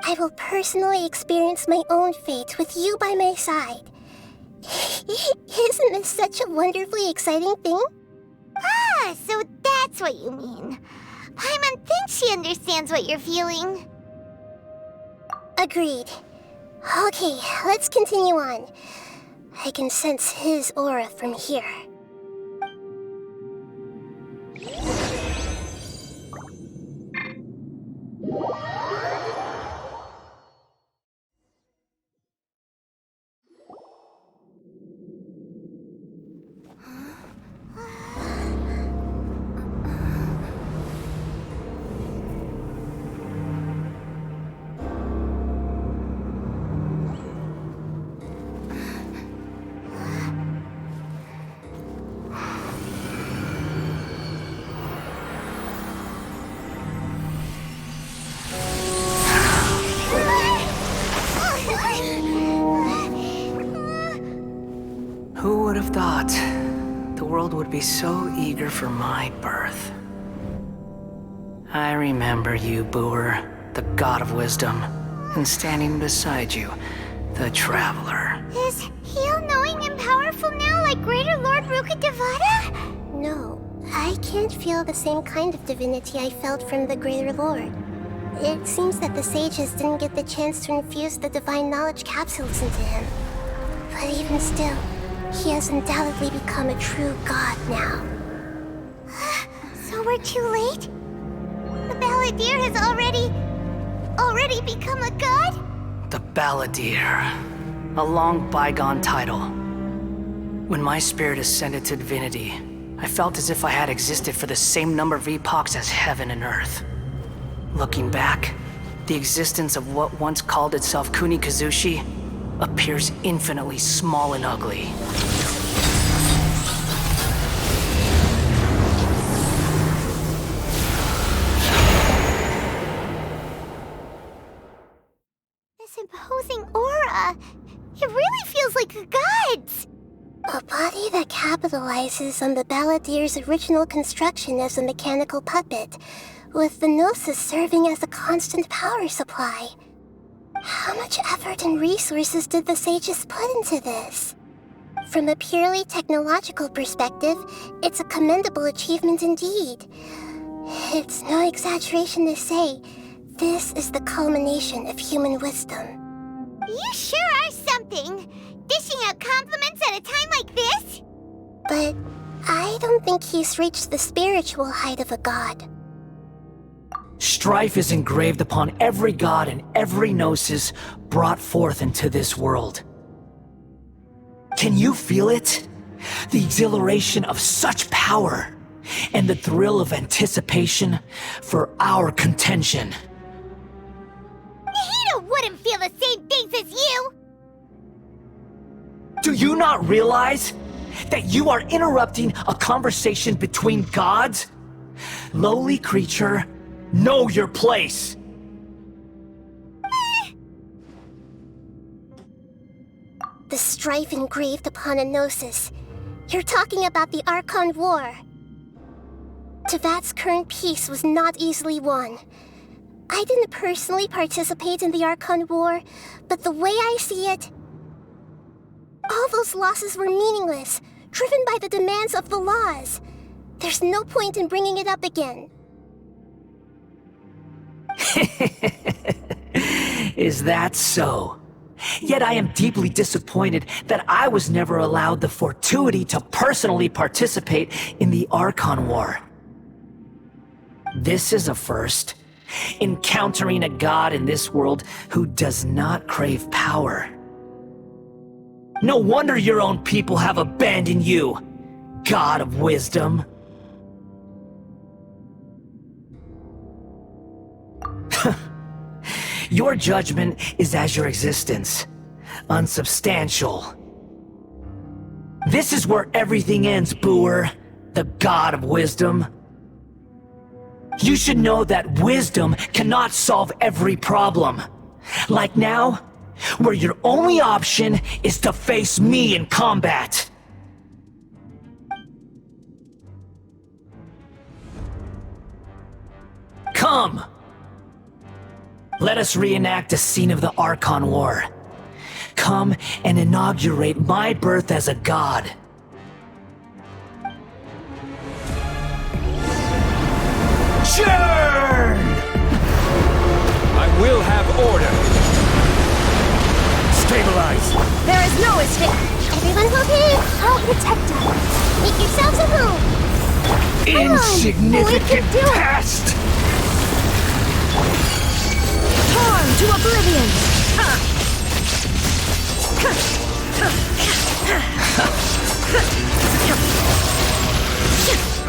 I will personally experience my own fate with you by my side. Isn't this such a wonderfully exciting thing? Ah, so that's what you mean. Paimon thinks she understands what you're feeling. Agreed. Okay, let's continue on. I can sense his aura from here. Who would have thought the world would be so eager for my birth? I remember you, Booer, the god of wisdom, and standing beside you, the traveler. Is he all-knowing and powerful now like Greater Lord Rukkhadevata? No, I can't feel the same kind of divinity I felt from the Greater Lord. It seems that the sages didn't get the chance to infuse the divine knowledge capsules into him. But even still, he has undoubtedly become a true god now. So we're too late? The Balladeer has already become a god? The Balladeer. A long bygone title. When my spirit ascended to divinity, I felt as if I had existed for the same number of epochs as heaven and earth. Looking back, the existence of what once called itself Kunikazushi appears infinitely small and ugly. This imposing aura, it really feels like the gods! A body that capitalizes on the Balladeer's original construction as a mechanical puppet, with the Gnosis serving as a constant power supply. How much effort and resources did the sages put into this? From a purely technological perspective, it's a commendable achievement indeed. It's no exaggeration to say, this is the culmination of human wisdom. You sure are something! Dishing out compliments at a time like this? But I don't think he's reached the spiritual height of a god. Strife is engraved upon every god and every gnosis brought forth into this world. Can you feel it? The exhilaration of such power, and the thrill of anticipation for our contention. Nahida wouldn't feel the same things as you! Do you not realize that you are interrupting a conversation between gods? Lowly creature, know your place! The strife engraved upon a gnosis. You're talking about the Archon War. Tevat's current peace was not easily won. I didn't personally participate in the Archon War, but the way I see it, all those losses were meaningless, driven by the demands of the laws. There's no point in bringing it up again. Is that so? Yet I am deeply disappointed that I was never allowed the fortuity to personally participate in the Archon War. This is a first, encountering a god in this world who does not crave power. No wonder your own people have abandoned you, God of Wisdom. Your judgment is as your existence, unsubstantial. This is where everything ends, Booer, the God of Wisdom. You should know that wisdom cannot solve every problem. Like now, where your only option is to face me in combat. Come! Let us reenact a scene of the Archon War. Come and inaugurate my birth as a god. Churn! I will have order. Stabilize. There is no escape. Everyone's okay. I'll protect us. Make yourselves at home. Insignificant pest! Torn to oblivion.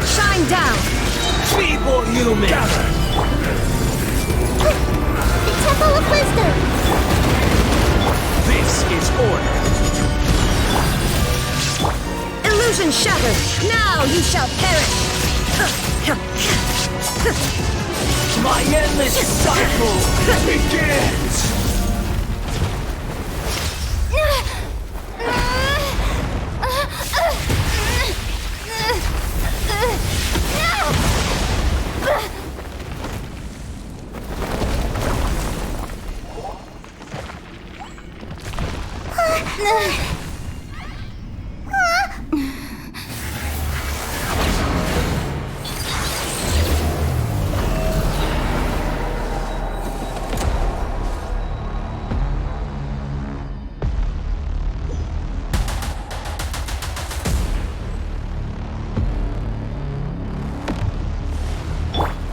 Shine down. Feeble human. The Temple of Wisdom. This is order. Illusion shattered. Now you shall perish. My endless cycle begins!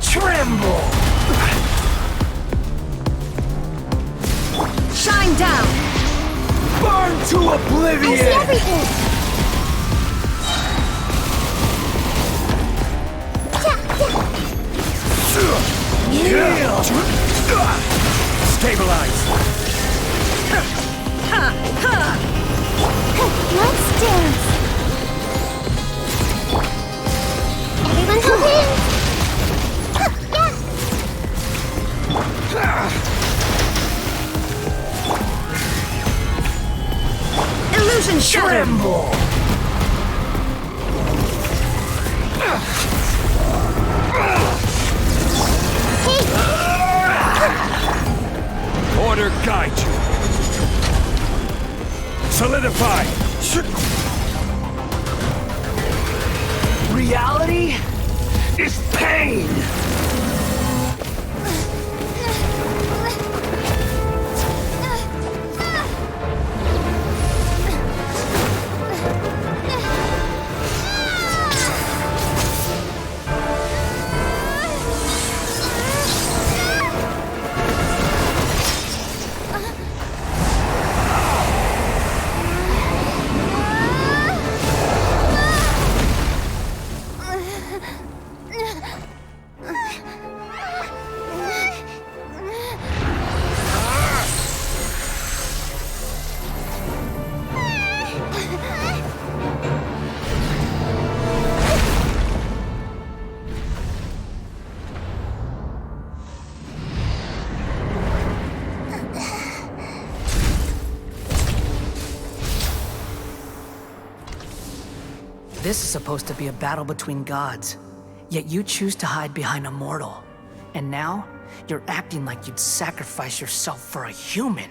Tremble! Shine down! Burn to oblivion! I see everything! Yield! Stabilize. Let's dance! Everyone's okay? Illusion shattered. Tremble! Order guide you. Solidify. Reality is pain! This is supposed to be a battle between gods, yet you choose to hide behind a mortal. And now, you're acting like you'd sacrifice yourself for a human.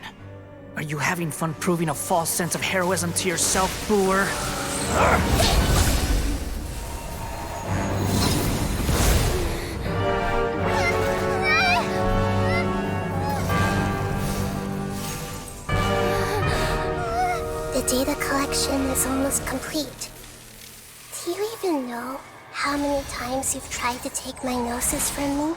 Are you having fun proving a false sense of heroism to yourself, Booer? The data collection is almost complete. Do you even know how many times you've tried to take my gnosis from me?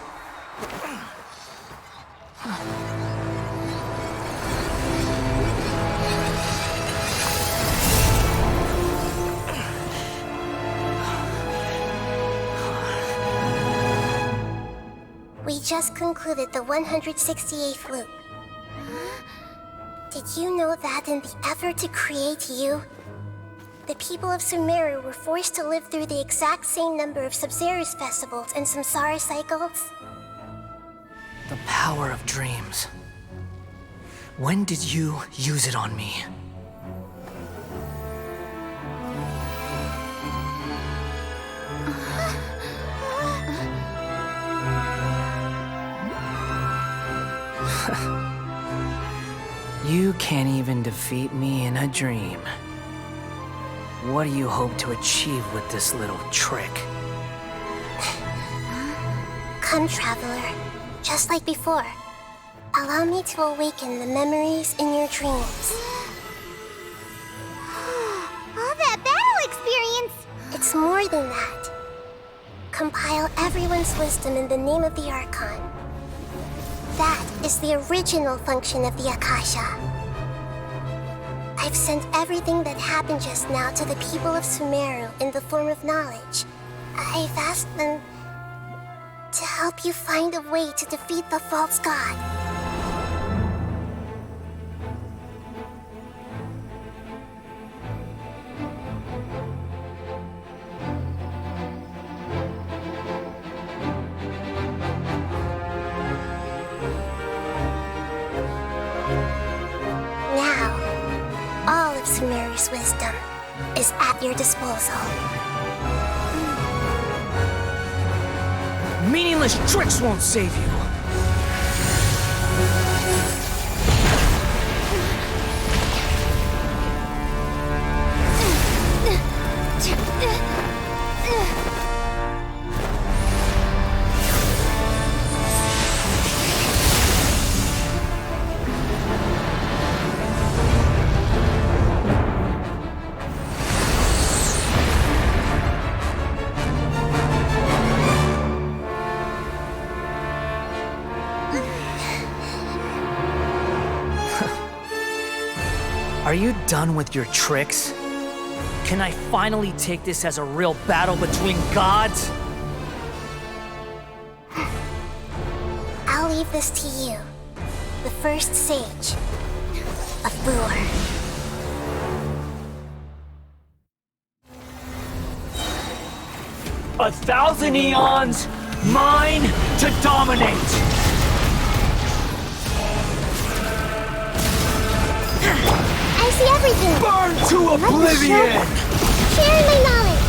We just concluded the 168th loop. Did you know that in the effort to create you, the people of Sumeru were forced to live through the exact same number of Sub-Zerus festivals and Samsara cycles? The power of dreams. When did you use it on me? You can't even defeat me in a dream. What do you hope to achieve with this little trick? Come, Traveler. Just like before. Allow me to awaken the memories in your dreams. All that battle experience! It's more than that. Compile everyone's wisdom in the name of the Archon. That is the original function of the Akasha. I've sent everything that happened just now to the people of Sumeru in the form of knowledge. I've asked them to help you find a way to defeat the false god. Sumeru's wisdom is at your disposal. Meaningless tricks won't save you. Are you done with your tricks? Can I finally take this as a real battle between gods? I'll leave this to you, the first sage of Boor. 1,000 eons, mine to dominate! I see everything! Burn to oblivion! Share my knowledge!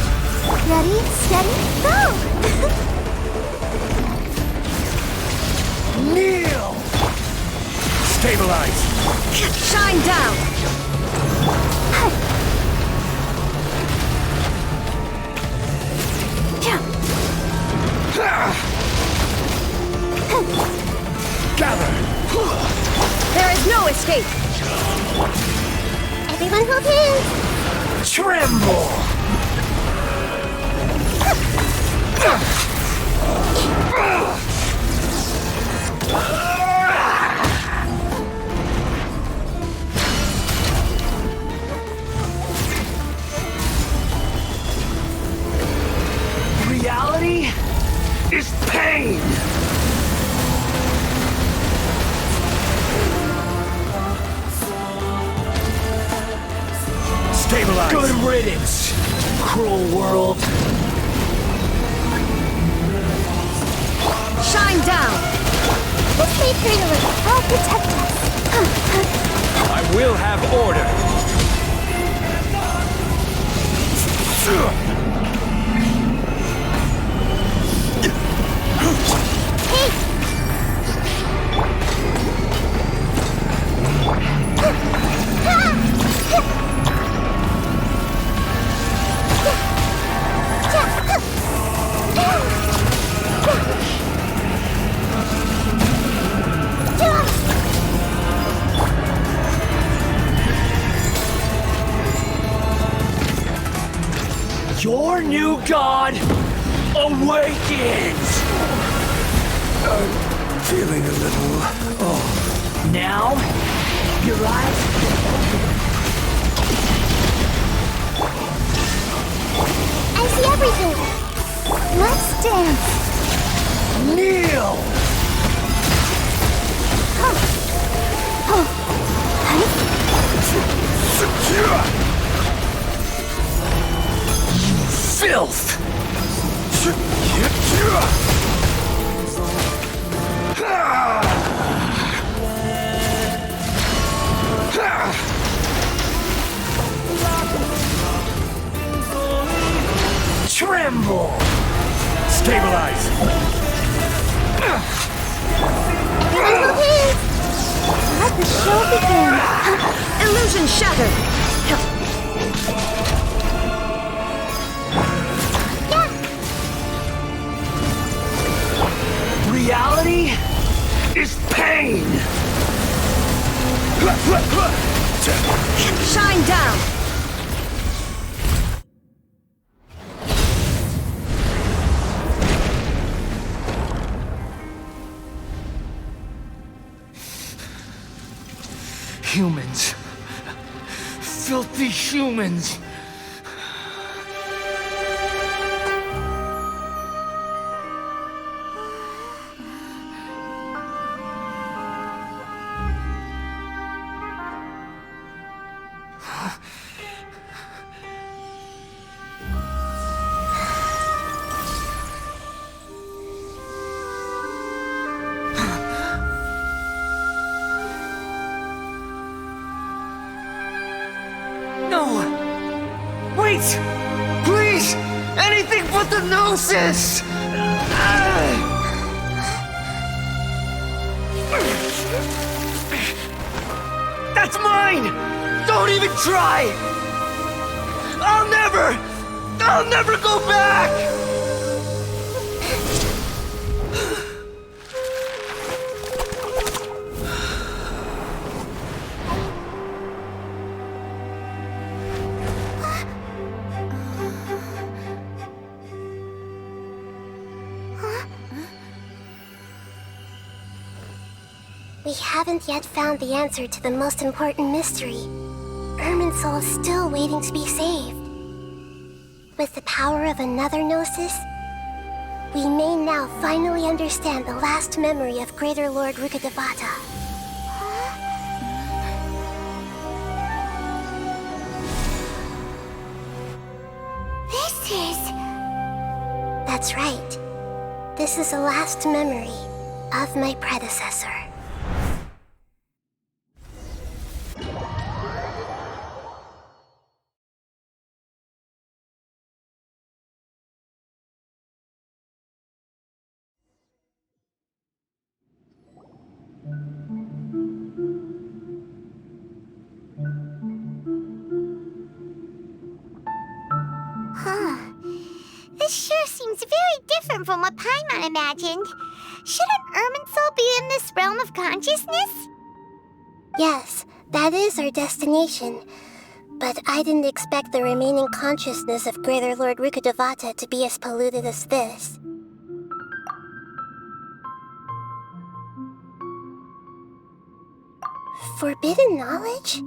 Ready, steady, go! Kneel! Stabilize! Shine down! Gather! There is no escape! Everyone hold hands! Tremble! Reality is pain! Stabilize! Good riddance, cruel world! Shine down! This way, Cradler. I'll protect us. I will have order! Your new god awakens! feeling a little off. Now, your eyes can open. I see everything. Let's dance. Kneel! Filth! Tremble! Stabilize! Let the show begin. Illusion shattered. Reality is pain! Shine down. Humans. Filthy humans. Please! Anything but the gnosis! That's mine! Don't even try! I'll never go back! We haven't yet found the answer to the most important mystery. Irminsul is still waiting to be saved. With the power of another Gnosis, we may now finally understand the last memory of Greater Lord Rukkhadevata. That's right. This is the last memory of my predecessor. This sure seems very different from what Paimon imagined. Shouldn't Irminsul be in this realm of consciousness? Yes, that is our destination. But I didn't expect the remaining consciousness of Greater Lord Rukkhadevata to be as polluted as this. Forbidden knowledge?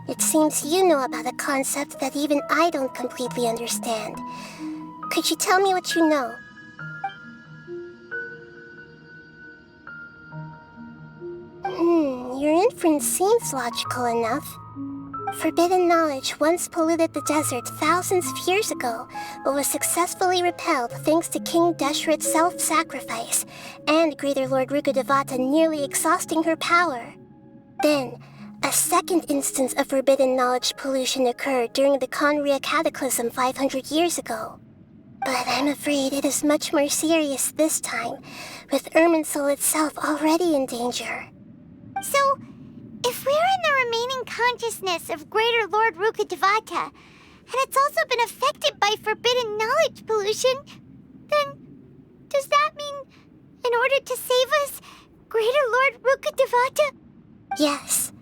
It seems you know about a concept that even I don't completely understand. Could you tell me what you know? Your inference seems logical enough. Forbidden knowledge once polluted the desert thousands of years ago, but was successfully repelled thanks to King Deshret's self-sacrifice, and Greater Lord Rukkhadevata nearly exhausting her power. Then, a second instance of forbidden knowledge pollution occurred during the Conria Cataclysm 500 years ago. But I'm afraid it is much more serious this time, with Irminsul itself already in danger. So, if we're in the remaining consciousness of Greater Lord Rukkhadevata, and it's also been affected by forbidden knowledge pollution, then does that mean, in order to save us, Greater Lord Rukkhadevata? Yes.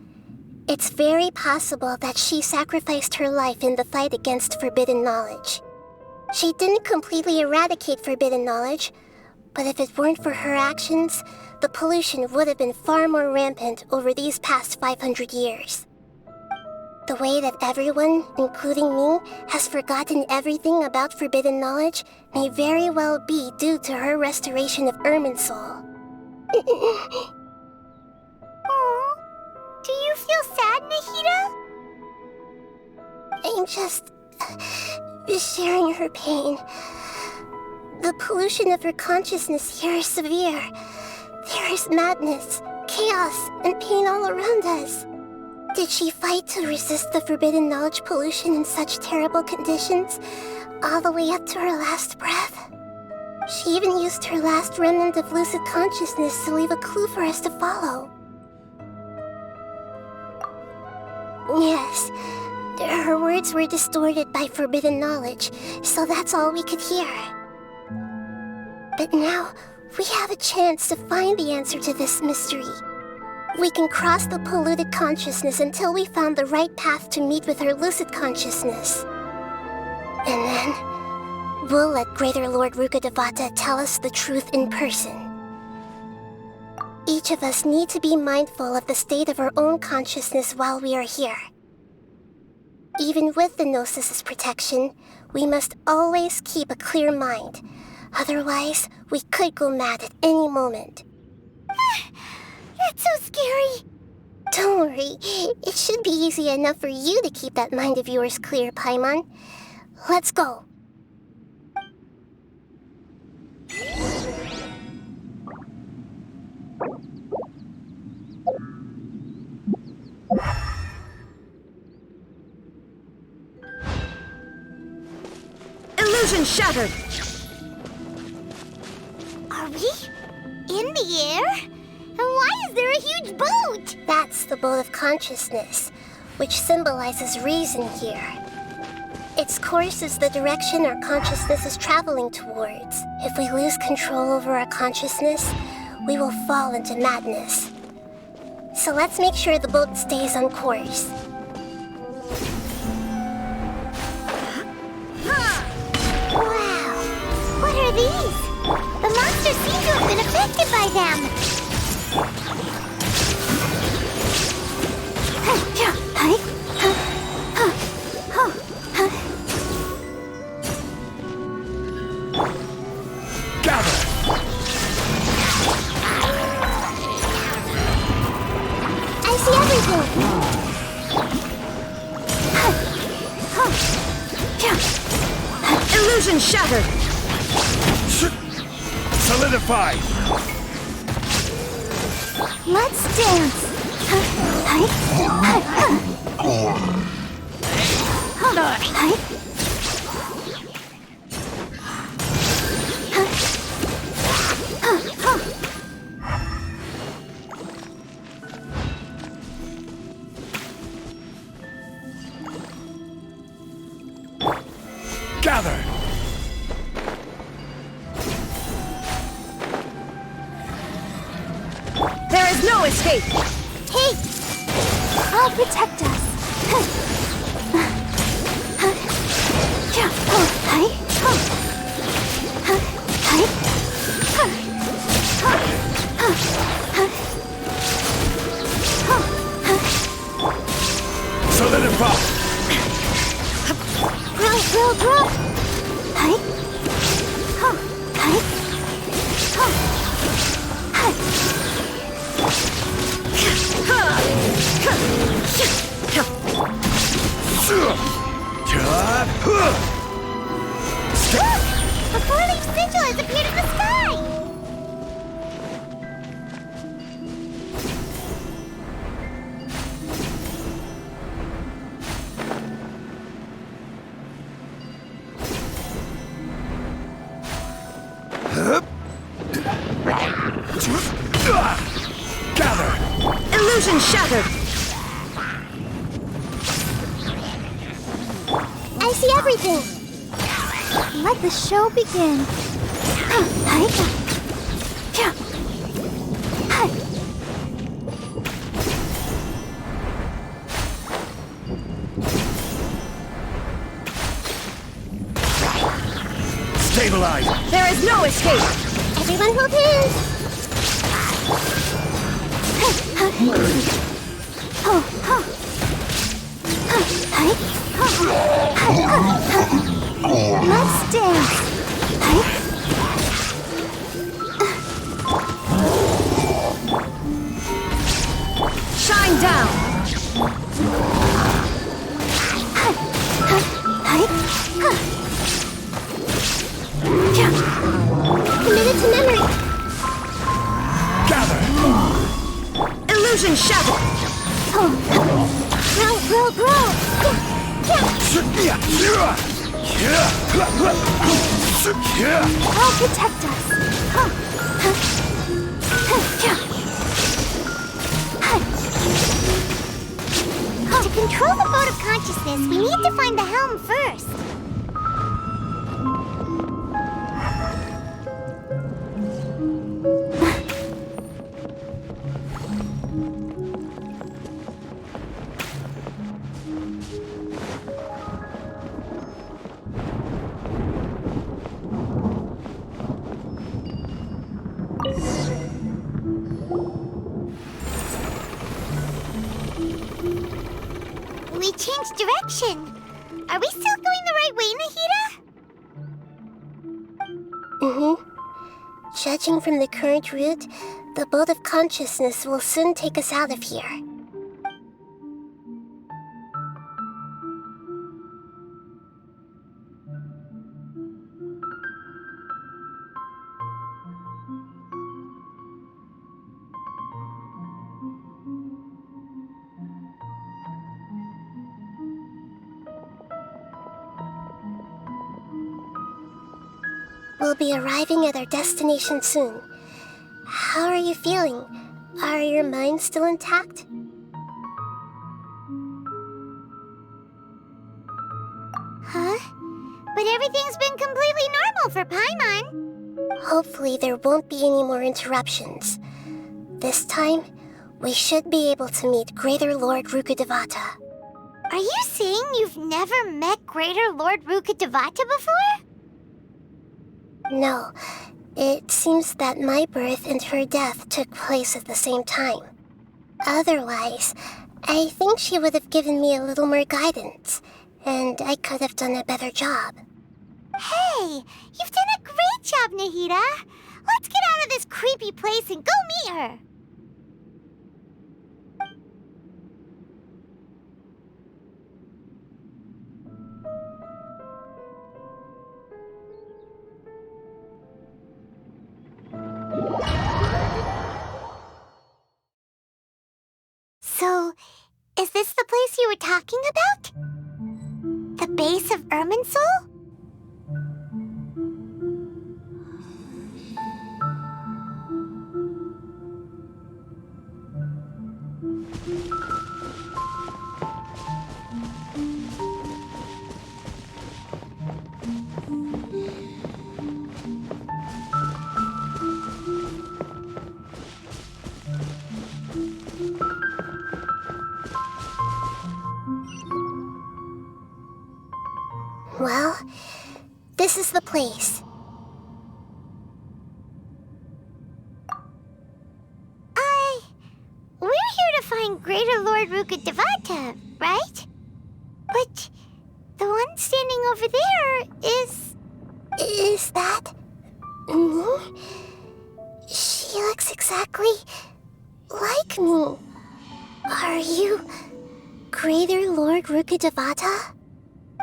It's very possible that she sacrificed her life in the fight against forbidden knowledge. She didn't completely eradicate forbidden knowledge, But if it weren't for her actions, the pollution would have been far more rampant over these past 500 years. The way that everyone, including me, has forgotten everything about forbidden knowledge may very well be due to her restoration of Irminsul. Aww. Do you feel sad, Nahida? I'm just sharing her pain. The pollution of her consciousness here is severe. There is madness, chaos, and pain all around us. Did she fight to resist the forbidden knowledge pollution in such terrible conditions, all the way up to her last breath? She even used her last remnant of lucid consciousness to leave a clue for us to follow. Yes, her words were distorted by forbidden knowledge, so that's all we could hear. But now, we have a chance to find the answer to this mystery. We can cross the polluted consciousness until we found the right path to meet with her lucid consciousness. And then, we'll let Greater Lord Rukkhadevata tell us the truth in person. Each of us need to be mindful of the state of our own consciousness while we are here. Even with the Gnosis' protection, we must always keep a clear mind. Otherwise, we could go mad at any moment. That's so scary. Don't worry. It should be easy enough for you to keep that mind of yours clear, Paimon. Let's go. Illusion shattered! Are we in the air? And why is there a huge boat? That's the boat of consciousness, which symbolizes reason here. Its course is the direction our consciousness is traveling towards. If we lose control over our consciousness, we will fall into madness. So let's make sure the boat stays on course. Wow! What are these? The monsters seem to have been affected by them. I see everything! Illusion shattered! Solidify! Let's dance! Gather! There is no escape! Hey! I'll protect us. Solidify! Grow! A four-leaf sigil has appeared in the sky! Gather! Illusion shattered! I see everything! Let the show begin. Stabilize! There is no escape! Everyone hold hands! Let's dance! Shine down! Committed to memory! Gather! Illusion shattered! Grow, grow, grow! I'll protect us. To control the boat of consciousness, we need to find the helm first. We changed direction. Are we still going the right way, Nahida? Judging from the current route, the boat of consciousness will soon take us out of here. We'll be arriving at our destination soon. How are you feeling? Are your minds still intact? Huh? But everything's been completely normal for Paimon. Hopefully there won't be any more interruptions. This time, we should be able to meet Greater Lord Rukkhadevata. Are you saying you've never met Greater Lord Rukkhadevata before? No, it seems that my birth and her death took place at the same time. Otherwise, I think she would have given me a little more guidance, and I could have done a better job. Hey, you've done a great job, Nahida. Let's get out of this creepy place and go meet her. So, is this the place you were talking about? The base of Irminsul? Well, this is the place. We're here to find Greater Lord Rukkhadevata, right? But the one standing over there is... Is that... me? She looks exactly like me. Are you Greater Lord Rukkhadevata?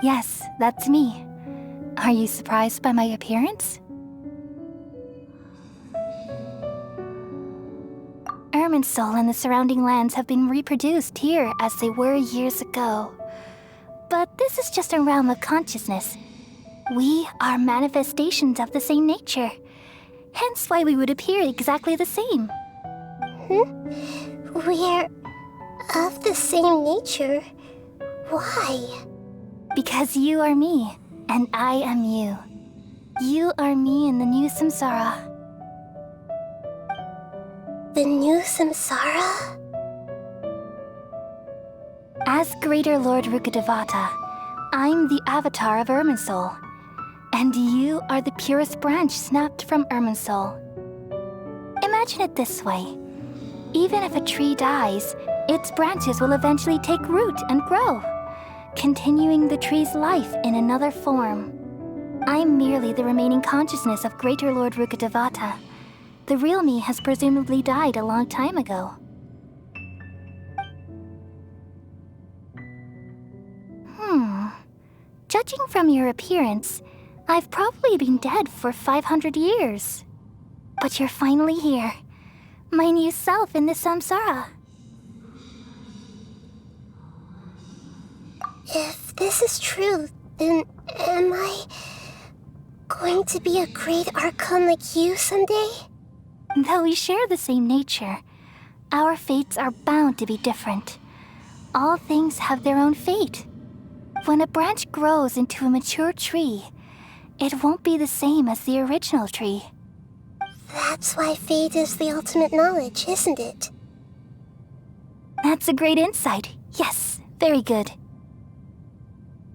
Yes, that's me. Are you surprised by my appearance? Irminsul and the surrounding lands have been reproduced here as they were years ago. But this is just a realm of consciousness. We are manifestations of the same nature. Hence why we would appear exactly the same. We're of the same nature? Why? Because you are me, and I am you. You are me in the new samsara. The new samsara? As Greater Lord Rukkhadevata, I'm the avatar of Irminsul. And you are the purest branch snapped from Irminsul. Imagine it this way. Even if a tree dies, its branches will eventually take root and grow, continuing the tree's life in another form. I'm merely the remaining consciousness of Greater Lord Rukkhadevata. The real me has presumably died a long time ago. Judging from your appearance, I've probably been dead for 500 years. But you're finally here. My new self in the samsara. If this is true, then am I going to be a great Archon like you someday? Though we share the same nature, our fates are bound to be different. All things have their own fate. When a branch grows into a mature tree, it won't be the same as the original tree. That's why fate is the ultimate knowledge, isn't it? That's a great insight. Yes, very good.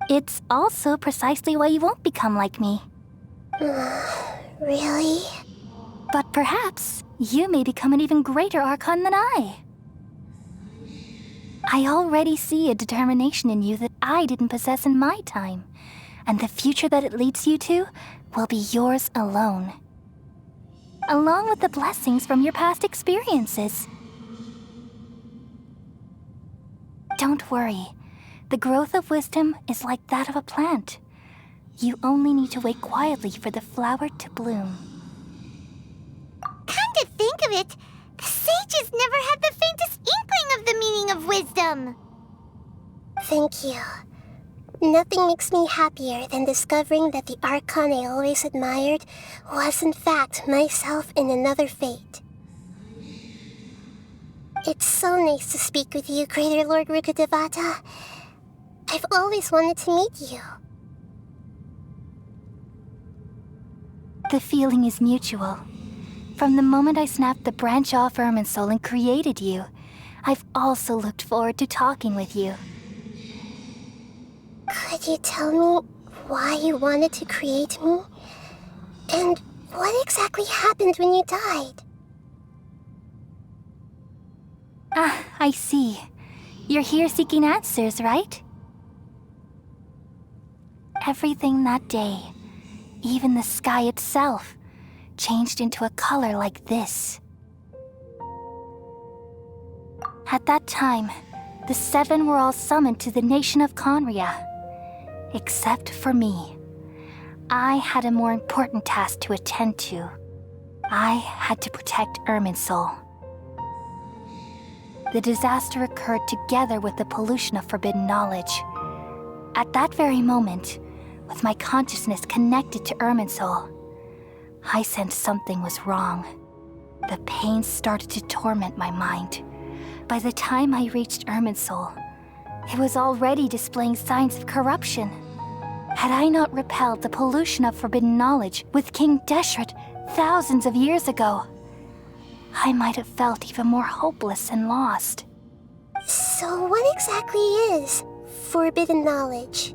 It's also precisely why you won't become like me. Really? But perhaps you may become an even greater Archon than I. I already see a determination in you that I didn't possess in my time, and the future that it leads you to will be yours alone. Along with the blessings from your past experiences. Don't worry. The growth of wisdom is like that of a plant. You only need to wait quietly for the flower to bloom. Come to think of it, the sages never had the faintest inkling of the meaning of wisdom. Thank you. Nothing makes me happier than discovering that the Archon I always admired was in fact myself in another fate. It's so nice to speak with you, Greater Lord Rukkhadevata. I've always wanted to meet you. The feeling is mutual. From the moment I snapped the branch off Irminsul and created you, I've also looked forward to talking with you. Could you tell me why you wanted to create me? And what exactly happened when you died? Ah, I see. You're here seeking answers, right? Everything that day, even the sky itself, changed into a color like this. At that time, the seven were all summoned to the nation of Conria. Except for me. I had a more important task to attend to. I had to protect Irminsul. The disaster occurred together with the pollution of forbidden knowledge. At that very moment, with my consciousness connected to Irminsul, I sensed something was wrong. The pain started to torment my mind. By the time I reached Irminsul, it was already displaying signs of corruption. Had I not repelled the pollution of forbidden knowledge with King Deshret thousands of years ago, I might have felt even more hopeless and lost. So what exactly is forbidden knowledge?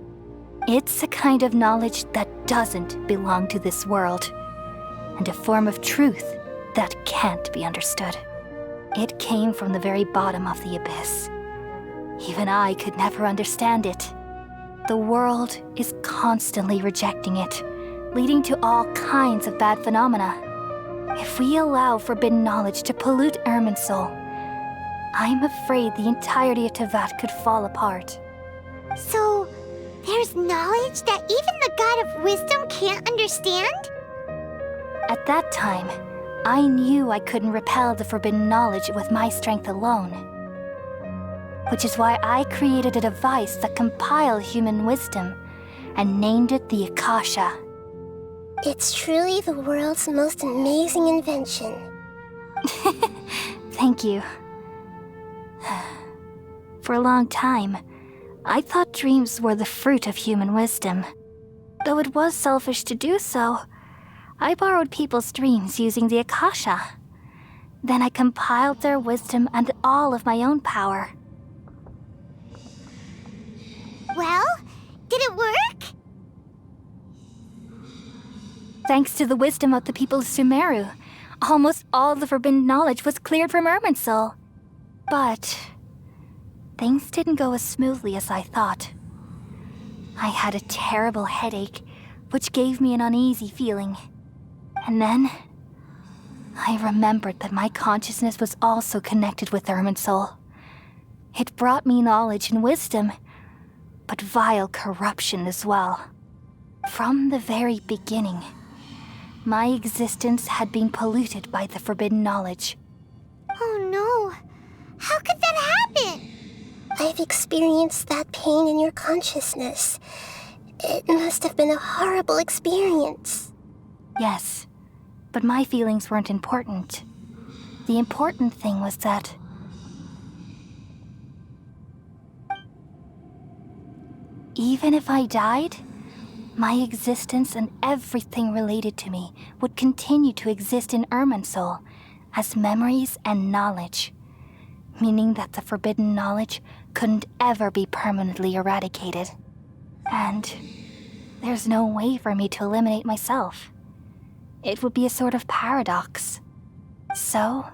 It's a kind of knowledge that doesn't belong to this world, and a form of truth that can't be understood. It came from the very bottom of the abyss. Even I could never understand it. The world is constantly rejecting it, leading to all kinds of bad phenomena. If we allow forbidden knowledge to pollute Irminsul, I'm afraid the entirety of Tevat could fall apart. So, there's knowledge that even the God of Wisdom can't understand? At that time, I knew I couldn't repel the forbidden knowledge with my strength alone. Which is why I created a device that compiled human wisdom and named it the Akasha. It's truly the world's most amazing invention. Thank you. For a long time, I thought dreams were the fruit of human wisdom. Though it was selfish to do so, I borrowed people's dreams using the Akasha. Then I compiled their wisdom and all of my own power. Well, did it work? Thanks to the wisdom of the people of Sumeru, almost all the forbidden knowledge was cleared from Irminsul. But things didn't go as smoothly as I thought. I had a terrible headache, which gave me an uneasy feeling. And then I remembered that my consciousness was also connected with Irminsul. It brought me knowledge and wisdom, but vile corruption as well. From the very beginning, my existence had been polluted by the forbidden knowledge. Oh no! How could that happen? I've experienced that pain in your consciousness. It must have been a horrible experience. Yes, but my feelings weren't important. The important thing was that even if I died, my existence and everything related to me would continue to exist in Irminsul as memories and knowledge, meaning that the forbidden knowledge couldn't ever be permanently eradicated. And there's no way for me to eliminate myself. It would be a sort of paradox. So,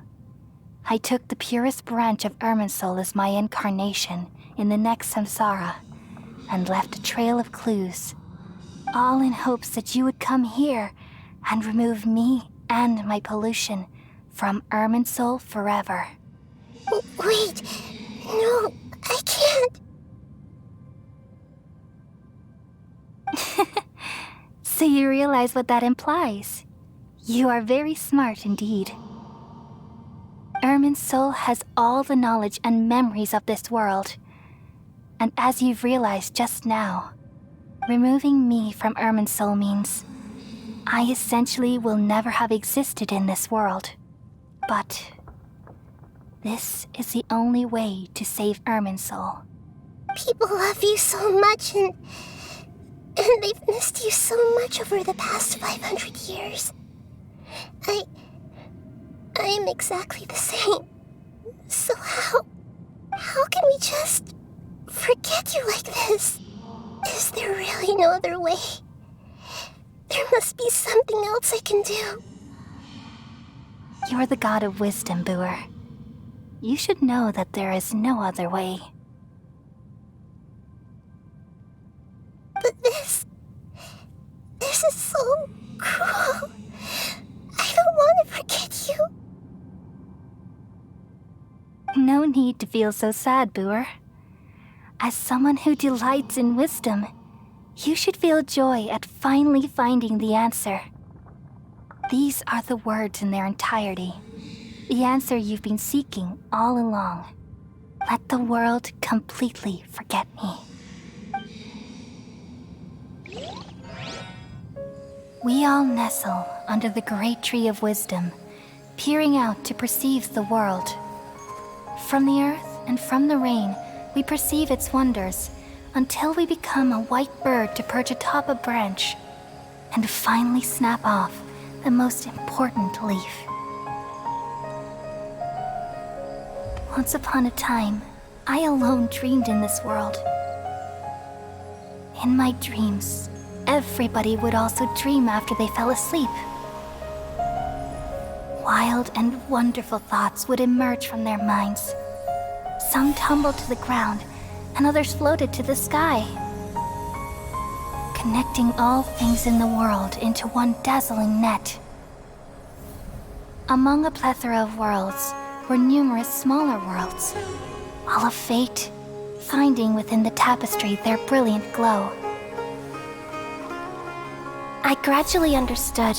I took the purest branch of Irminsul as my incarnation in the next samsara, and left a trail of clues, all in hopes that you would come here and remove me and my pollution from Irminsul forever. Wait, no, I can't. So you realize what that implies. You are very smart indeed. Irminsul has all the knowledge and memories of this world. And as you've realized just now, removing me from Irminsul means I essentially will never have existed in this world. But this is the only way to save Irminsul. People love you so much, and they've missed you so much over the past 500 years. I am exactly the same. So how can we just forget you like this? Is there really no other way? There must be something else I can do. You're the god of wisdom, Booer. You should know that there is no other way. But this is so cruel. I don't want to forget you. No need to feel so sad, Booer. As someone who delights in wisdom, you should feel joy at finally finding the answer. These are the words in their entirety. The answer you've been seeking all along. Let the world completely forget me. We all nestle under the great tree of wisdom, peering out to perceive the world. From the earth and from the rain, we perceive its wonders, until we become a white bird to perch atop a branch, and finally snap off the most important leaf. Once upon a time, I alone dreamed in this world. In my dreams, everybody would also dream after they fell asleep. Wild and wonderful thoughts would emerge from their minds. Some tumbled to the ground, and others floated to the sky, connecting all things in the world into one dazzling net. Among a plethora of worlds were numerous smaller worlds, all of fate, finding within the tapestry their brilliant glow. I gradually understood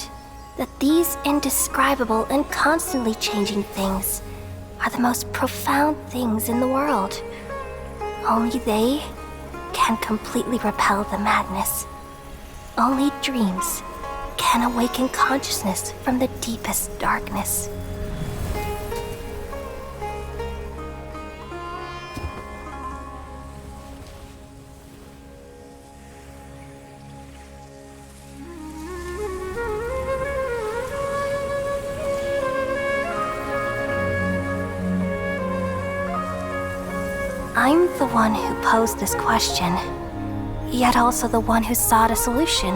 that these indescribable and constantly changing things are the most profound things in the world. Only they can completely repel the madness. Only dreams can awaken consciousness from the deepest darkness. I'm the one who posed this question, yet also the one who sought a solution.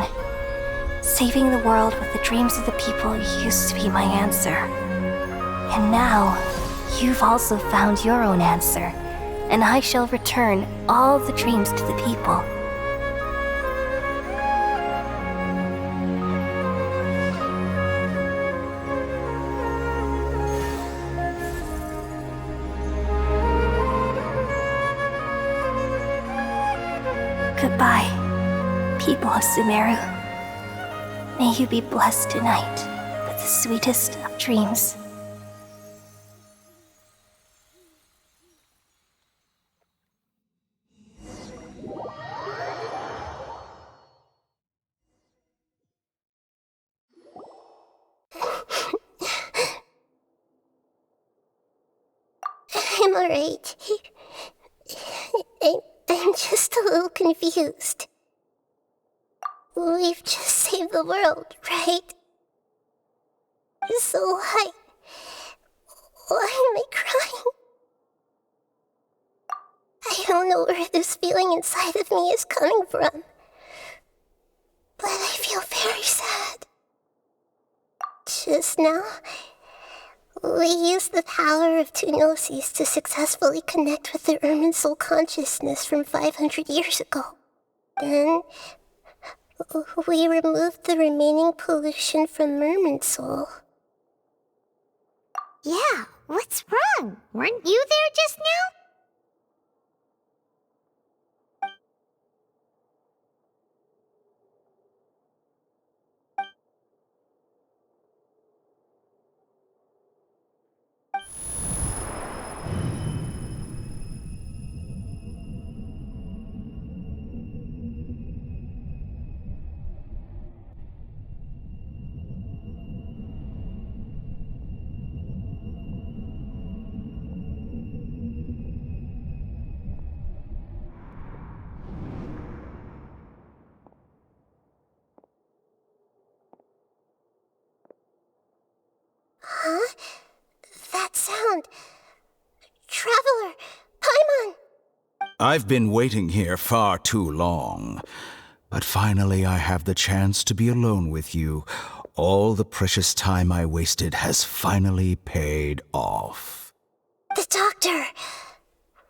Saving the world with the dreams of the people used to be my answer. And now, you've also found your own answer, and I shall return all the dreams to the people. Goodbye, people of Sumeru. May you be blessed tonight with the sweetest of dreams. I'm alright. I'm just a little confused. We've just saved the world, right? So why am I crying? I don't know where this feeling inside of me is coming from, but I feel very sad. Just now, we used the power of two gnosis to successfully connect with the Ermin soul consciousness from 500 years ago. Then, we removed the remaining pollution from Merman soul. Yeah, what's wrong? Weren't you there just now? Huh? That sound. Traveler! Paimon! I've been waiting here far too long. But finally I have the chance to be alone with you. All the precious time I wasted has finally paid off. The doctor!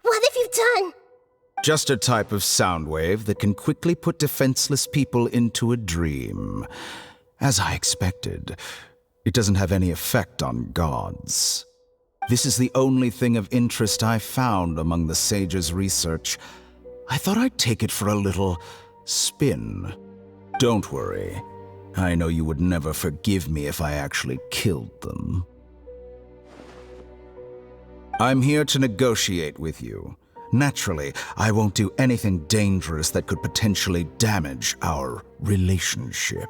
What have you done? Just a type of sound wave that can quickly put defenseless people into a dream. As I expected, it doesn't have any effect on gods. This is the only thing of interest I found among the sage's research. I thought I'd take it for a little spin. Don't worry. I know you would never forgive me if I actually killed them. I'm here to negotiate with you. Naturally, I won't do anything dangerous that could potentially damage our relationship.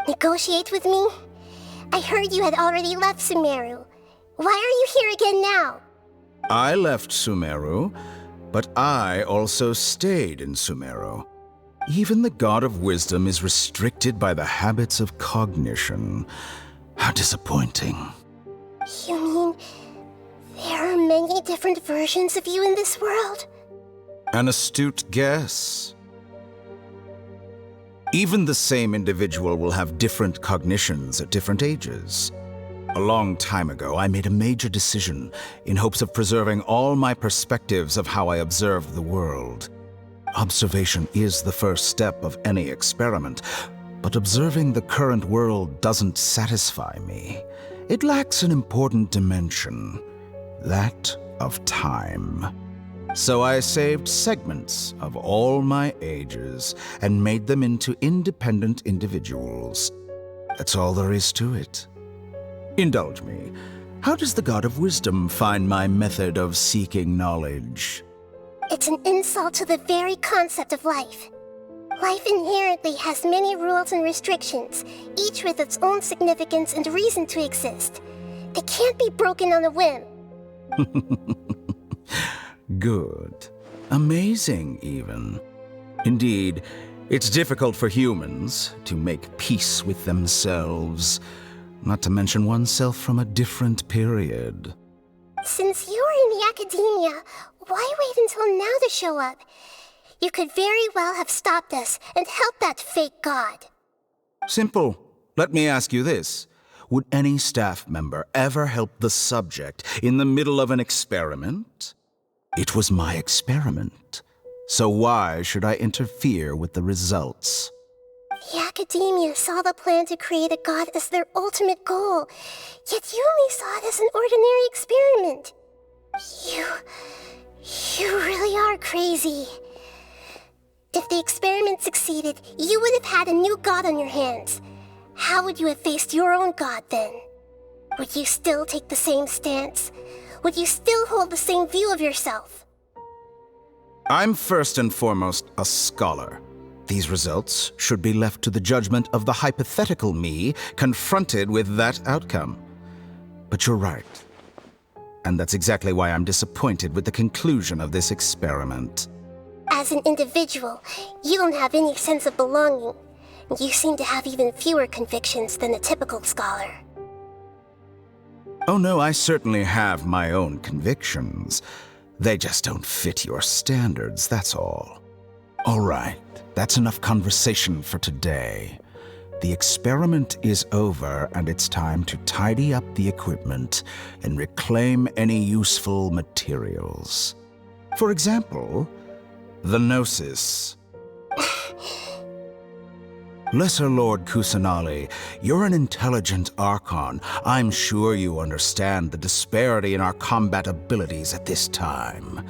Negotiate with me? I heard you had already left Sumeru. Why are you here again now? I left Sumeru, but I also stayed in Sumeru. Even the God of Wisdom is restricted by the habits of cognition. How disappointing. You mean there are many different versions of you in this world? An astute guess. Even the same individual will have different cognitions at different ages. A long time ago, I made a major decision in hopes of preserving all my perspectives of how I observed the world. Observation is the first step of any experiment, but observing the current world doesn't satisfy me. It lacks an important dimension, that of time. So I saved segments of all my ages and made them into independent individuals. That's all there is to it. Indulge me. How does the God of Wisdom find my method of seeking knowledge? It's an insult to the very concept of life. Life inherently has many rules and restrictions, each with its own significance and reason to exist. They can't be broken on a whim. Good. Amazing, even. Indeed, it's difficult for humans to make peace with themselves, not to mention oneself from a different period. Since you were in the academia, why wait until now to show up? You could very well have stopped us and helped that fake god. Simple. Let me ask you this. Would any staff member ever help the subject in the middle of an experiment? It was my experiment. So why should I interfere with the results? The Academia saw the plan to create a god as their ultimate goal, yet you only saw it as an ordinary experiment. You really are crazy. If the experiment succeeded, you would have had a new god on your hands. How would you have faced your own god then? Would you still take the same stance? Would you still hold the same view of yourself? I'm first and foremost a scholar. These results should be left to the judgment of the hypothetical me confronted with that outcome. But you're right. And that's exactly why I'm disappointed with the conclusion of this experiment. As an individual, you don't have any sense of belonging. You seem to have even fewer convictions than a typical scholar. Oh no, I certainly have my own convictions. They just don't fit your standards, that's all. All right, that's enough conversation for today. The experiment is over, and it's time to tidy up the equipment and reclaim any useful materials. For example, the Gnosis. Lesser Lord Kusanali, you're an intelligent Archon. I'm sure you understand the disparity in our combat abilities at this time.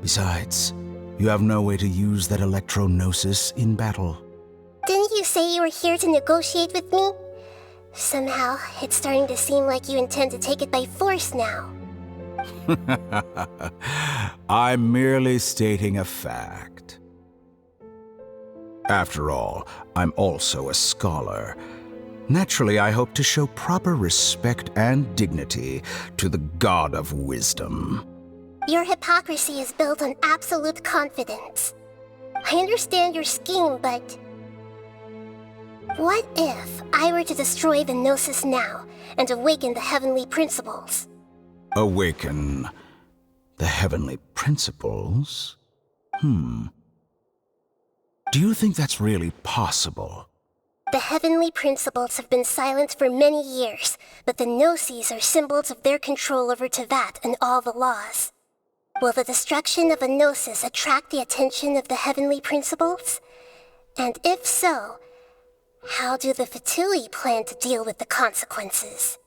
Besides, you have no way to use that Electro-Gnosis in battle. Didn't you say you were here to negotiate with me? Somehow, it's starting to seem like you intend to take it by force now. I'm merely stating a fact. After all, I'm also a scholar. Naturally, I hope to show proper respect and dignity to the God of Wisdom. Your hypocrisy is built on absolute confidence. I understand your scheme, but... what if I were to destroy the Gnosis now and awaken the heavenly principles? Awaken the heavenly principles? Do you think that's really possible? The heavenly principles have been silent for many years, but the Gnosis are symbols of their control over Tevat and all the laws. Will the destruction of a Gnosis attract the attention of the heavenly principles? And if so, how do the Fatui plan to deal with the consequences?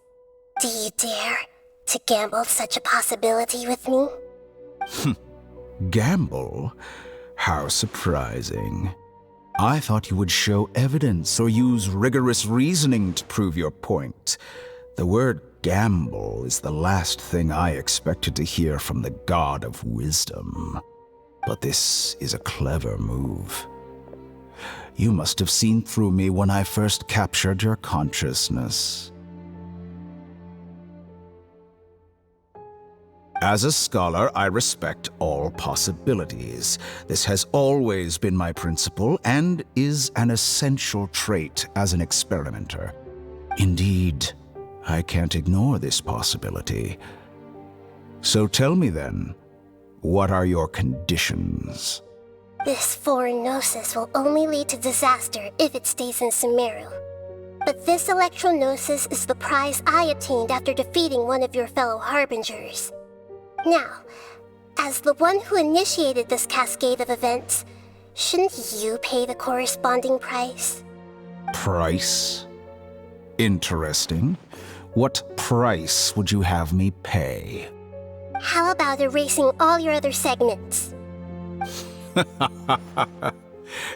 Do you dare to gamble such a possibility with me? Gamble? How surprising. I thought you would show evidence or use rigorous reasoning to prove your point. The word gamble is the last thing I expected to hear from the God of Wisdom. But this is a clever move. You must have seen through me when I first captured your consciousness. As a scholar, I respect all possibilities. This has always been my principle and is an essential trait as an experimenter. Indeed, I can't ignore this possibility. So tell me then, what are your conditions? This foreign Gnosis will only lead to disaster if it stays in Sumeru. But this Electro-Gnosis is the prize I obtained after defeating one of your fellow Harbingers. Now, as the one who initiated this cascade of events, shouldn't you pay the corresponding price? Price? Interesting. What price would you have me pay? How about erasing all your other segments?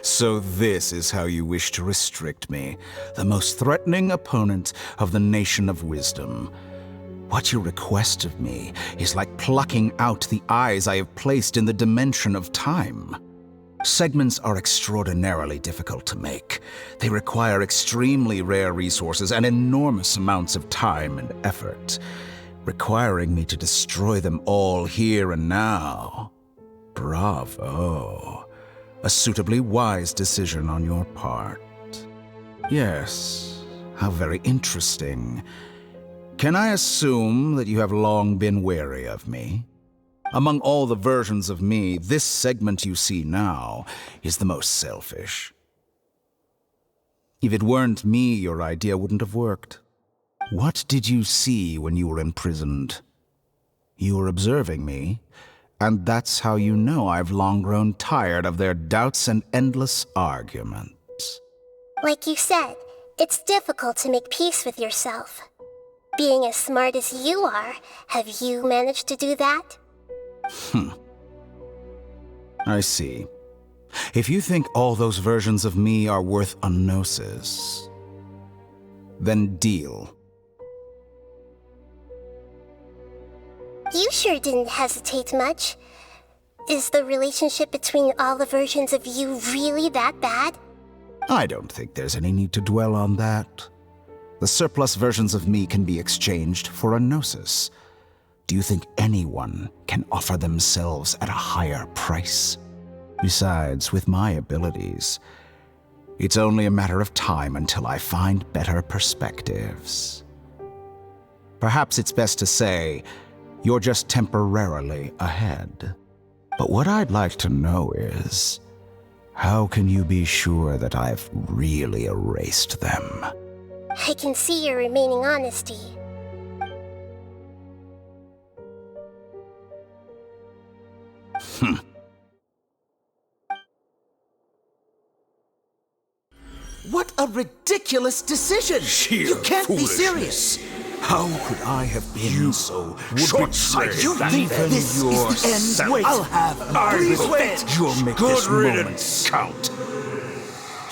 So this is how you wish to restrict me, the most threatening opponent of the Nation of Wisdom. What you request of me is like plucking out the eyes I have placed in the dimension of time. Segments are extraordinarily difficult to make. They require extremely rare resources and enormous amounts of time and effort, requiring me to destroy them all here and now. Bravo. A suitably wise decision on your part. Yes, how very interesting. Can I assume that you have long been wary of me? Among all the versions of me, this segment you see now is the most selfish. If it weren't me, your idea wouldn't have worked. What did you see when you were imprisoned? You were observing me, and that's how you know I've long grown tired of their doubts and endless arguments. Like you said, it's difficult to make peace with yourself. Being as smart as you are, have you managed to do that? I see. If you think all those versions of me are worth a gnosis, then deal. You sure didn't hesitate much. Is the relationship between all the versions of you really that bad? I don't think there's any need to dwell on that. The surplus versions of me can be exchanged for a gnosis. Do you think anyone can offer themselves at a higher price? Besides, with my abilities, it's only a matter of time until I find better perspectives. Perhaps it's best to say, you're just temporarily ahead. But what I'd like to know is, how can you be sure that I've really erased them? I can see your remaining honesty. What a ridiculous decision! Sheer You can't be foolishness. serious! How could I have been so short-sighted? You think this is the end? Wait. I'll have Please wait. wait. You'll make Good this riddance. moment count.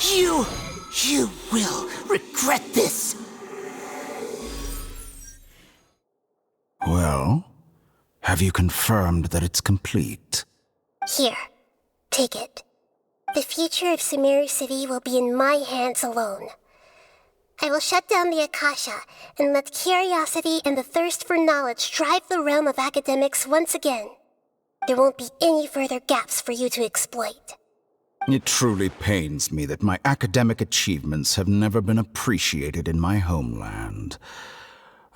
You will regret this. Well, have you confirmed that it's complete? Here, take it. The future of Sumeru City will be in my hands alone. I will shut down the Akasha and let curiosity and the thirst for knowledge drive the realm of academics once again. There won't be any further gaps for you to exploit. It truly pains me that my academic achievements have never been appreciated in my homeland.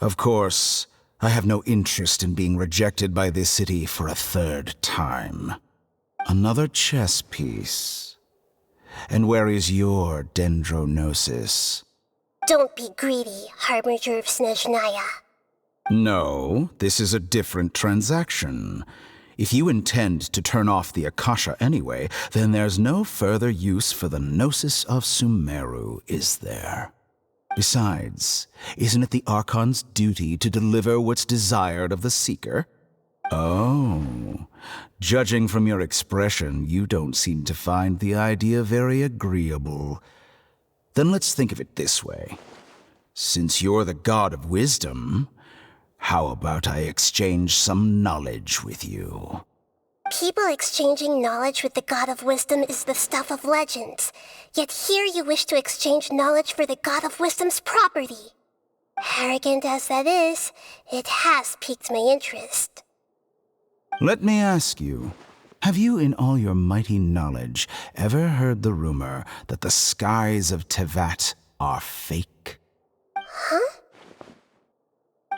Of course, I have no interest in being rejected by this city for a third time. Another chess piece. And where is your dendronosis? Don't be greedy, Harbinger of Snezhnaya. No, this is a different transaction. If you intend to turn off the Akasha anyway, then there's no further use for the Gnosis of Sumeru, is there? Besides, isn't it the Archon's duty to deliver what's desired of the Seeker? Oh, judging from your expression, you don't seem to find the idea very agreeable. Then let's think of it this way. Since you're the god of wisdom, how about I exchange some knowledge with you? People exchanging knowledge with the God of Wisdom is the stuff of legends. Yet here you wish to exchange knowledge for the God of Wisdom's property. Arrogant as that is, it has piqued my interest. Let me ask you, have you in all your mighty knowledge ever heard the rumor that the skies of Tevat are fake? Huh?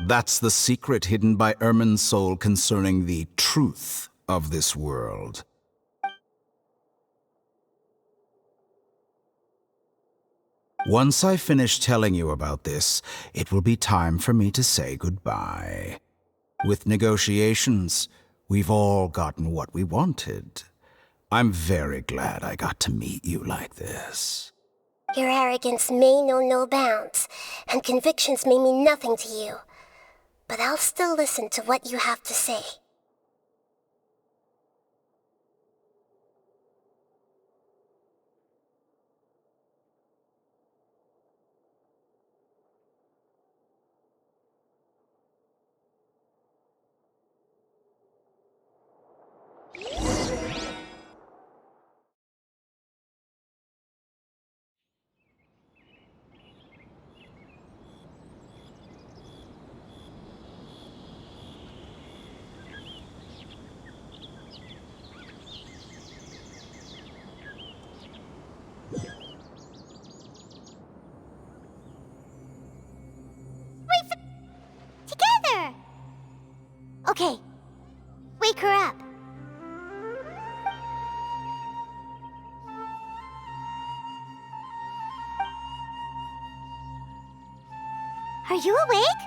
That's the secret hidden by Ermin's soul concerning the truth of this world. Once I finish telling you about this, it will be time for me to say goodbye. With negotiations, we've all gotten what we wanted. I'm very glad I got to meet you like this. Your arrogance may know no bounds, and convictions may mean nothing to you. But I'll still listen to what you have to say. Together! Okay, wake her up. Are you awake?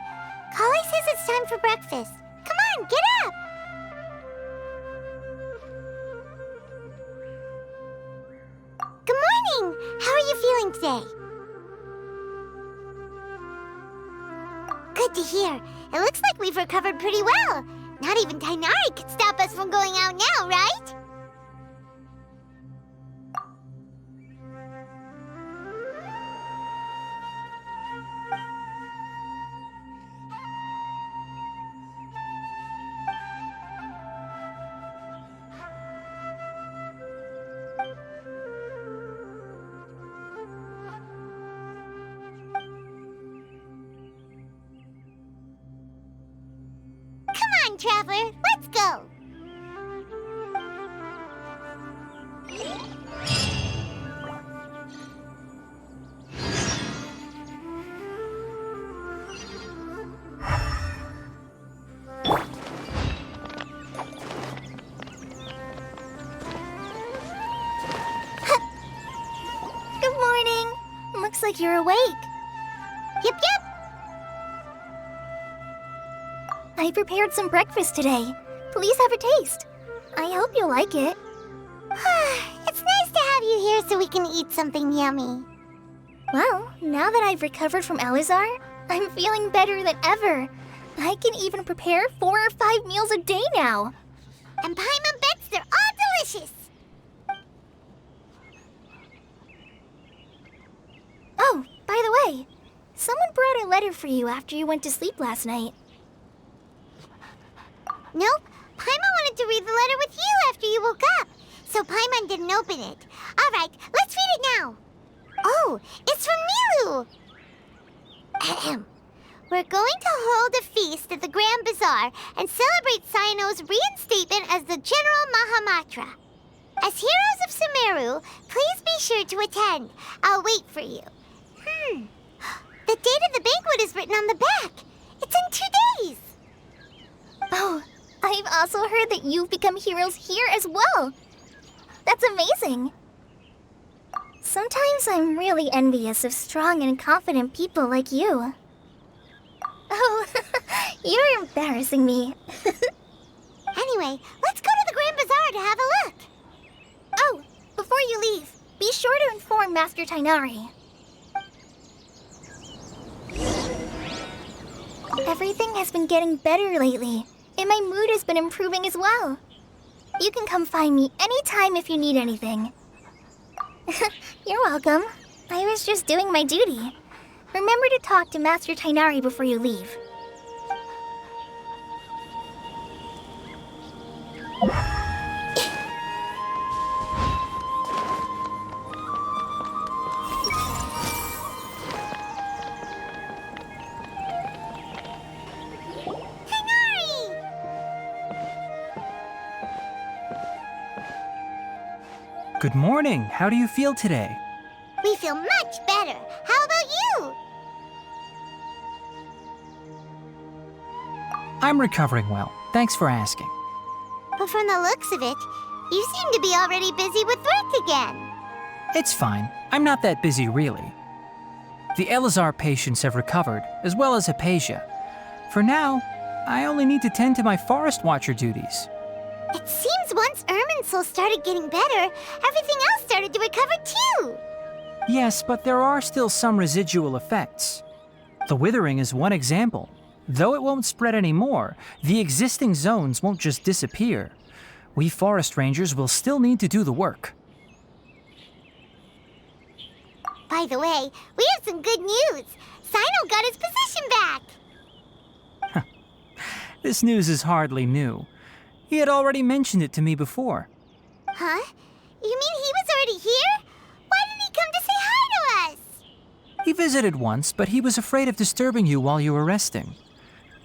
Kali says it's time for breakfast. Come on, get up! Good morning! How are you feeling today? Good to hear. It looks like we've recovered pretty well. Not even Tighnari could stop us from going out now, right? Traveler, let's go! Good morning. Looks like you're awake. Yep. I prepared some breakfast today. Please have a taste. I hope you'll like it. It's nice to have you here so we can eat something yummy. Well, now that I've recovered from Elazar, I'm feeling better than ever. I can even prepare 4 or 5 meals a day now. And Paimon bets they're all delicious. Oh, by the way, someone brought a letter for you after you went to sleep last night. Nope. Paimon wanted to read the letter with you after you woke up, so Paimon didn't open it. All right, let's read it now. Oh, it's from Nilou. Ahem. We're going to hold a feast at the Grand Bazaar and celebrate Cyano's reinstatement as the General Mahamatra. As heroes of Sumeru, please be sure to attend. I'll wait for you. The date of the banquet is written on the back. It's in 2 days. Oh, I've also heard that you've become heroes here as well. That's amazing. Sometimes I'm really envious of strong and confident people like you. Oh, you're embarrassing me. Anyway, let's go to the Grand Bazaar to have a look. Oh, before you leave, be sure to inform Master Tighnari. Everything has been getting better lately, and my mood has been improving as well. You can come find me anytime if you need anything. You're welcome. I was just doing my duty. Remember to talk to Master Tighnari before you leave. Good morning. How do you feel today? We feel much better. How about you? I'm recovering well. Thanks for asking. But from the looks of it, you seem to be already busy with work again. It's fine. I'm not that busy, really. The Elazar patients have recovered, as well as Hypatia. For now, I only need to tend to my Forest Watcher duties. It seems once Irminsul started getting better, everything else started to recover too. Yes, but there are still some residual effects. The withering is one example. Though it won't spread anymore, the existing zones won't just disappear. We forest rangers will still need to do the work. By the way, we have some good news. Cyno got his position back. This news is hardly new. He had already mentioned it to me before. Huh? You mean he was already here? Why didn't he come to say hi to us? He visited once, but he was afraid of disturbing you while you were resting.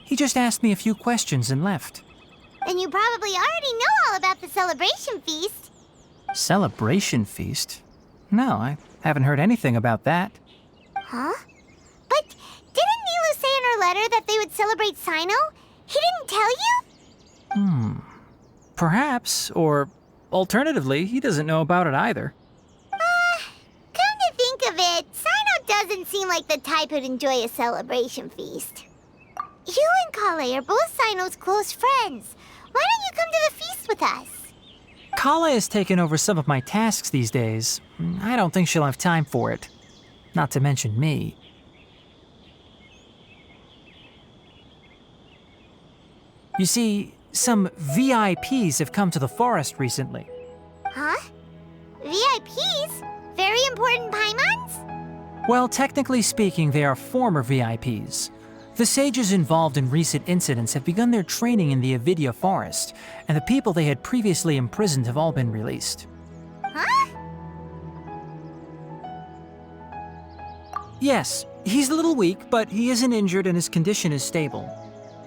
He just asked me a few questions and left. Then you probably already know all about the celebration feast. Celebration feast? No, I haven't heard anything about that. Huh? But didn't Nilou say in her letter that they would celebrate Cyno? He didn't tell you? Perhaps, or alternatively, he doesn't know about it either. Come to think of it, Cyno doesn't seem like like the type who'd enjoy a celebration feast. You and Kale are both Sino's close friends. Why don't you come to the feast with us? Kala has taken over some of my tasks these days. I don't think she'll have time for it. Not to mention me. You see, some VIPs have come to the forest recently. Huh? VIPs? Very important Paimons? Well, technically speaking, they are former VIPs. The sages involved in recent incidents have begun their training in the Avidya forest, and the people they had previously imprisoned have all been released. Huh? Yes, he's a little weak, but he isn't injured and his condition is stable.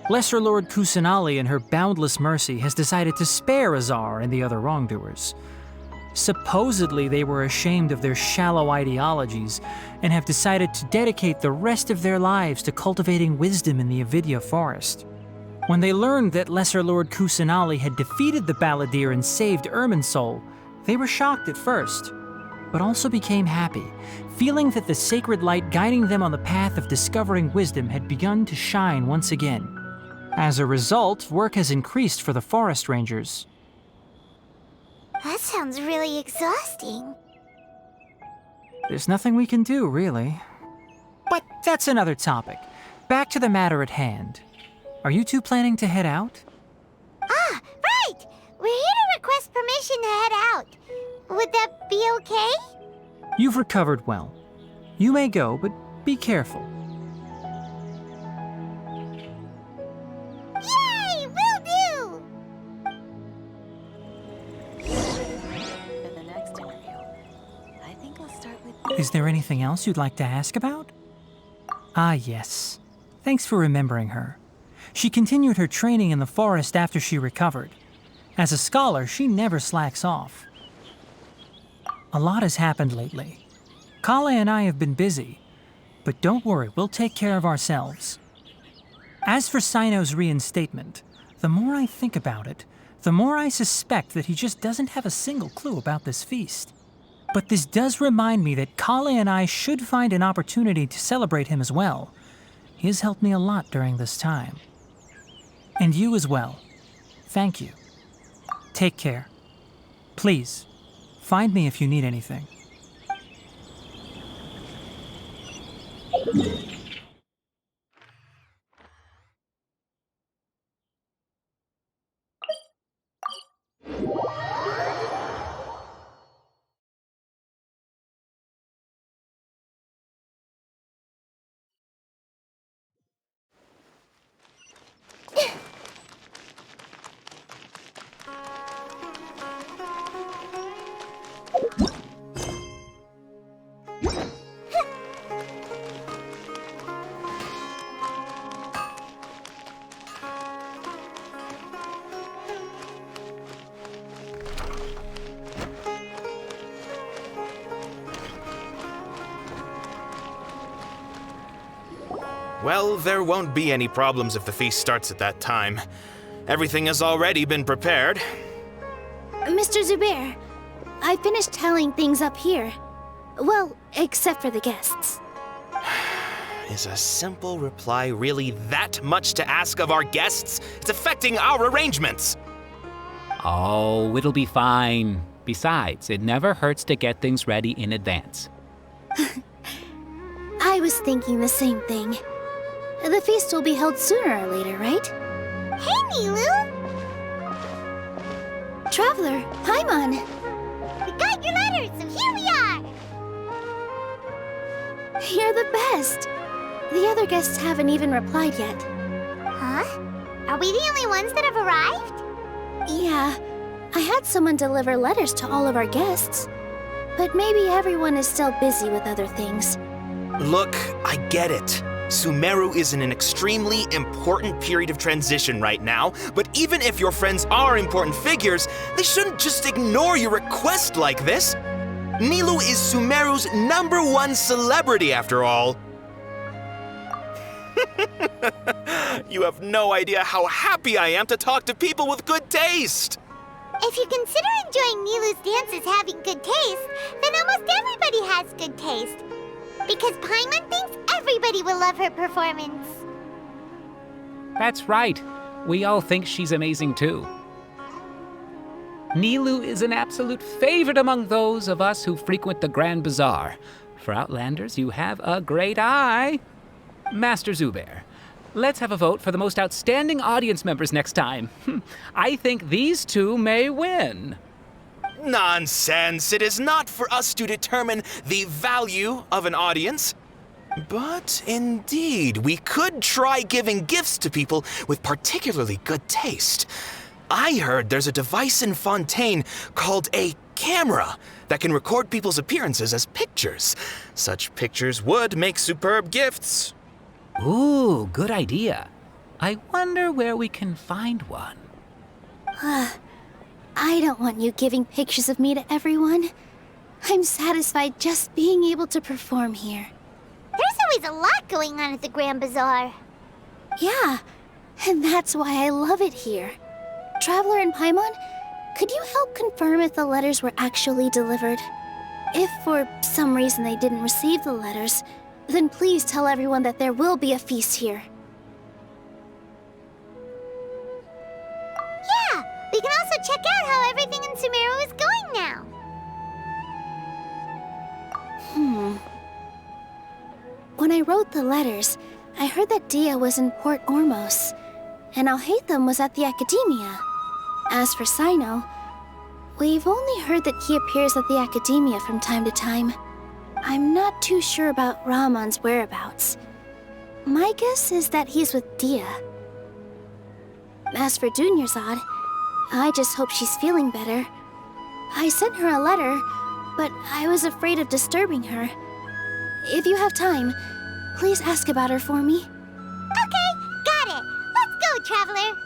Lesser Lord Kusanali, in her boundless mercy, has decided to spare Azar and the other wrongdoers. Supposedly, they were ashamed of their shallow ideologies and have decided to dedicate the rest of their lives to cultivating wisdom in the Avidya forest. When they learned that Lesser Lord Kusanali had defeated the Balladeer and saved Irminsul, they were shocked at first, but also became happy, feeling that the sacred light guiding them on the path of discovering wisdom had begun to shine once again. As a result, work has increased for the forest rangers. That sounds really exhausting. There's nothing we can do, really. But that's another topic. Back to the matter at hand. Are you two planning to head out? Ah, right! We're here to request permission to head out. Would that be okay? You've recovered well. You may go, but be careful. Yay! Will do! Is there anything else you'd like to ask about? Ah, yes. Thanks for remembering her. She continued her training in the forest after she recovered. As a scholar, she never slacks off. A lot has happened lately. Kale and I have been busy, but don't worry, we'll take care of ourselves. As for Sino's reinstatement, the more I think about it, the more I suspect that he just doesn't have a single clue about this feast. But this does remind me that Kale and I should find an opportunity to celebrate him as well. He has helped me a lot during this time. And you as well. Thank you. Take care. Please, find me if you need anything. Well, there won't be any problems if the feast starts at that time. Everything has already been prepared. Mr. Zubair, I finished tallying things up here. Well, except for the guests. Is a simple reply really that much to ask of our guests? It's affecting our arrangements. Oh, it'll be fine. Besides, it never hurts to get things ready in advance. I was thinking the same thing. The feast will be held sooner or later, right? Hey, Nilu! Traveler, Paimon! We got your letters, so here we are! You're the best! The other guests haven't even replied yet. Huh? Are we the only ones that have arrived? Yeah, I had someone deliver letters to all of our guests. But maybe everyone is still busy with other things. Look, I get it. Sumeru is in an extremely important period of transition right now, but even if your friends are important figures, they shouldn't just ignore your request like this. Nilu is Sumeru's #1 celebrity after all. You have no idea how happy I am to talk to people with good taste. If you consider enjoying Nilu's dances having good taste, then almost everybody has good taste. Because Paimon thinks Everybody will love her performance. That's right. We all think she's amazing too. Nilou is an absolute favorite among those of us who frequent the Grand Bazaar. For Outlanders, you have a great eye. Master Zubair, let's have a vote for the most outstanding audience members next time. I think these two may win. Nonsense! It is not for us to determine the value of an audience. But indeed, we could try giving gifts to people with particularly good taste. I heard there's a device in Fontaine called a camera that can record people's appearances as pictures. Such pictures would make superb gifts. Ooh, good idea. I wonder where we can find one. I don't want you giving pictures of me to everyone. I'm satisfied just being able to perform here. There's always a lot going on at the Grand Bazaar. Yeah, and that's why I love it here. Traveler and Paimon, could you help confirm if the letters were actually delivered? If for some reason they didn't receive the letters, then please tell everyone that there will be a feast here. Yeah, we can also check out how everything in Sumeru is going now. When I wrote the letters, I heard that Dia was in Port Ormos, and Alhaitham was at the Academia. As for Sino, we've only heard that he appears at the Academia from time to time. I'm not too sure about Ramon's whereabouts. My guess is that he's with Dia. As for Dunyarzad, I just hope she's feeling better. I sent her a letter, but I was afraid of disturbing her. If you have time, please ask about her for me. Okay, got it. Let's go, Traveler.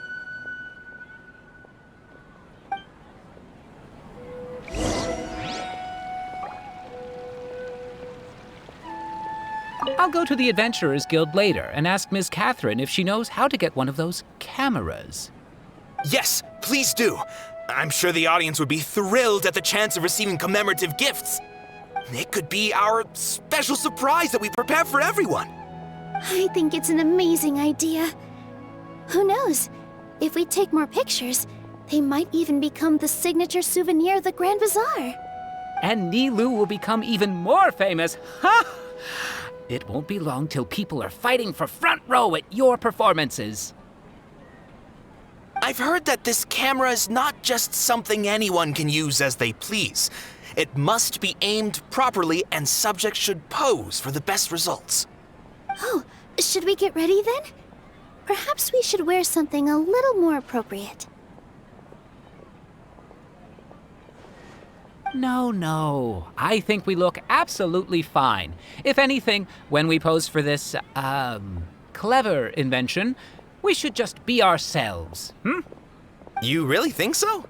I'll go to the Adventurers Guild later and ask Ms. Catherine if she knows how to get one of those cameras. Yes, please do. I'm sure the audience would be thrilled at the chance of receiving commemorative gifts. It could be our special surprise that we prepare for everyone. I think it's an amazing idea. Who knows? If we take more pictures, they might even become the signature souvenir of the Grand Bazaar. And Nilou will become even more famous. Ha! It won't be long till people are fighting for front row at your performances. I've heard that this camera is not just something anyone can use as they please. It must be aimed properly, and subjects should pose for the best results. Oh, should we get ready then? Perhaps we should wear something a little more appropriate. No. I think we look absolutely fine. If anything, when we pose for this, clever invention, we should just be ourselves, You really think so?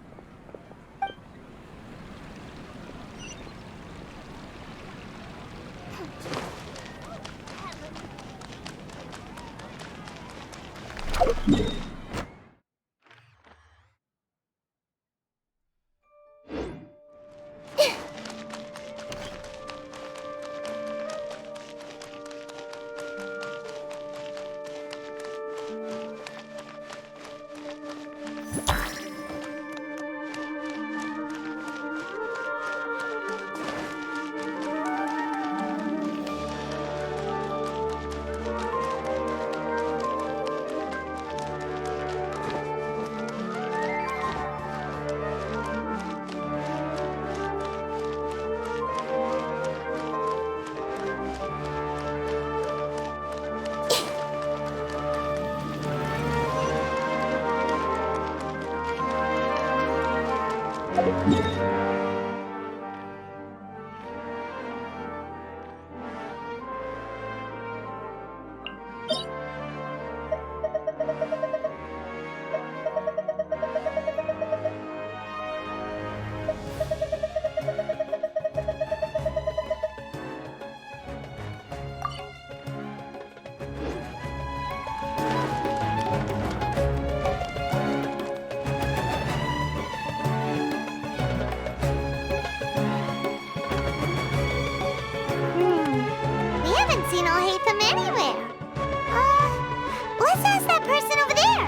ask that person over there.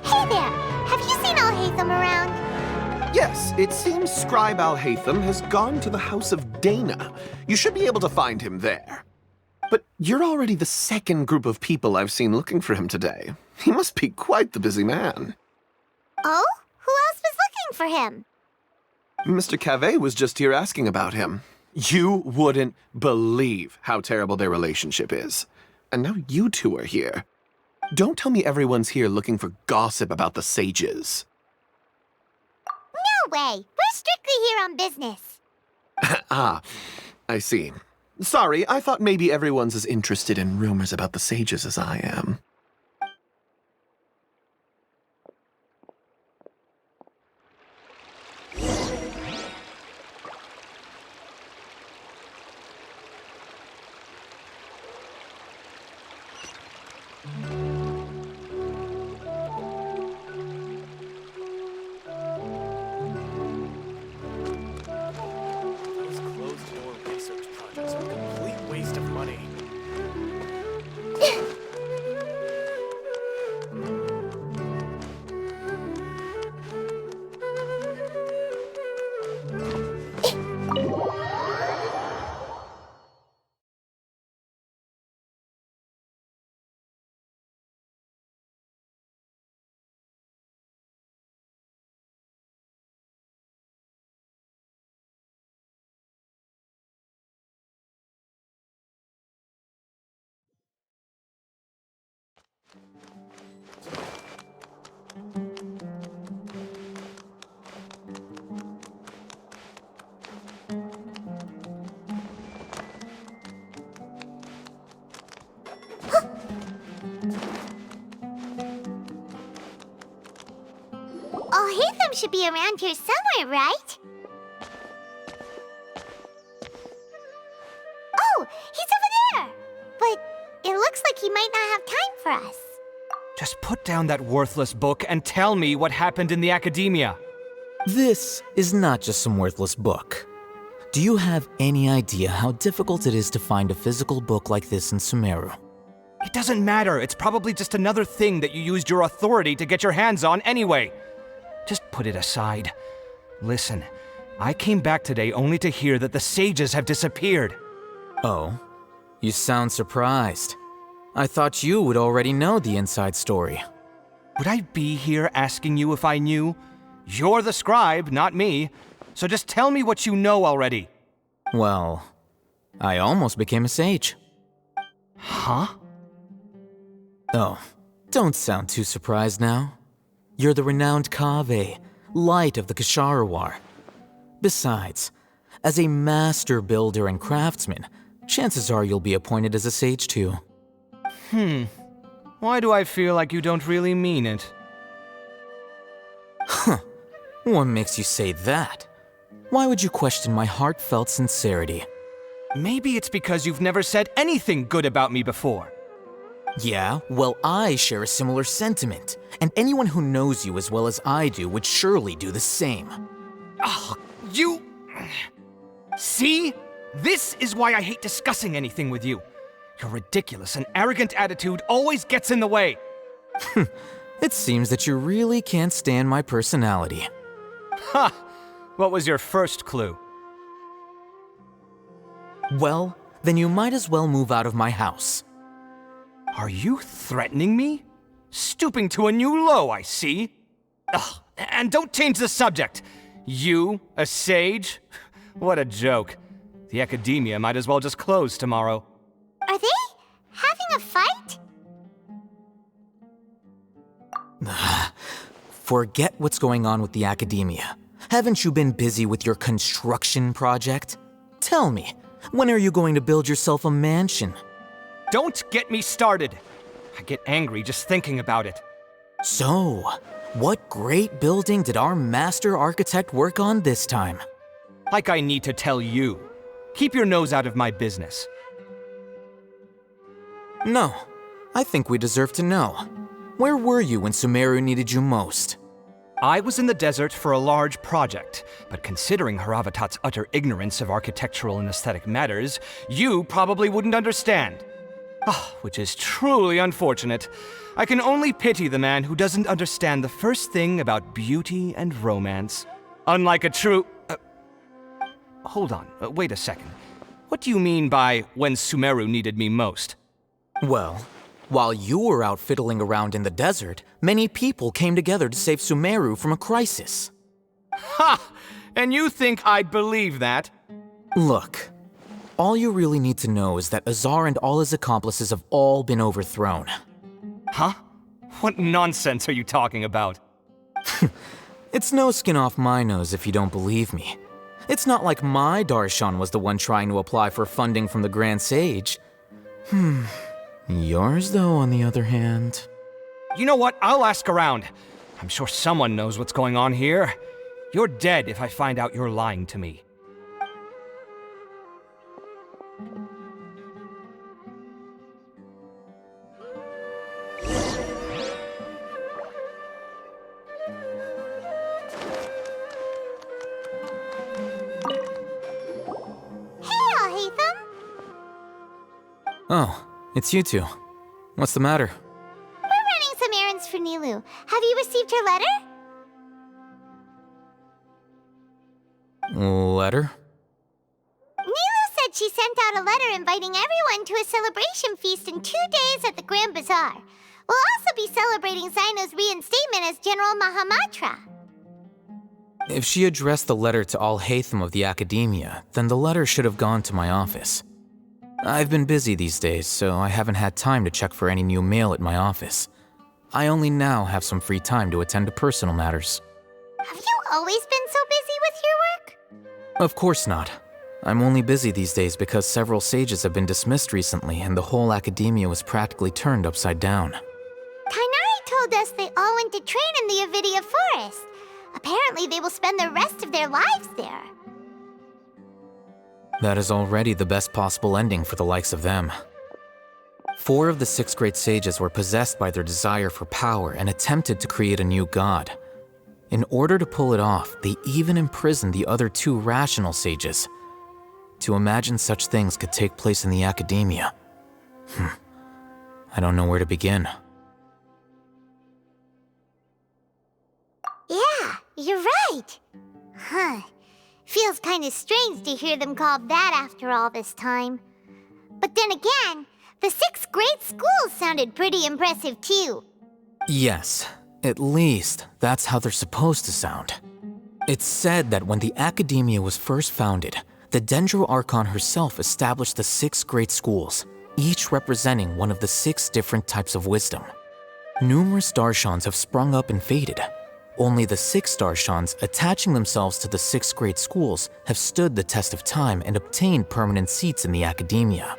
Hey there, have you seen Al-Haytham around? Yes, it seems Scribe Al-Haytham has gone to the House of Dana. You should be able to find him there. But you're already the second group of people I've seen looking for him today. He must be quite the busy man. Oh? Who else was looking for him? Mr. Cavey was just here asking about him. You wouldn't believe how terrible their relationship is. And now you two are here. Don't tell me everyone's here looking for gossip about the sages. No way! We're strictly here on business. Ah, I see. Sorry, I thought maybe everyone's as interested in rumors about the sages as I am. Al-Haytham should be around here somewhere, right? Oh, he's over there! But it looks like he might not have time for us. Just put down that worthless book and tell me what happened in the academia. This is not just some worthless book. Do you have any idea how difficult it is to find a physical book like this in Sumeru? It doesn't matter. It's probably just another thing that you used your authority to get your hands on anyway. Just put it aside. Listen, I came back today only to hear that the sages have disappeared. Oh, you sound surprised. I thought you would already know the inside story. Would I be here asking you if I knew? You're the scribe, not me. So just tell me what you know already. Well, I almost became a sage. Huh? Oh, don't sound too surprised now. You're the renowned Kaveh, light of the Ksharawar. Besides, as a master builder and craftsman, chances are you'll be appointed as a sage too. Why do I feel like you don't really mean it? Huh. What makes you say that? Why would you question my heartfelt sincerity? Maybe it's because you've never said anything good about me before. Yeah, well, I share a similar sentiment, and anyone who knows you as well as I do would surely do the same. Oh, you... See? This is why I hate discussing anything with you. Your ridiculous and arrogant attitude always gets in the way. It seems that you really can't stand my personality. Ha! What was your first clue? Well, then you might as well move out of my house. Are you threatening me? Stooping to a new low, I see. Ugh, and don't change the subject. You, a sage? What a joke. The academia might as well just close tomorrow. Are they having a fight? Forget what's going on with the academia. Haven't you been busy with your construction project? Tell me, when are you going to build yourself a mansion? Don't get me started. I get angry just thinking about it. So, what great building did our master architect work on this time? Like I need to tell you. Keep your nose out of my business. No, I think we deserve to know. Where were you when Sumeru needed you most? I was in the desert for a large project, but considering Haravatat's utter ignorance of architectural and aesthetic matters, you probably wouldn't understand. Which is truly unfortunate. I can only pity the man who doesn't understand the first thing about beauty and romance. Unlike a true... hold on, wait a second. What do you mean by when Sumeru needed me most? Well, while you were out fiddling around in the desert, many people came together to save Sumeru from a crisis. Ha! And you think I'd believe that? Look, all you really need to know is that Azar and all his accomplices have all been overthrown. Huh? What nonsense are you talking about? It's no skin off my nose if you don't believe me. It's not like my Darshan was the one trying to apply for funding from the Grand Sage. Yours, though, on the other hand... You know what? I'll ask around. I'm sure someone knows what's going on here. You're dead if I find out you're lying to me. Oh, it's you two. What's the matter? We're running some errands for Nilou. Have you received her letter? Letter? Nilou said she sent out a letter inviting everyone to a celebration feast in 2 days at the Grand Bazaar. We'll also be celebrating Zino's reinstatement as General Mahamatra. If she addressed the letter to all Haytham of the Academia, then the letter should have gone to my office. I've been busy these days, so I haven't had time to check for any new mail at my office. I only now have some free time to attend to personal matters. Have you always been so busy with your work? Of course not. I'm only busy these days because several sages have been dismissed recently and the whole Academia was practically turned upside down. Tainari told us they all went to train in the Avidia Forest. Apparently they will spend the rest of their lives there. That is already the best possible ending for the likes of them. 4 of the 6 great sages were possessed by their desire for power and attempted to create a new god. In order to pull it off, they even imprisoned the other 2 rational sages. To imagine such things could take place in the Academia. I don't know where to begin. Yeah, you're right. Feels kinda strange to hear them called that after all this time. But then again, the 6 great schools sounded pretty impressive too. Yes, at least that's how they're supposed to sound. It's said that when the Academia was first founded, the Dendro Archon herself established the 6 great schools, each representing one of the 6 different types of wisdom. Numerous Darshans have sprung up and faded. Only the 6 Darshans attaching themselves to the 6 great schools have stood the test of time and obtained permanent seats in the Academia.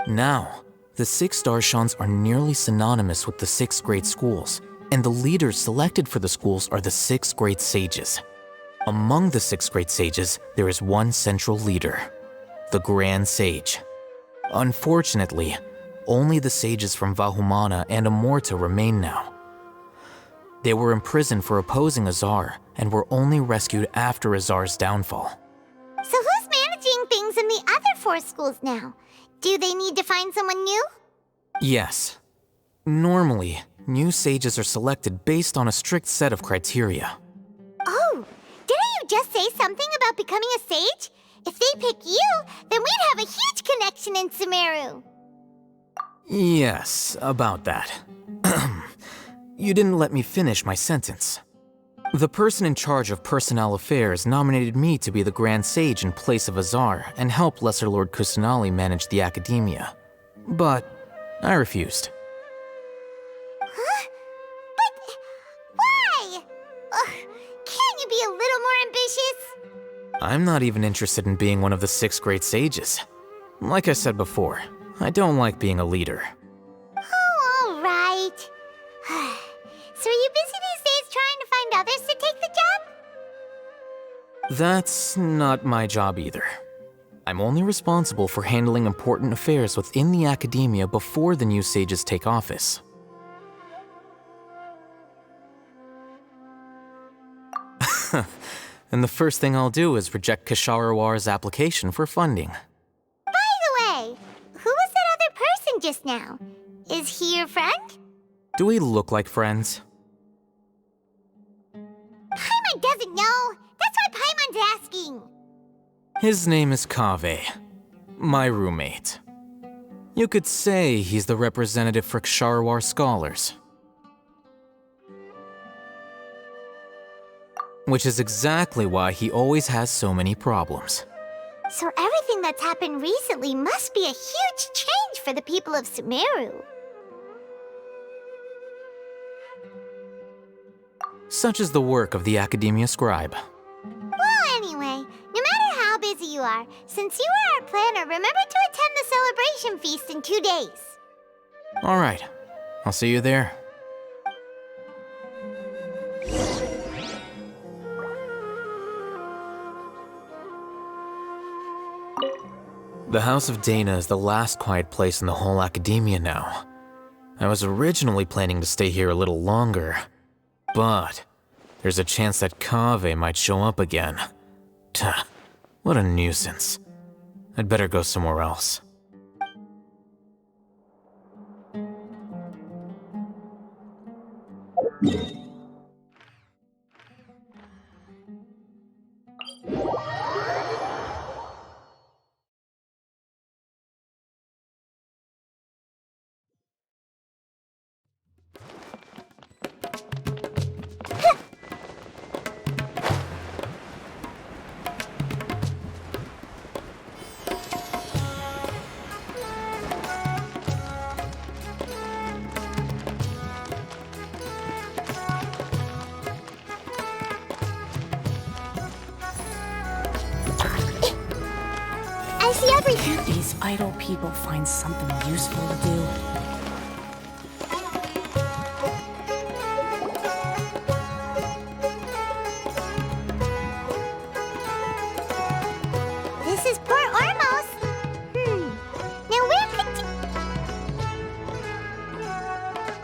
Now, the 6 Darshans are nearly synonymous with the 6 great schools, and the leaders selected for the schools are the 6 great sages. Among the 6 great sages, there is one central leader, the Grand Sage. Unfortunately, only the sages from Vahumana and Amorta remain now. They were imprisoned for opposing Azar and were only rescued after Azar's downfall. So who's managing things in the other 4 schools now? Do they need to find someone new? Yes. Normally, new sages are selected based on a strict set of criteria. Oh, didn't you just say something about becoming a sage? If they pick you, then we'd have a huge connection in Sumeru. Yes, about that. You didn't let me finish my sentence. The person in charge of personnel affairs nominated me to be the Grand Sage in place of Azar and help Lesser Lord Kusanali manage the Academia. But I refused. Huh? But why? Can't you be a little more ambitious? I'm not even interested in being one of the 6 great sages. Like I said before, I don't like being a leader. Oh, all right. So are you busy these days trying to find others to take the job? That's not my job either. I'm only responsible for handling important affairs within the Academia before the new sages take office. And the first thing I'll do is reject Kasharawar's application for funding. By the way, who was that other person just now? Is he your friend? Do we look like friends? Paimon doesn't know. That's why Paimon's asking. His name is Kaveh, my roommate. You could say he's the representative for Ksharawar scholars. Which is exactly why he always has so many problems. So everything that's happened recently must be a huge change for the people of Sumeru. Such is the work of the Academia Scribe. Well, anyway, no matter how busy you are, since you are our planner, remember to attend the celebration feast in 2 days. Alright, I'll see you there. The House of Dana is the last quiet place in the whole Academia now. I was originally planning to stay here a little longer, but there's a chance that Kaveh might show up again. Tuh, what a nuisance. I'd better go somewhere else. I see everything. These idle people find something useful to do. This is Port Ormos. Now where could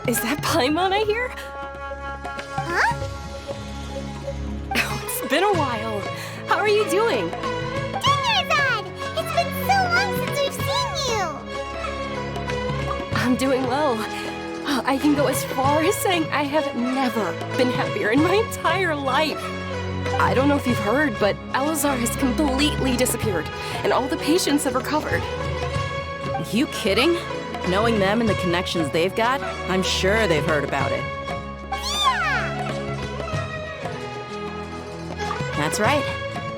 Is that Paimon I hear? Huh? Oh, it's been a while. How are you doing? It's been so long since we've seen you! I'm doing well. I can go as far as saying I have never been happier in my entire life. I don't know if you've heard, but Elazar has completely disappeared, and all the patients have recovered. You kidding? Knowing them and the connections they've got, I'm sure they've heard about it. That's right.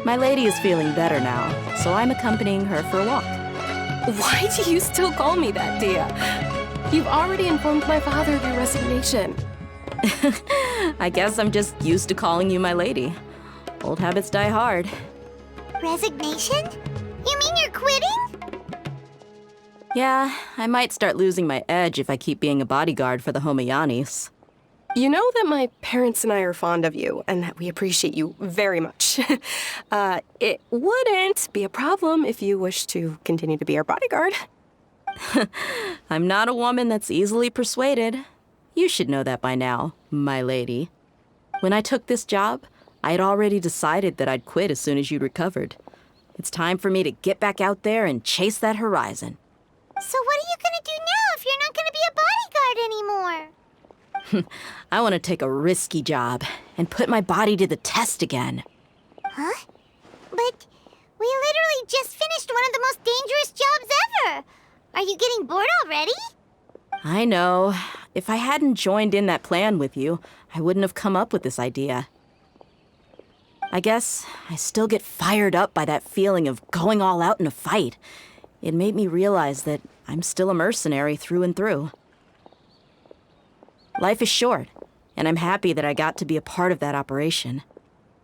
My lady is feeling better now, so I'm accompanying her for a walk. Why do you still call me that, Dia? You've already informed my father of your resignation. I guess I'm just used to calling you my lady. Old habits die hard. Resignation? You mean you're quitting? Yeah, I might start losing my edge if I keep being a bodyguard for the Homayanis. You know that my parents and I are fond of you, and that we appreciate you very much. It wouldn't be a problem if you wish to continue to be our bodyguard. I'm not a woman that's easily persuaded. You should know that by now, my lady. When I took this job, I had already decided that I'd quit as soon as you'd recovered. It's time for me to get back out there and chase that horizon. So what are you gonna do now if you're not gonna be a bodyguard anymore? I want to take a risky job and put my body to the test again. Huh? But we literally just finished one of the most dangerous jobs ever! Are you getting bored already? I know. If I hadn't joined in that plan with you, I wouldn't have come up with this idea. I guess I still get fired up by that feeling of going all out in a fight. It made me realize that I'm still a mercenary through and through. Life is short, and I'm happy that I got to be a part of that operation.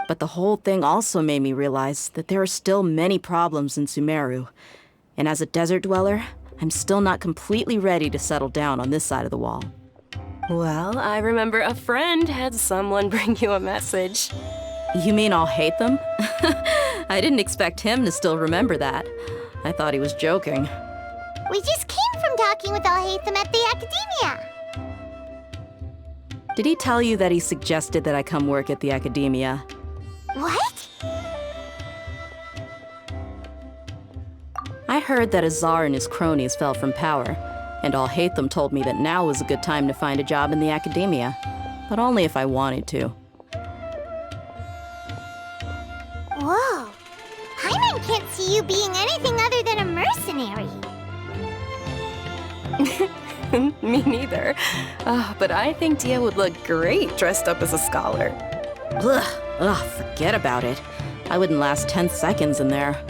But the whole thing also made me realize that there are still many problems in Sumeru. And as a desert dweller, I'm still not completely ready to settle down on this side of the wall. Well, I remember a friend had someone bring you a message. You mean I'll hate them? I didn't expect him to still remember that. I thought he was joking. We just came from talking with Alhaitham at the Academia. Did he tell you that he suggested that I come work at the Academia? What? I heard that Azar and his cronies fell from power, and All Hate Them told me that now was a good time to find a job in the academia, but only if I wanted to. Whoa. Paimon can't see you being anything other than a mercenary. Me neither. But I think Dia would look great dressed up as a scholar. Ugh, forget about it. I wouldn't last 10 seconds in there.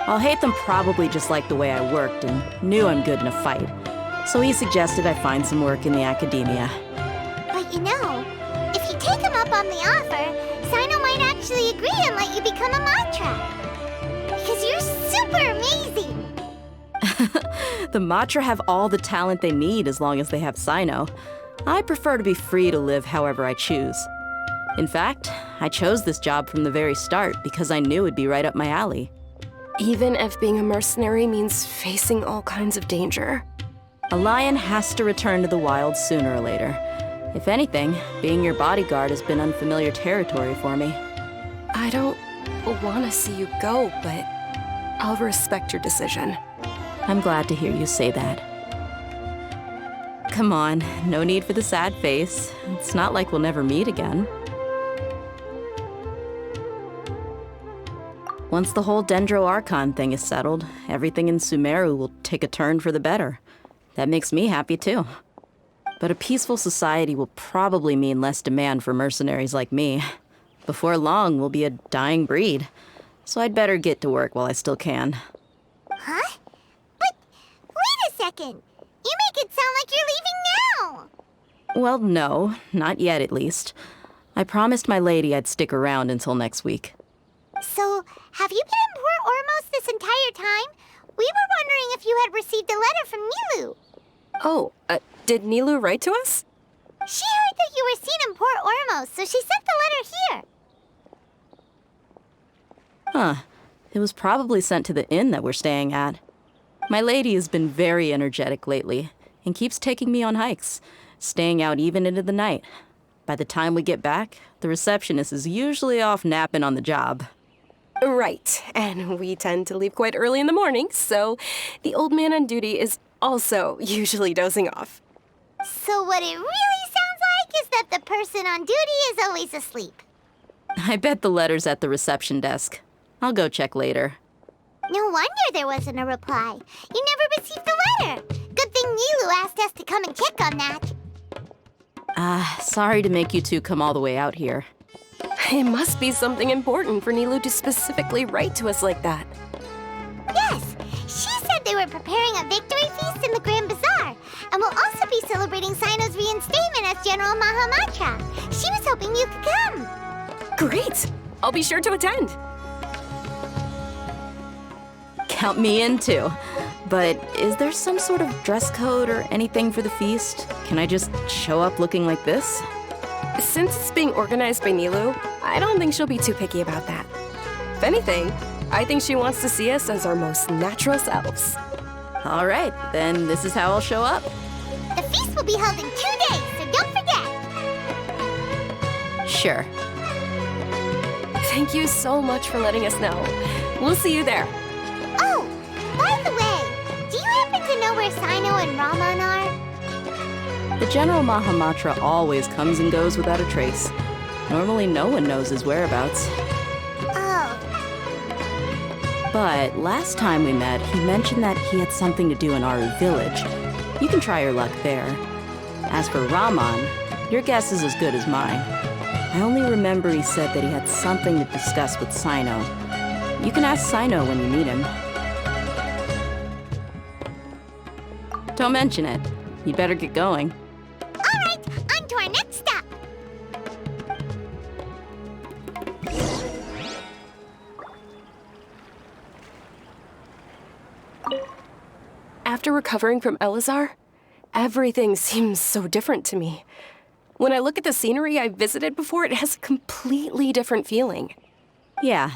I'll Hate Them probably just liked the way I worked and knew I'm good in a fight. So he suggested I find some work in the academia. But you know, if you take him up on the offer, Sino might actually agree and let you become a Matra. Because you're super amazing! The Matra have all the talent they need as long as they have Sino. I prefer to be free to live however I choose. In fact, I chose this job from the very start because I knew it'd be right up my alley. Even if being a mercenary means facing all kinds of danger. A lion has to return to the wild sooner or later. If anything, being your bodyguard has been unfamiliar territory for me. I don't want to see you go, but I'll respect your decision. I'm glad to hear you say that. Come on, no need for the sad face. It's not like we'll never meet again. Once the whole Dendro Archon thing is settled, everything in Sumeru will take a turn for the better. That makes me happy too. But a peaceful society will probably mean less demand for mercenaries like me. Before long, we'll be a dying breed. So I'd better get to work while I still can. Huh? But wait a second. You make it sound like you're leaving now. Well, no, not yet at least. I promised my lady I'd stick around until next week. So, have you been in Port Ormos this entire time? We were wondering if you had received a letter from Nilou. Oh, did Nilou write to us? She heard that you were seen in Port Ormos, so she sent the letter here. Huh. It was probably sent to the inn that we're staying at. My lady has been very energetic lately and keeps taking me on hikes, staying out even into the night. By the time we get back, the receptionist is usually off napping on the job. Right, and we tend to leave quite early in the morning, so the old man on duty is also usually dozing off. So what it really sounds like is that the person on duty is always asleep. I bet the letter's at the reception desk. I'll go check later. No wonder there wasn't a reply. You never received the letter. Good thing Nilou asked us to come and check on that. Sorry to make you two come all the way out here. It must be something important for Nilou to specifically write to us like that. Yes, she said they were preparing a victory feast in the Grand Bazaar, and will also be celebrating Sino's reinstatement as General Mahamatra. She was hoping you could come. Great! I'll be sure to attend. Count me in too. But is there some sort of dress code or anything for the feast? Can I just show up looking like this? Since it's being organized by Nilou, I don't think she'll be too picky about that. If anything, I think she wants to see us as our most natural selves. All right, then this is how I'll show up. The feast will be held in 2 days, so don't forget. Sure. Thank you so much for letting us know. We'll see you there. Oh, by the way, do you happen to know where Sino and Raman are? The General Mahamatra always comes and goes without a trace. Normally no one knows his whereabouts. Oh. But last time we met, he mentioned that he had something to do in Aru Village. You can try your luck there. As for Raman, your guess is as good as mine. I only remember he said that he had something to discuss with Sino. You can ask Sino when you meet him. Don't mention it. You'd better get going. All right, on to our next stop. After recovering from Elazar, everything seems so different to me. When I look at the scenery I visited before, it has a completely different feeling. Yeah,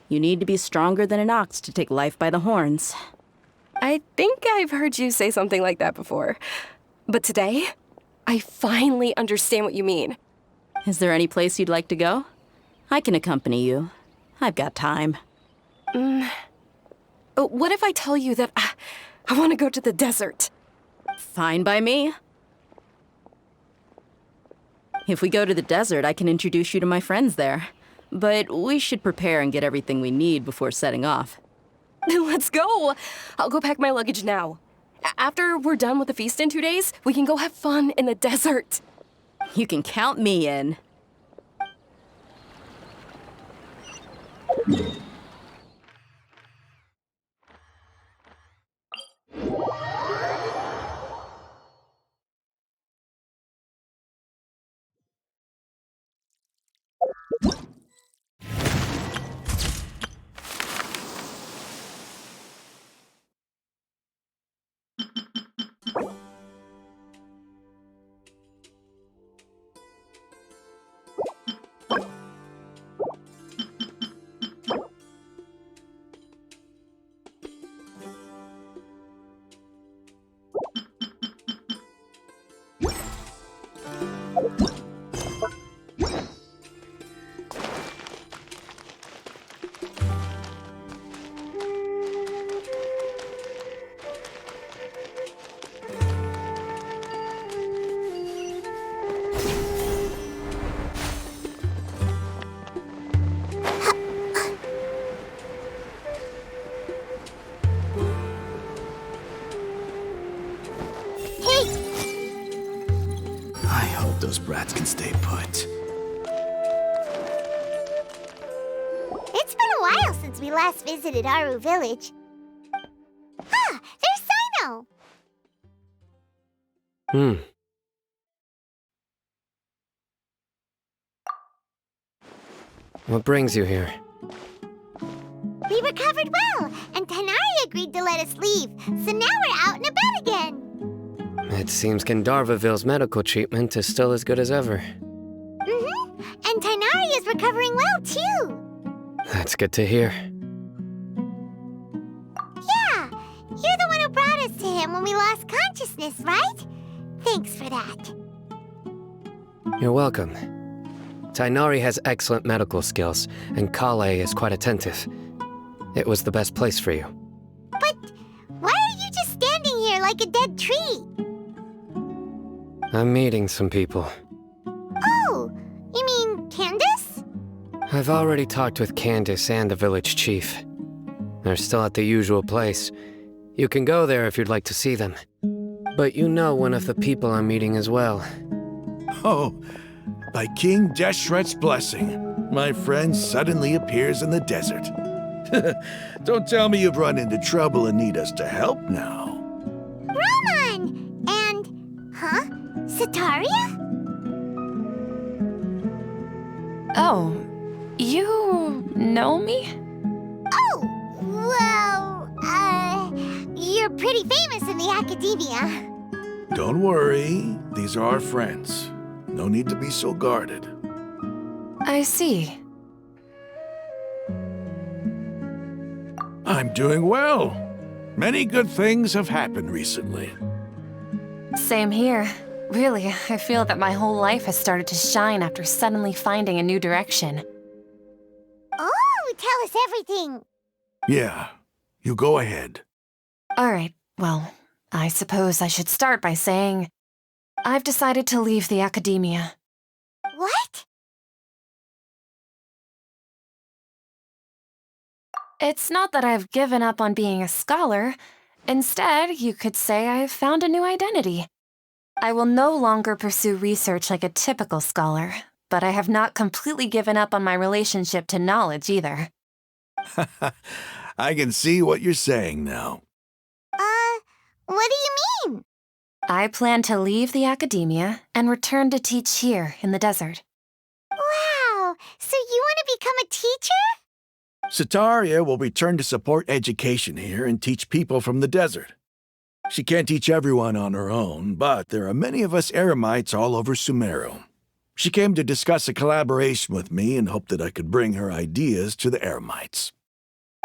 you need to be stronger than an ox to take life by the horns. I think I've heard you say something like that before. But today, I finally understand what you mean. Is there any place you'd like to go? I can accompany you. I've got time. What if I tell you that I want to go to the desert? Fine by me. If we go to the desert, I can introduce you to my friends there. But we should prepare and get everything we need before setting off. Let's go! I'll go pack my luggage now. After we're done with the feast in 2 days, we can go have fun in the desert. You can count me in. Those brats can stay put. It's been a while since we last visited Aru Village. Ah, there's Sino! What brings you here? We recovered well, and Tanari agreed to let us leave, so now we're out and about again. It seems Gandharvaville's medical treatment is still as good as ever. And Tanari is recovering well, too. That's good to hear. Yeah, you're the one who brought us to him when we lost consciousness, right? Thanks for that. You're welcome. Tainari has excellent medical skills, and Kale is quite attentive. It was the best place for you. But why are you just standing here like a dead tree? I'm meeting some people. Oh, you mean Candace? I've already talked with Candace and the village chief. They're still at the usual place. You can go there if you'd like to see them. But you know one of the people I'm meeting as well. Oh, by King Deshret's blessing, my friend suddenly appears in the desert. Don't tell me you've run into trouble and need us to help now. Roman! And... huh? Sataria? Oh, you know me? Oh, well, you're pretty famous in the academia. Don't worry, these are our friends. No need to be so guarded. I see. I'm doing well. Many good things have happened recently. Same here. Really, I feel that my whole life has started to shine after suddenly finding a new direction. Oh, tell us everything. Yeah, you go ahead. All right, well, I suppose I should start by saying I've decided to leave the academia. What? It's not that I've given up on being a scholar. Instead, you could say I've found a new identity. I will no longer pursue research like a typical scholar, but I have not completely given up on my relationship to knowledge either. I can see what you're saying now. What do you mean? I plan to leave the academia and return to teach here in the desert. Wow, so you want to become a teacher? Sataria will return to support education here and teach people from the desert. She can't teach everyone on her own, but there are many of us Eremites all over Sumeru. She came to discuss a collaboration with me and hoped that I could bring her ideas to the Eremites.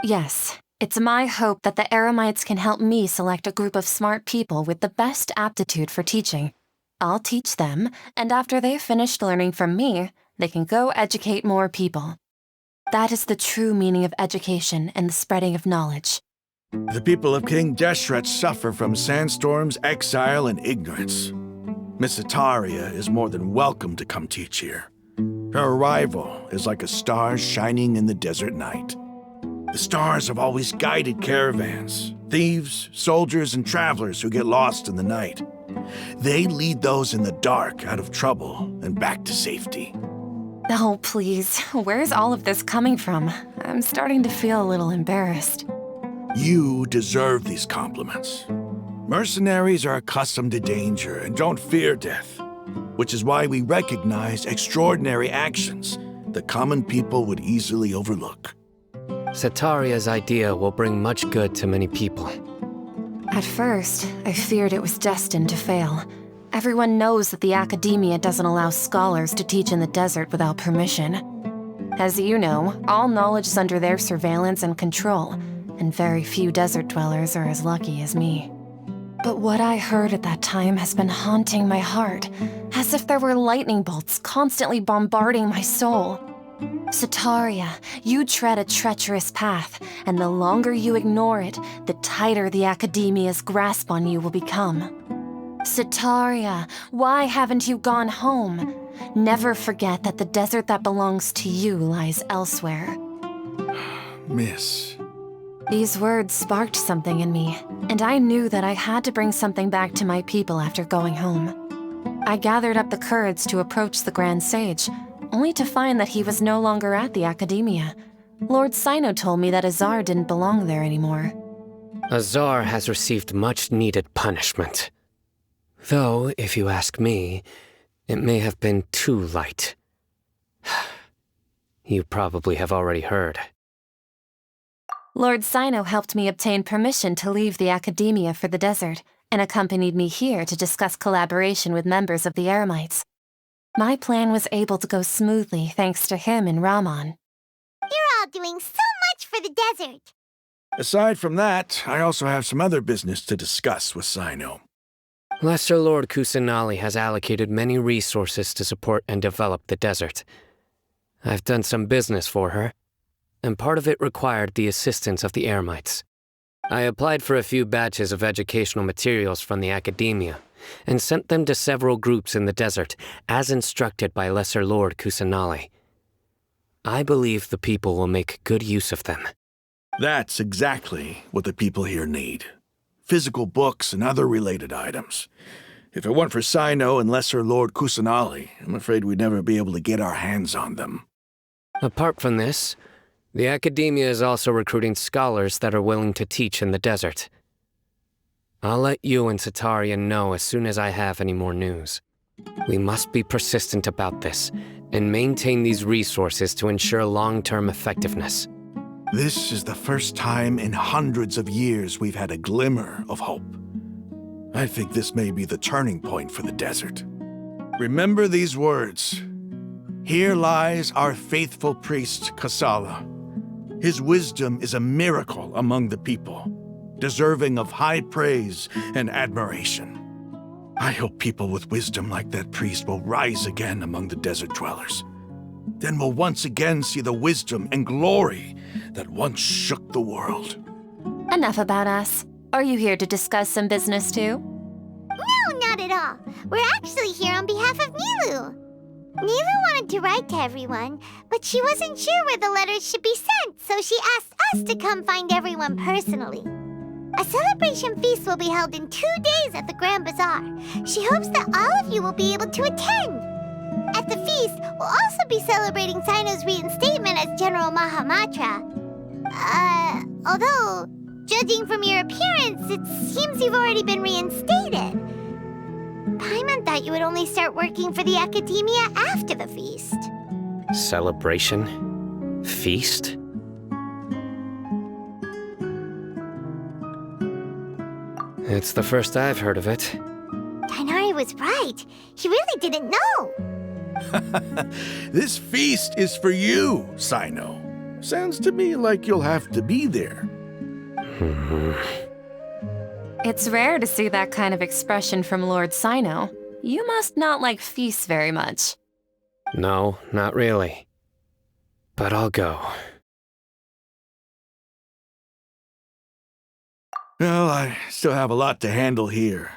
Yes, it's my hope that the Eremites can help me select a group of smart people with the best aptitude for teaching. I'll teach them, and after they've finished learning from me, they can go educate more people. That is the true meaning of education and the spreading of knowledge. The people of King Deshret suffer from sandstorms, exile, and ignorance. Miss Itaria is more than welcome to come teach here. Her arrival is like a star shining in the desert night. The stars have always guided caravans, thieves, soldiers, and travelers who get lost in the night. They lead those in the dark out of trouble and back to safety. Oh, please. Where's all of this coming from? I'm starting to feel a little embarrassed. You deserve these compliments. Mercenaries are accustomed to danger and don't fear death, which is why we recognize extraordinary actions that common people would easily overlook. Sataria's idea will bring much good to many people. At first, I feared it was destined to fail. Everyone knows that the Academia doesn't allow scholars to teach in the desert without permission. As you know, all knowledge is under their surveillance and control, and very few desert dwellers are as lucky as me. But what I heard at that time has been haunting my heart, as if there were lightning bolts constantly bombarding my soul. Sataria, you tread a treacherous path, and the longer you ignore it, the tighter the Academia's grasp on you will become. Sataria, why haven't you gone home? Never forget that the desert that belongs to you lies elsewhere. Miss. These words sparked something in me, and I knew that I had to bring something back to my people after going home. I gathered up the courage to approach the Grand Sage, only to find that he was no longer at the Academia. Lord Sino told me that Azar didn't belong there anymore. Azar has received much-needed punishment. Though, if you ask me, it may have been too light. You probably have already heard. Lord Sino helped me obtain permission to leave the Academia for the desert, and accompanied me here to discuss collaboration with members of the Eremites. My plan was able to go smoothly thanks to him and Rahman. You're all doing so much for the desert. Aside from that, I also have some other business to discuss with Sino. Lesser Lord Kusanali has allocated many resources to support and develop the desert. I've done some business for her, and part of it required the assistance of the Eremites. I applied for a few batches of educational materials from the Academia, and sent them to several groups in the desert, as instructed by Lesser Lord Kusanali. I believe the people will make good use of them. That's exactly what the people here need. Physical books and other related items. If it weren't for Sino and Lesser Lord Kusanali, I'm afraid we'd never be able to get our hands on them. Apart from this, the Academia is also recruiting scholars that are willing to teach in the desert. I'll let you and Sataria know as soon as I have any more news. We must be persistent about this, and maintain these resources to ensure long-term effectiveness. This is the first time in hundreds of years we've had a glimmer of hope. I think this may be the turning point for the desert. Remember these words. Here lies our faithful priest, Kasala. His wisdom is a miracle among the people, deserving of high praise and admiration. I hope people with wisdom like that priest will rise again among the desert dwellers. Then we'll once again see the wisdom and glory that once shook the world. Enough about us. Are you here to discuss some business too? No, not at all. We're actually here on behalf of Nilu. Nilu wanted to write to everyone, but she wasn't sure where the letters should be sent, so she asked us to come find everyone personally. A celebration feast will be held in 2 days at the Grand Bazaar. She hopes that all of you will be able to attend. At the feast, we'll also be celebrating Sino's reinstatement as General Mahamatra. Although, judging from your appearance, it seems you've already been reinstated. Paimon thought you would only start working for the Academia after the feast. Celebration? Feast? It's the first I've heard of it. Tighnari was right. He really didn't know. This feast is for you, Sino. Sounds to me like you'll have to be there. It's rare to see that kind of expression from Lord Sino. You must not like feasts very much. No, not really. But I'll go. Well, I still have a lot to handle here.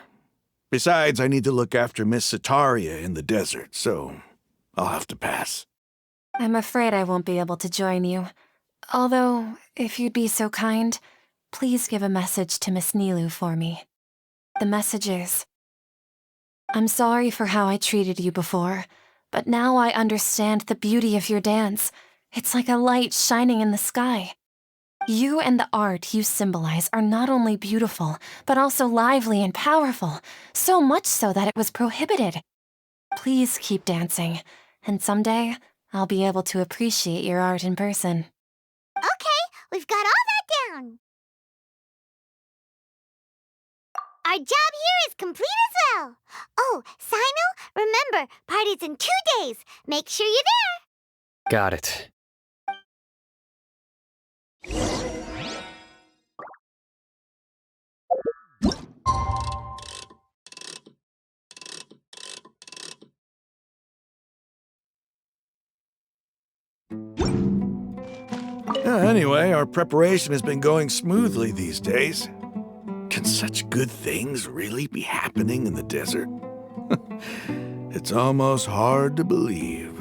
Besides, I need to look after Miss Sitaria in the desert, so I'll have to pass. I'm afraid I won't be able to join you. Although, if you'd be so kind, please give a message to Miss Nilou for me. The message is, I'm sorry for how I treated you before, but now I understand the beauty of your dance. It's like a light shining in the sky. You and the art you symbolize are not only beautiful, but also lively and powerful, so much so that it was prohibited. Please keep dancing, and someday I'll be able to appreciate your art in person. Okay, we've got all that down. Our job here is complete as well. Oh, Sino, remember, party's in 2 days. Make sure you're there. Got it. Anyway, our preparation has been going smoothly these days. Can such good things really be happening in the desert? It's almost hard to believe.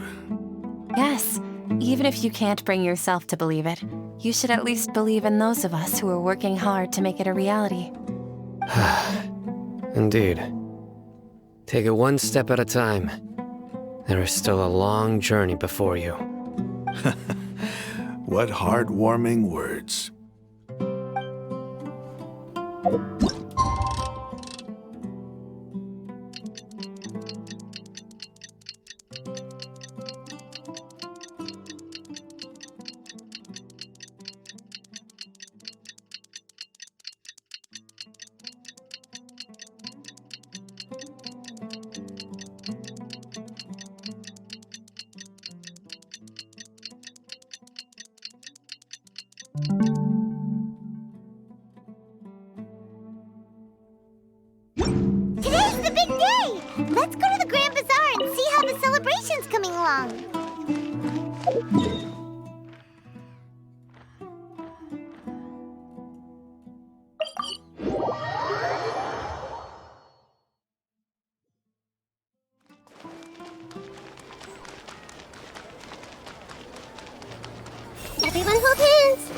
Yes, even if you can't bring yourself to believe it, you should at least believe in those of us who are working hard to make it a reality. Indeed. Take it one step at a time. There is still a long journey before you. What heartwarming words. Today's the big day! Let's go to the Grand Bazaar and see how the celebration's coming along. Everyone hold hands.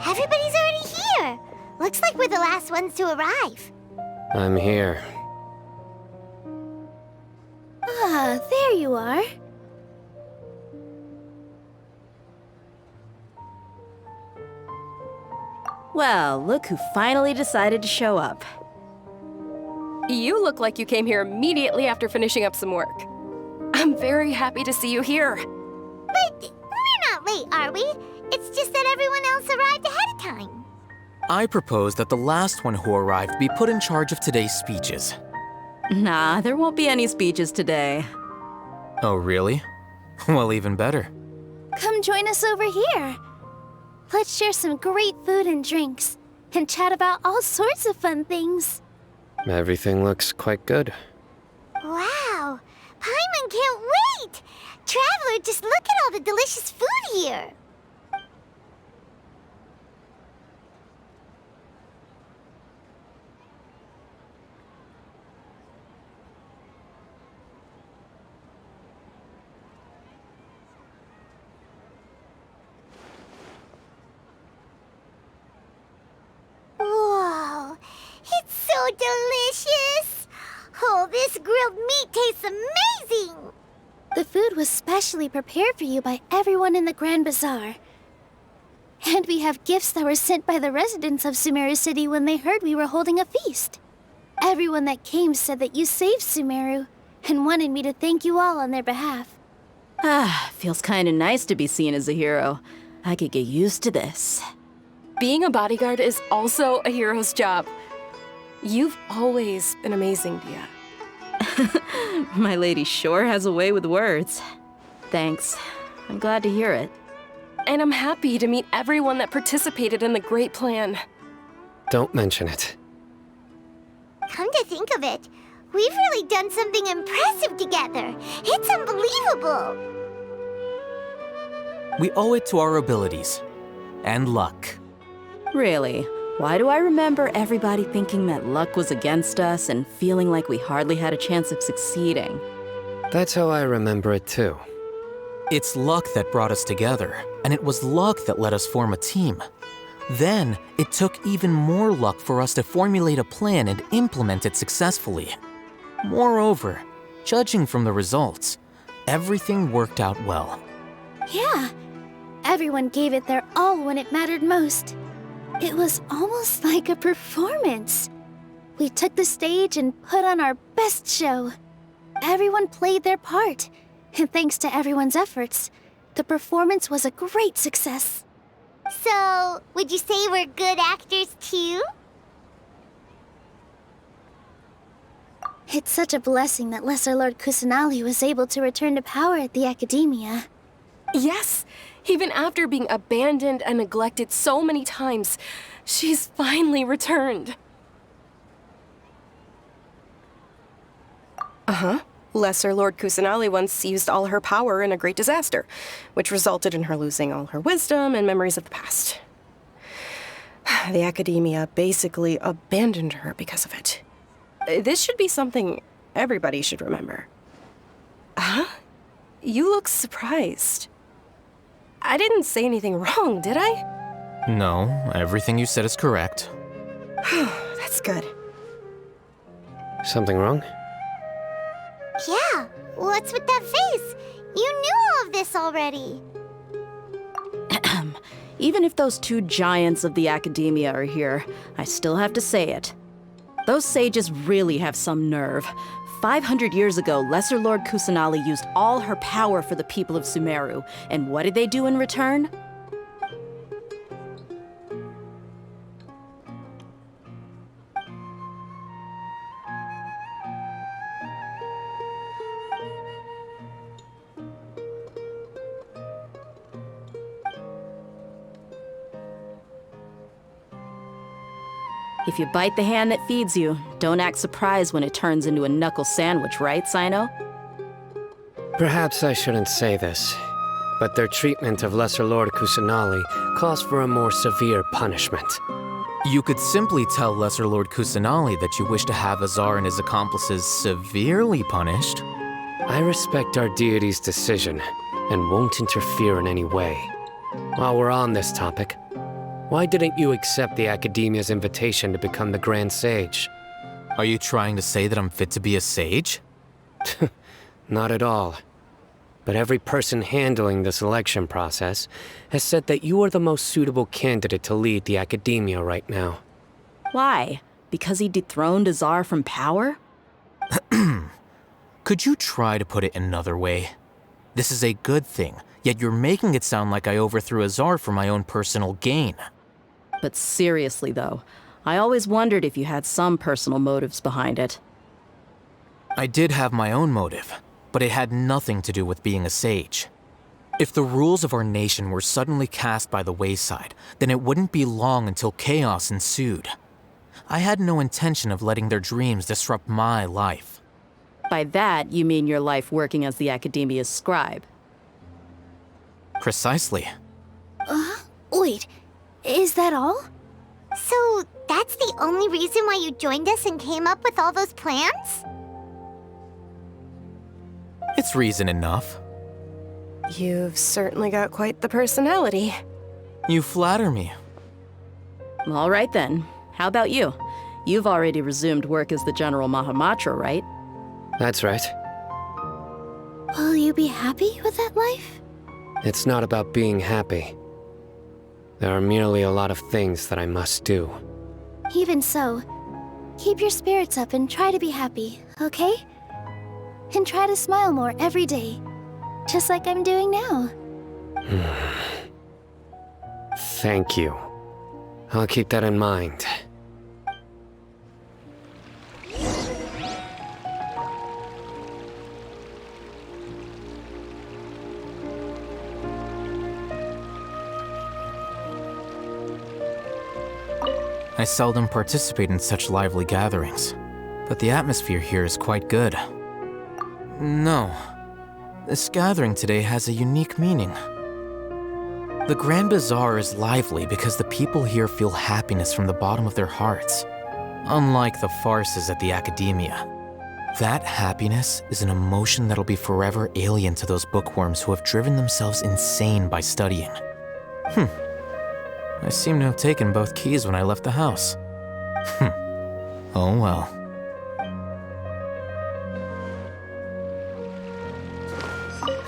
Everybody's already here. Looks like we're the last ones to arrive. I'm here. Ah, there you are. Well, look who finally decided to show up. You look like you came here immediately after finishing up some work. I'm very happy to see you here. But we're not late, are we? It's just that everyone else arrived ahead of time. I propose that the last one who arrived be put in charge of today's speeches. Nah, there won't be any speeches today. Oh, really? Well, even better. Come join us over here. Let's share some great food and drinks, and chat about all sorts of fun things. Everything looks quite good. Wow! Paimon can't wait! Traveler, just look at all the delicious food here! Whoa! It's so delicious! Oh, this grilled meat tastes amazing! The food was specially prepared for you by everyone in the Grand Bazaar. And we have gifts that were sent by the residents of Sumeru City when they heard we were holding a feast. Everyone that came said that you saved Sumeru, and wanted me to thank you all on their behalf. Ah, feels kinda nice to be seen as a hero. I could get used to this. Being a bodyguard is also a hero's job. You've always been amazing, Dia. My lady sure has a way with words. Thanks. I'm glad to hear it. And I'm happy to meet everyone that participated in the great plan. Don't mention it. Come to think of it, we've really done something impressive together. It's unbelievable. We owe it to our abilities. And luck. Really? Why do I remember everybody thinking that luck was against us and feeling like we hardly had a chance of succeeding? That's how I remember it too. It's luck that brought us together, and it was luck that let us form a team. Then, it took even more luck for us to formulate a plan and implement it successfully. Moreover, judging from the results, everything worked out well. Yeah, everyone gave it their all when it mattered most. It was almost like a performance. We took the stage and put on our best show. Everyone played their part, and thanks to everyone's efforts, the performance was a great success. So, would you say we're good actors too? It's such a blessing that Lesser Lord Kusanali was able to return to power at the Academia. Yes, even after being abandoned and neglected so many times, she's finally returned. Uh-huh. Lesser Lord Kusanali once used all her power in a great disaster, which resulted in her losing all her wisdom and memories of the past. The Academia basically abandoned her because of it. This should be something everybody should remember. Huh? You look surprised. I didn't say anything wrong, did I? No, everything you said is correct. That's good. Something wrong? Yeah, what's with that face? You knew all of this already. Even if those two giants of the Academia are here, I still have to say it. Those sages really have some nerve. 500 years ago, Lesser Lord Kusanali used all her power for the people of Sumeru, and what did they do in return? If you bite the hand that feeds you, don't act surprised when it turns into a knuckle sandwich, right, Sino? Perhaps I shouldn't say this, but their treatment of Lesser Lord Kusanali calls for a more severe punishment. You could simply tell Lesser Lord Kusanali that you wish to have Azar and his accomplices severely punished. I respect our deity's decision and won't interfere in any way. While we're on this topic, why didn't you accept the Academia's invitation to become the Grand Sage? Are you trying to say that I'm fit to be a sage? Not at all. But every person handling the selection process has said that you are the most suitable candidate to lead the Academia right now. Why? Because he dethroned Azar from power? Could you try to put it another way? This is a good thing, yet you're making it sound like I overthrew Azar for my own personal gain. But seriously, though, I always wondered if you had some personal motives behind it. I did have my own motive, but it had nothing to do with being a sage. If the rules of our nation were suddenly cast by the wayside, then it wouldn't be long until chaos ensued. I had no intention of letting their dreams disrupt my life. By that, you mean your life working as the Academia's scribe? Precisely. Wait, is that all? So, that's the only reason why you joined us and came up with all those plans? It's reason enough. You've certainly got quite the personality. You flatter me. All right then. How about you? You've already resumed work as the General Mahamatra, right? That's right. Will you be happy with that life? It's not about being happy. There are merely a lot of things that I must do. Even so, keep your spirits up and try to be happy, okay? And try to smile more every day, just like I'm doing now. Thank you. I'll keep that in mind. I seldom participate in such lively gatherings, but the atmosphere here is quite good. No, this gathering today has a unique meaning. The Grand Bazaar is lively because the people here feel happiness from the bottom of their hearts, unlike the farces at the Academia. That happiness is an emotion that'll be forever alien to those bookworms who have driven themselves insane by studying. I seem to have taken both keys when I left the house. Oh well.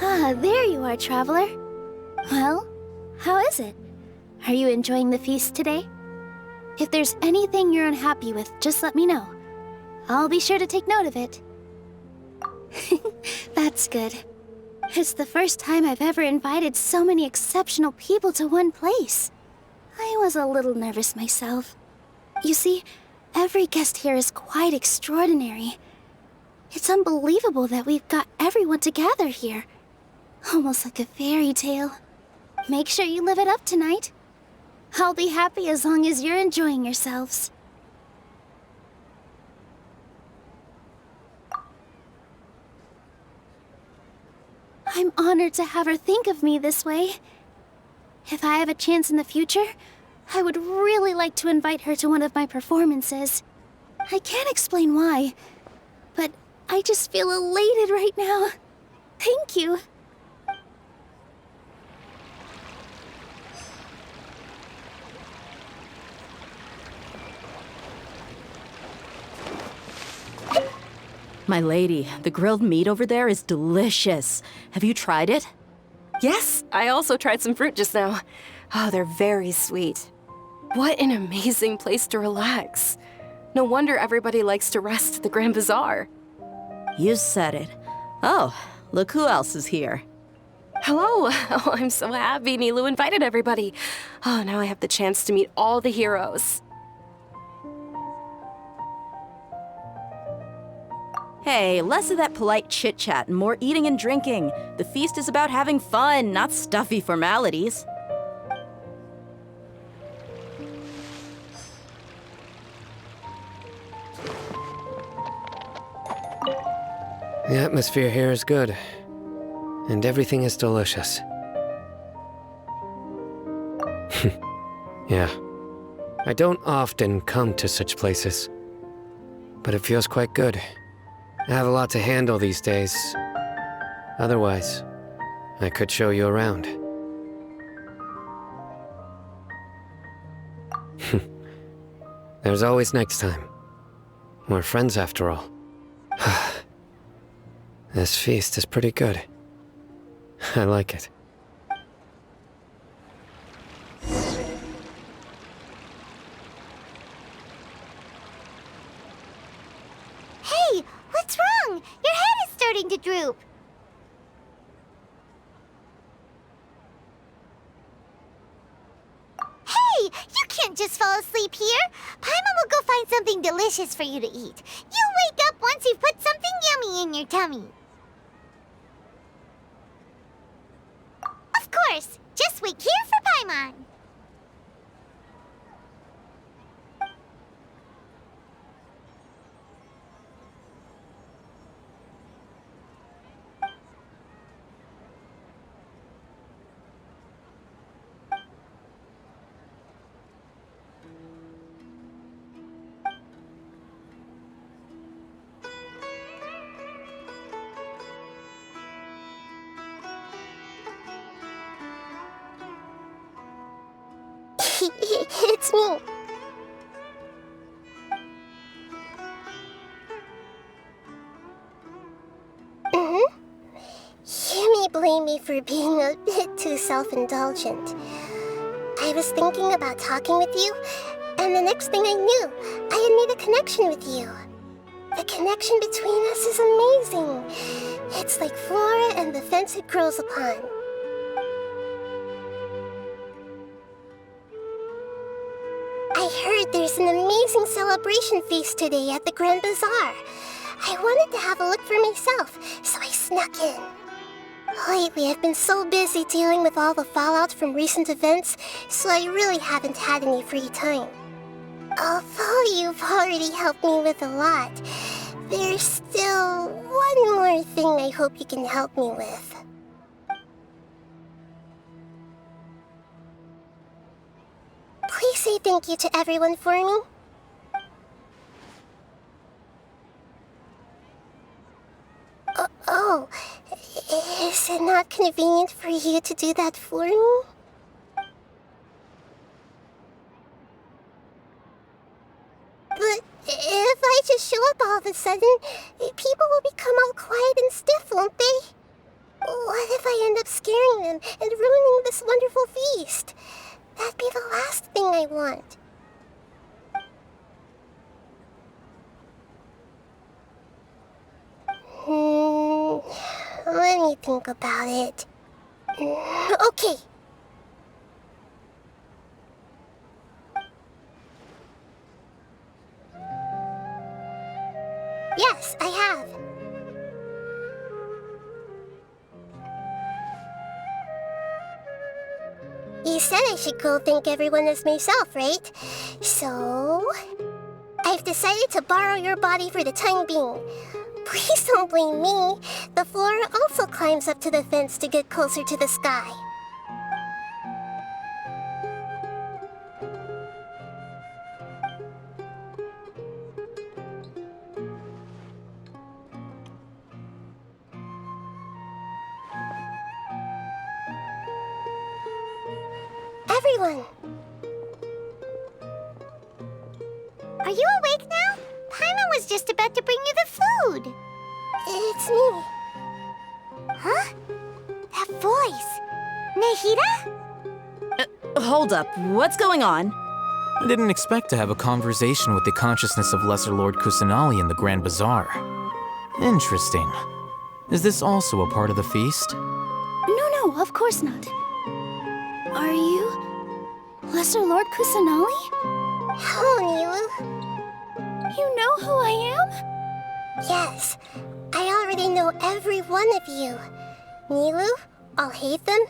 Ah, there you are, traveler. Well, how is it? Are you enjoying the feast today? If there's anything you're unhappy with, just let me know. I'll be sure to take note of it. That's good. It's the first time I've ever invited so many exceptional people to one place. I was a little nervous myself. You see, every guest here is quite extraordinary. It's unbelievable that we've got everyone together here. Almost like a fairy tale. Make sure you live it up tonight. I'll be happy as long as you're enjoying yourselves. I'm honored to have her think of me this way. If I have a chance in the future, I would really like to invite her to one of my performances. I can't explain why, but I just feel elated right now. Thank you. My lady, the grilled meat over there is delicious. Have you tried it? Yes, I also tried some fruit just now. Oh, they're very sweet. What an amazing place to relax. No wonder everybody likes to rest at the Grand Bazaar. You said it. Oh, look who else is here. Hello. Oh, I'm so happy Nilou invited everybody. Oh, now I have the chance to meet all the heroes. Hey, less of that polite chit-chat and more eating and drinking. The feast is about having fun, not stuffy formalities. The atmosphere here is good, and everything is delicious. Yeah. I don't often come to such places, but it feels quite good. I have a lot to handle these days. Otherwise, I could show you around. There's always next time. We're friends after all. This feast is pretty good. I like it. Hey, what's wrong? Your head is starting to droop. Hey, you can't just fall asleep here. Paimon will go find something delicious for you to eat. You'll wake up once you've put something yummy in your tummy. Of course, just wait here for Paimon. It's me. You may blame me for being a bit too self-indulgent. I was thinking about talking with you, and the next thing I knew, I had made a connection with you. The connection between us is amazing. It's like flora and the fence it grows upon. amazing celebration feast today at the Grand Bazaar. I wanted to have a look for myself, so I snuck in. Lately, I've been so busy dealing with all the fallout from recent events, so I really haven't had any free time. Although you've already helped me with a lot, there's still one more thing I hope you can help me with. Please say thank you to everyone for me. Oh, is it not convenient for you to do that for me? But if I just show up all of a sudden, people will become all quiet and stiff, won't they? What if I end up scaring them and ruining this wonderful feast? That'd be the last thing I want. Let me think about it. Okay. Yes, I have. You said I should go thank everyone as myself, right? So, I've decided to borrow your body for the time being. Please don't blame me. The floor also climbs up to the fence to get closer to the sky. Everyone! Are you awake now? Paimon was just about to bring you the food. It's me. Huh? That voice. Nahida? Hold up, what's going on? I didn't expect to have a conversation with the consciousness of Lesser Lord Kusanali in the Grand Bazaar. Interesting. Is this also a part of the feast? No, of course not. Are you Lesser Lord Kusanali? Hello, Nilu. You know who I am? Yes, I already know every one of you. Nilu, Alhaitham,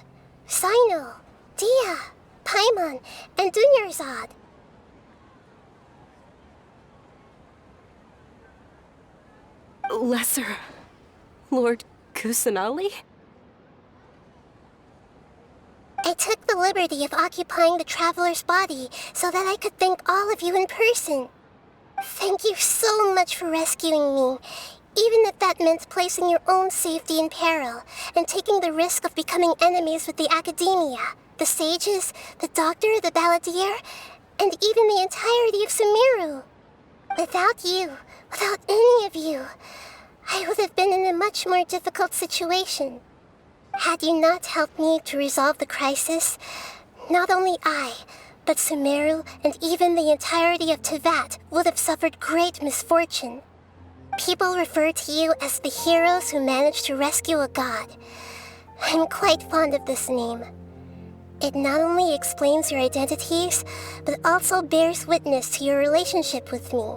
Sino, Dia, Paimon, and Dunyarzad. Lesser Lord Kusanali? I took the liberty of occupying the traveler's body so that I could thank all of you in person. Thank you so much for rescuing me, even if that meant placing your own safety in peril and taking the risk of becoming enemies with the academia, the sages, the doctor, the balladeer, and even the entirety of Sumeru. Without you, without any of you, I would have been in a much more difficult situation. Had you not helped me to resolve the crisis, not only I, but Sumeru and even the entirety of Teyvat would have suffered great misfortune. People refer to you as the heroes who managed to rescue a god. I'm quite fond of this name. It not only explains your identities, but also bears witness to your relationship with me.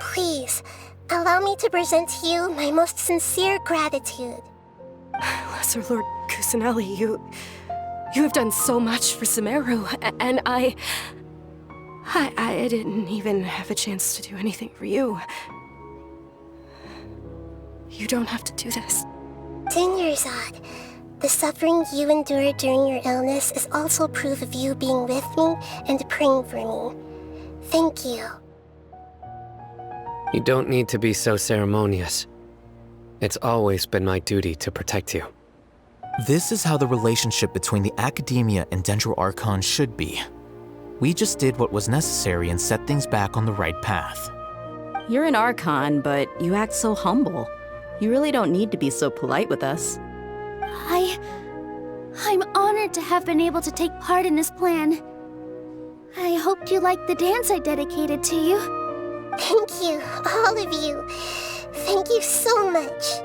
Please, allow me to present to you my most sincere gratitude. Lesser Lord Kusanali, you have done so much for Sumeru, and I didn't even have a chance to do anything for you. You don't have to do this. Dunyarzad, the suffering you endured during your illness is also proof of you being with me and praying for me. Thank you. You don't need to be so ceremonious. It's always been my duty to protect you. This is how the relationship between the Academia and Dendro Archon should be. We just did what was necessary and set things back on the right path. You're an Archon, but you act so humble. You really don't need to be so polite with us. I'm honored to have been able to take part in this plan. I hoped you liked the dance I dedicated to you. Thank you, all of you. Thank you so much.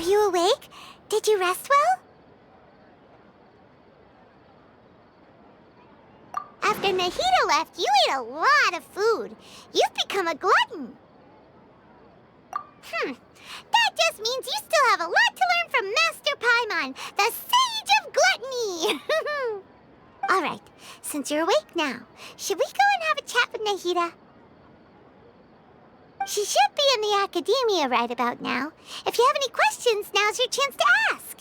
you awake? Did you rest well? After Nahida left, you ate a lot of food. You've become a glutton. That just means you still have a lot to learn from Master Paimon, the Sage of Gluttony! Alright, since you're awake now, should we go and have a chat with Nahida? She should be in the academia right about now. If you have any questions, now's your chance to ask.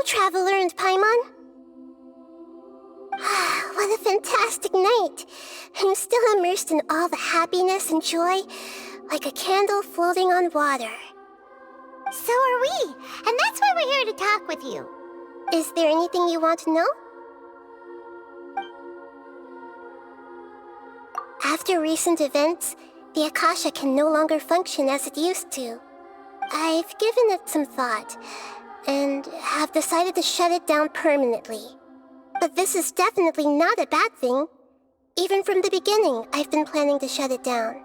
Traveler and Paimon? What a fantastic night! I'm still immersed in all the happiness and joy, like a candle floating on water. So are we, and that's why we're here to talk with you. Is there anything you want to know? After recent events, the Akasha can no longer function as it used to. I've given it some thought, and have decided to shut it down permanently. But this is definitely not a bad thing. Even from the beginning, I've been planning to shut it down.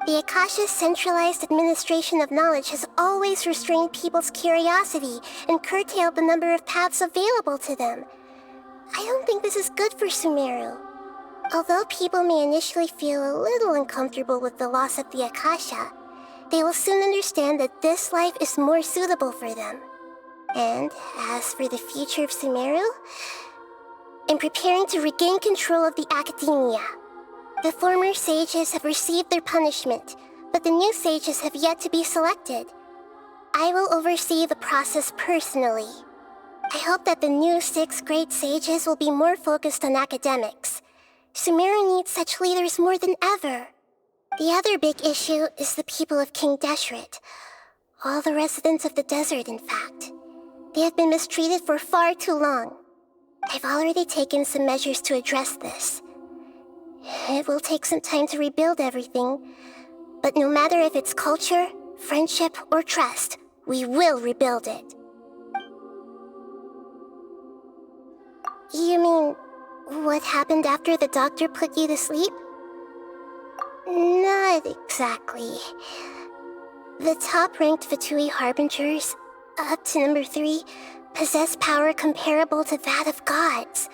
The Akasha's centralized administration of knowledge has always restrained people's curiosity and curtailed the number of paths available to them. I don't think this is good for Sumeru. Although people may initially feel a little uncomfortable with the loss of the Akasha, they will soon understand that this life is more suitable for them. And as for the future of Sumeru, I'm preparing to regain control of the academia. The former sages have received their punishment, but the new sages have yet to be selected. I will oversee the process personally. I hope that the new 6th grade sages will be more focused on academics. Sumeru needs such leaders more than ever. The other big issue is the people of King Deshret. All the residents of the desert, in fact. They have been mistreated for far too long. I've already taken some measures to address this. It will take some time to rebuild everything, but no matter if it's culture, friendship, or trust, we will rebuild it. You mean, what happened after the doctor put you to sleep? Not exactly. The top-ranked Fatui Harbingers, up to number 3, possess power comparable to that of gods.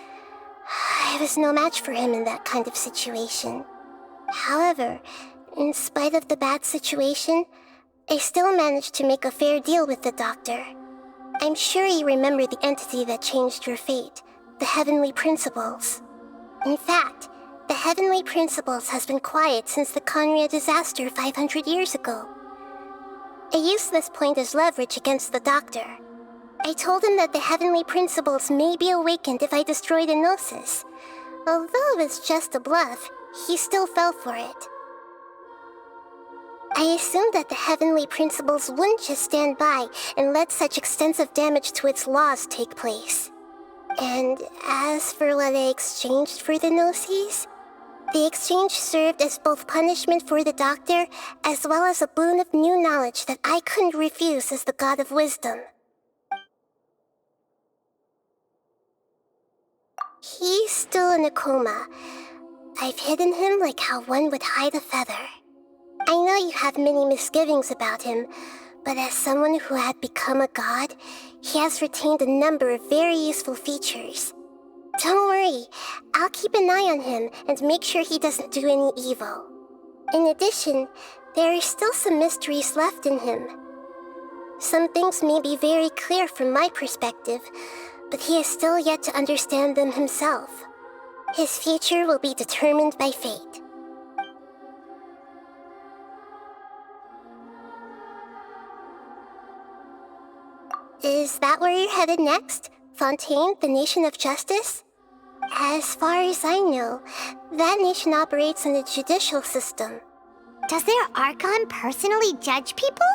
I was no match for him in that kind of situation. However, in spite of the bad situation, I still managed to make a fair deal with the doctor. I'm sure you remember the entity that changed your fate, the Heavenly Principles. In fact, the Heavenly Principles has been quiet since the Conria disaster 500 years ago. I used this point as leverage against the doctor. I told him that the Heavenly Principles may be awakened if I destroy the Gnosis. Although it was just a bluff, he still fell for it. I assumed that the Heavenly Principles wouldn't just stand by and let such extensive damage to its laws take place. And as for what I exchanged for the Gnosis, the exchange served as both punishment for the doctor, as well as a boon of new knowledge that I couldn't refuse as the god of wisdom. He's still in a coma. I've hidden him like how one would hide a feather. I know you have many misgivings about him, but as someone who had become a god, he has retained a number of very useful features. Don't worry, I'll keep an eye on him and make sure he doesn't do any evil. In addition, there are still some mysteries left in him. Some things may be very clear from my perspective, but he is still yet to understand them himself. His future will be determined by fate. Is that where you're headed next? Fontaine, the Nation of Justice? As far as I know, that nation operates in a judicial system. Does their Archon personally judge people?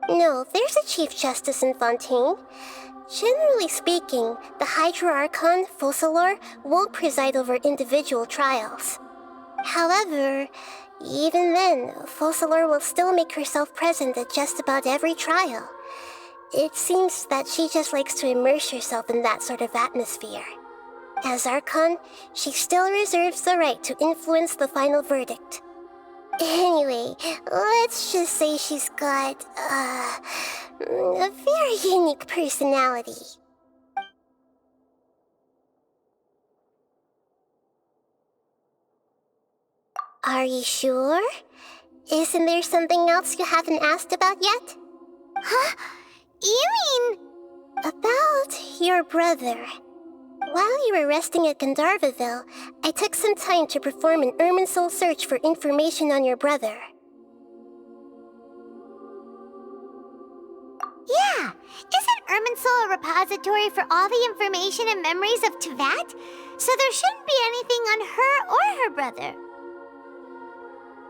No, there's a Chief Justice in Fontaine. Generally speaking, the Hydra Archon, Focalor, won't preside over individual trials. However, even then, Focalor will still make herself present at just about every trial. It seems that she just likes to immerse herself in that sort of atmosphere. As Archon, she still reserves the right to influence the final verdict. Anyway, let's just say she's got, a very unique personality. Are you sure? Isn't there something else you haven't asked about yet? Huh? You mean... About your brother. While you were resting at Gandharvaville, I took some time to perform an Irminsul search for information on your brother. Yeah! Isn't Irminsul a repository for all the information and memories of Teyvat? So there shouldn't be anything on her or her brother.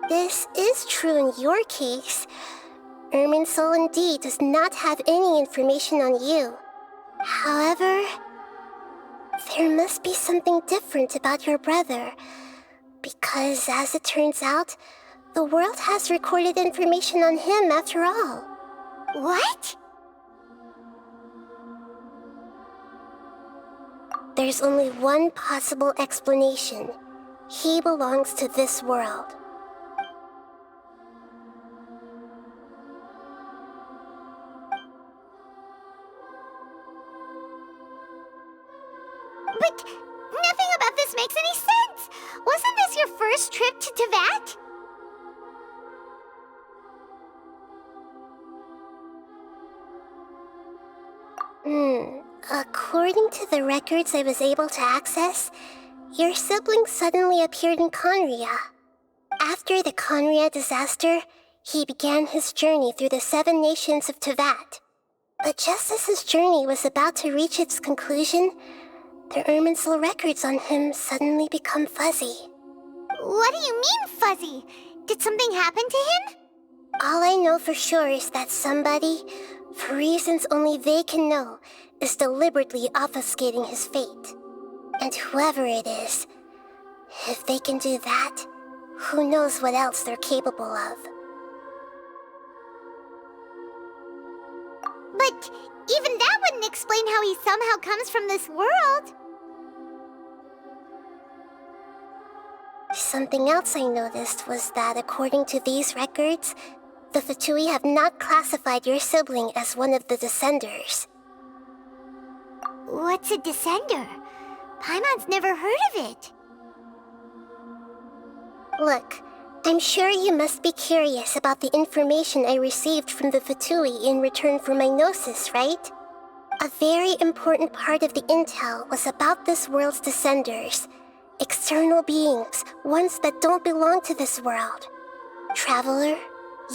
This is true in your case. Irminsul indeed does not have any information on you. However, there must be something different about your brother. Because, as it turns out, the world has recorded information on him after all. What? There's only one possible explanation. He belongs to this world. But nothing about this makes any sense! Wasn't this your first trip to Teyvat? According to the records I was able to access, your sibling suddenly appeared in Conria. After the Conria disaster, he began his journey through the 7 nations of Teyvat. But just as his journey was about to reach its conclusion, the Irminsul records on him suddenly become fuzzy. What do you mean, fuzzy? Did something happen to him? All I know for sure is that somebody, for reasons only they can know, is deliberately obfuscating his fate. And whoever it is, if they can do that, who knows what else they're capable of. But even that wouldn't explain how he somehow comes from this world. Something else I noticed was that according to these records, the Fatui have not classified your sibling as one of the Descenders. What's a Descender? Paimon's never heard of it. Look, I'm sure you must be curious about the information I received from the Fatui in return for my gnosis, right? A very important part of the intel was about this world's Descenders. External beings, ones that don't belong to this world. Traveler,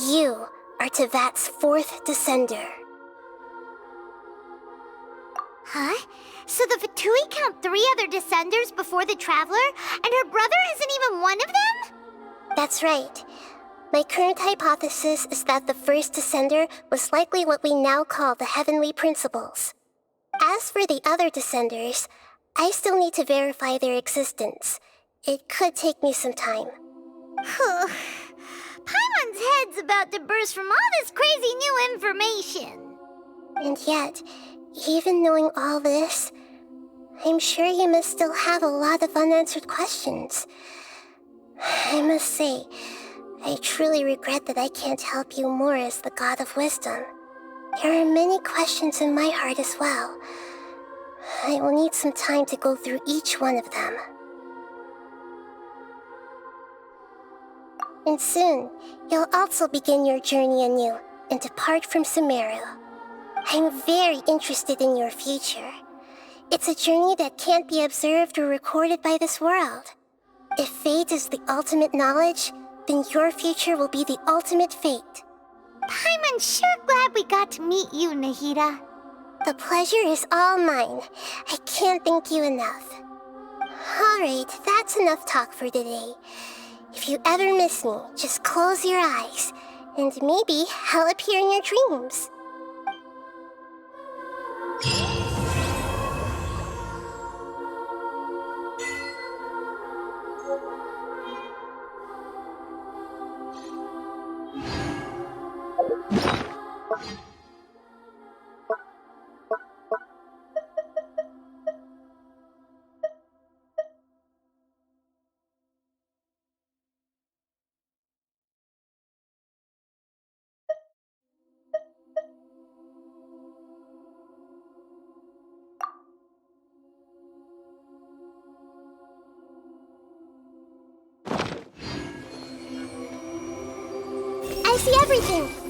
you are Teyvat's 4th Descender. Huh? So the Fatui count 3 other Descenders before the Traveler, and her brother isn't even one of them? That's right. My current hypothesis is that the first Descender was likely what we now call the Heavenly Principles. As for the other Descenders, I still need to verify their existence. It could take me some time. Paimon's head's about to burst from all this crazy new information. And yet, even knowing all this, I'm sure you must still have a lot of unanswered questions. I must say, I truly regret that I can't help you more as the God of Wisdom. There are many questions in my heart as well. I will need some time to go through each one of them. And soon, you'll also begin your journey anew and depart from Sumeru. I'm very interested in your future. It's a journey that can't be observed or recorded by this world. If fate is the ultimate knowledge, then your future will be the ultimate fate. I'm sure glad we got to meet you, Nahida. The pleasure is all mine. I can't thank you enough. Alright, that's enough talk for today. If you ever miss me, just close your eyes, and maybe I'll appear in your dreams. I see everything!